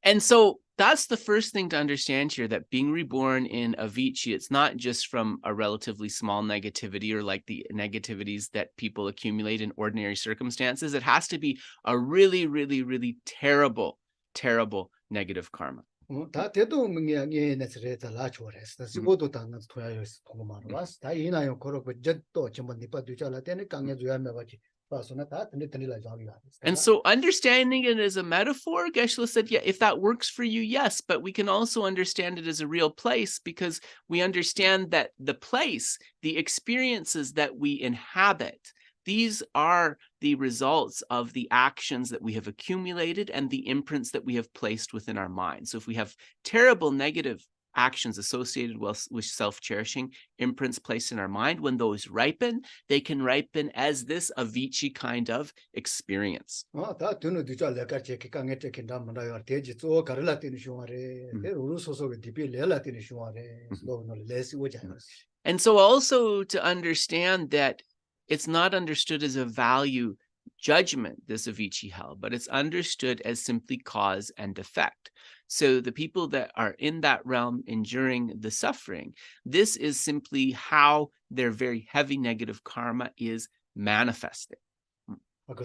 and so that's the first thing to understand here, that being reborn in Avicii, it's not just from a relatively small negativity or like the negativities that people accumulate in ordinary circumstances. It has to be a really, really, really terrible, terrible negative karma. 다 대동명이 내스레다 라초레스. 시보도 당은 토야요스 통마로 와스. 다 이나요 거로고 jet도 전번 니빠 두자라 때는 강에 주야며 같이 봐서나 다 드니라 자기가. And so understanding it as a metaphor, Geshe said, yeah, if that works for you, yes, but we can also understand it as a real place, because we understand that the place, the experiences that we inhabit, these are the results of the actions that we have accumulated and the imprints that we have placed within our mind. So if we have terrible negative actions associated with self-cherishing, imprints placed in our mind, when those ripen, they can ripen as this Avicii kind of experience. And so also to understand that it's not understood as a value judgment, this Avicii hell, but it's understood as simply cause and effect. So the people that are in that realm enduring the suffering, this is simply how their very heavy negative karma is manifesting. But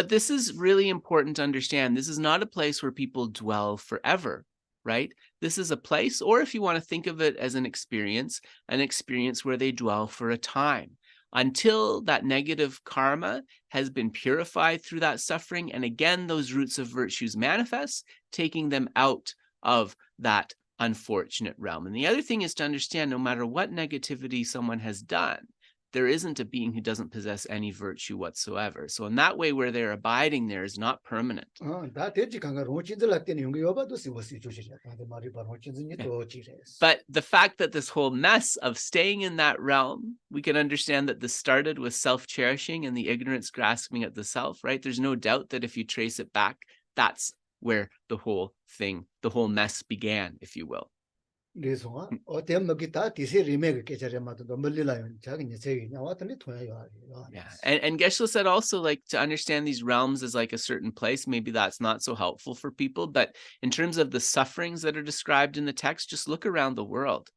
this is really important to understand. This is not a place where people dwell forever, right? This is a place, or if you want to think of it as an experience where they dwell for a time, until that negative karma has been purified through that suffering. And again, those roots of virtues manifest, taking them out of that unfortunate realm. And the other thing is to understand, no matter what negativity someone has done, there isn't a being who doesn't possess any virtue whatsoever. So in that way, where they're abiding there is not permanent. But the fact that this whole mess of staying in that realm, we can understand that this started with self-cherishing and the ignorance grasping at the self, right? There's no doubt that if you trace it back, that's where the whole thing, the whole mess began, if you will. Yeah. And Geshe said also, like, to understand these realms as like a certain place, maybe that's not so helpful for people, but in terms of the sufferings that are described in the text, just look around the world.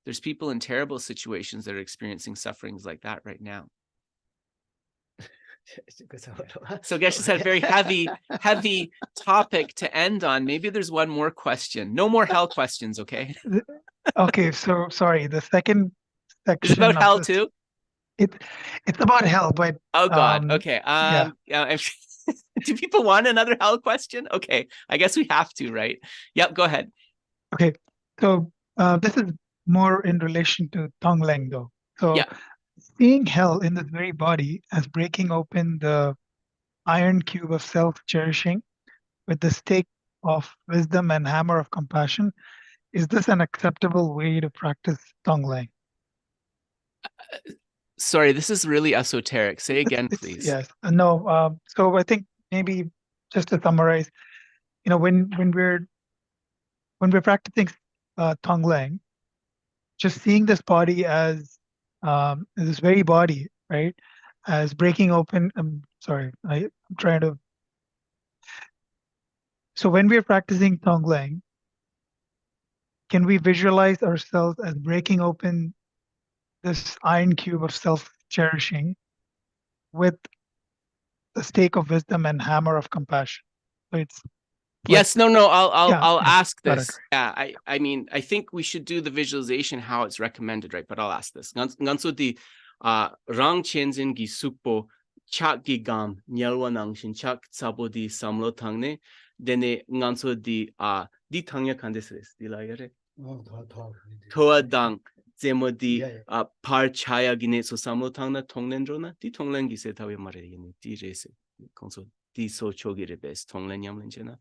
There's people in terrible situations that are experiencing sufferings like that right now. So Geshe said, very heavy topic to end on. Maybe there's one more question. No more hell questions, okay? Okay, so sorry. The second section. Is it about hell too? It's about hell, but oh God. Okay. Yeah. Do people want another hell question? Okay, I guess we have to, right? Yep. Go ahead. Okay, so this is more in relation to Tonglen, though. So. Yeah. Seeing hell in this very body as breaking open the iron cube of self-cherishing with the stake of wisdom and hammer of compassion, is this an acceptable way to practice Tonglen? Sorry, this is really esoteric. Say again, please. Yes. No. So I think maybe just to summarize, you know, when we're practicing Tonglen, just seeing this body as this very body, right, as breaking open. I'm trying to. So when we're practicing Tonglen, can we visualize ourselves as breaking open this iron cube of self-cherishing with the stake of wisdom and hammer of compassion? So it's. Yes, no, I'll ask this. Yeah, I mean, I think we should do the visualization how it's recommended, right? But I'll ask this. Nganso di rang chenzen gi sukpo chak gigam nyalwa nangshin chak sabo di samlo tangne dene nganso di di tangya kandesres di la yare toa dang zemo di par chaya gine so samlo tangna tonglendrona di tonglen gise tawe mare yene di rese konso di so chogire bes tonglen yamlenjena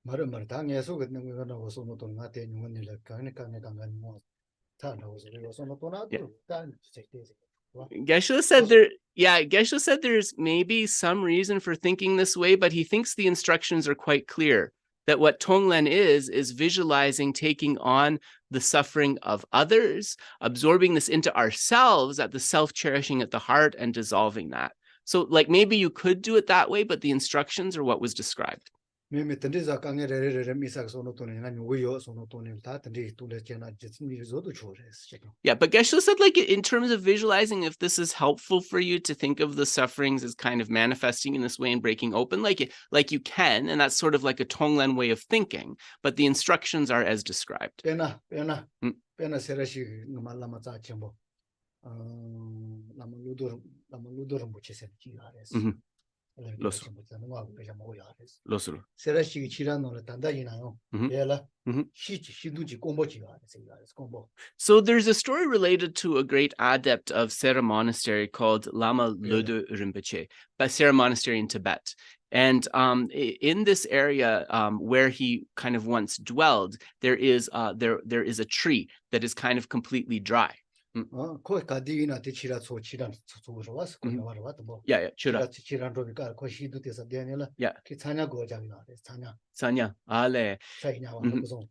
말은 당에 속에 있는 거는 어서는 돈 나한테 있는 일을 강에 강간 뭐 타나서 어서는 돈 나도 단 Geshe said there, Geshe said there's maybe some reason for thinking this way, but he thinks the instructions are quite clear that what Tonglen is visualizing taking on the suffering of others, absorbing this into ourselves at the self-cherishing at the heart and dissolving that. So like maybe you could do it that way, but the instructions are what was described. Yeah, but Geshe said, like, in terms of visualizing, if this is helpful for you to think of the sufferings as kind of manifesting in this way and breaking open, like you can, and that's sort of like a Tonglen way of thinking, but the instructions are as described. So there's a story related to a great adept of Sera Monastery called Lama Lodro Rinpoche, by Sera Monastery in Tibet. And in this area where he kind of once dwelled, there is a tree that is kind of completely dry. Yeah, chura. Sanya, ale.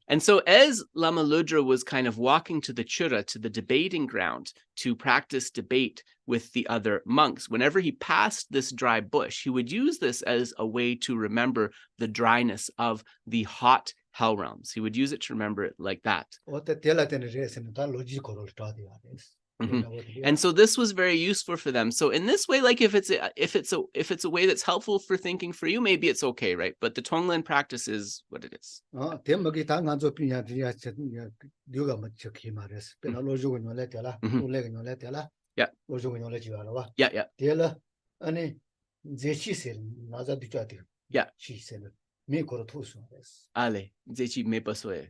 And so as Lama Lodro was kind of walking to the chura, to the debating ground, to practice debate with the other monks, whenever he passed this dry bush, he would use this as a way to remember the dryness of the hot hell realms. He would use it to remember it like that. And so this was very useful for them. So in this way, like if it's a way that's helpful for thinking for you, maybe it's okay, right? But the Tonglen practice is what it is. Ale, zechi me pasoe.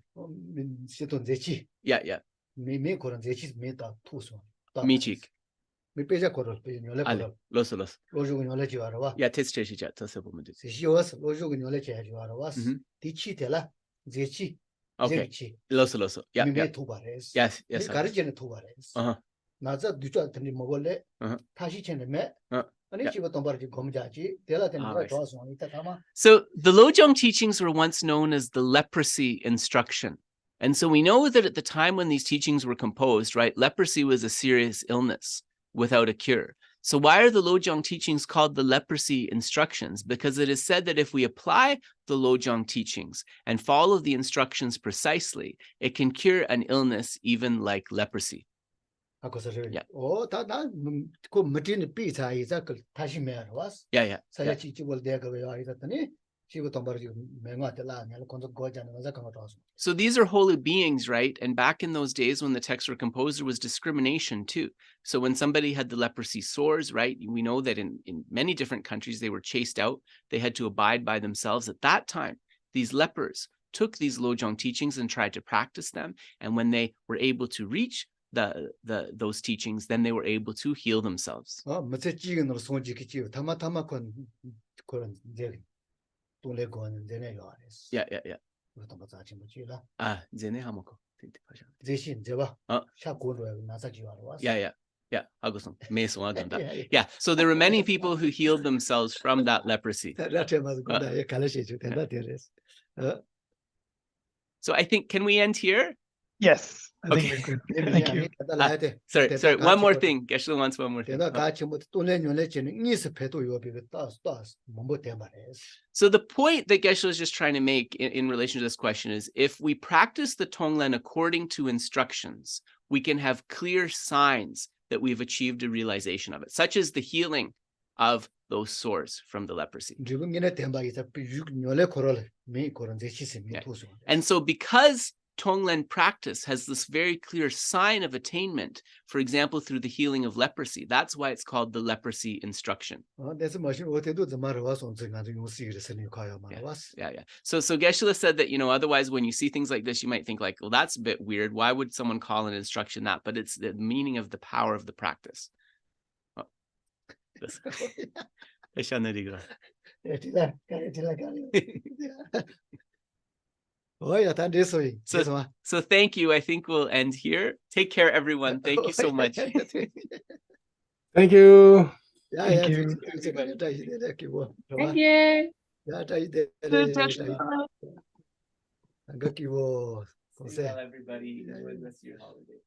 Michik. Ale, los. Yeah, testreshi chat, tasabumudu. Okay. Los. Yeah. Yes. So the Lojong teachings were once known as the leprosy instruction. And so we know that at the time when these teachings were composed, right, leprosy was a serious illness without a cure. So why are the Lojong teachings called the leprosy instructions? Because it is said that if we apply the Lojong teachings and follow the instructions precisely, it can cure an illness even like leprosy. Yeah. So these are holy beings, right? And back in those days when the texts were composed, there was discrimination too. So when somebody had the leprosy sores, right, we know that in many different countries, they were chased out. They had to abide by themselves. At that time, these lepers took these Lojong teachings and tried to practice them. And when they were able to reach those teachings, then they were able to heal themselves. Yeah. Yeah. So there were many people who healed themselves from that leprosy. So I think, can we end here? Yes, I think we're good. Thank you. Sorry. One more thing. Geshe wants one more thing. So the point that Geshe is just trying to make in relation to this question is, if we practice the Tonglen according to instructions, we can have clear signs that we've achieved a realization of it, such as the healing of those sores from the leprosy. And so because Tonglen practice has this very clear sign of attainment, for example, through the healing of leprosy. That's why it's called the leprosy instruction. Yeah. So Geshe said that, otherwise when you see things like this, you might think like, well, that's a bit weird. Why would someone call an instruction that? But it's the meaning of the power of the practice. Oh, this. So thank you. I think we'll end here. Take care, everyone. Thank you so much. Thank you. Thank you. Thank you. Well, everybody, enjoy the rest of your holiday.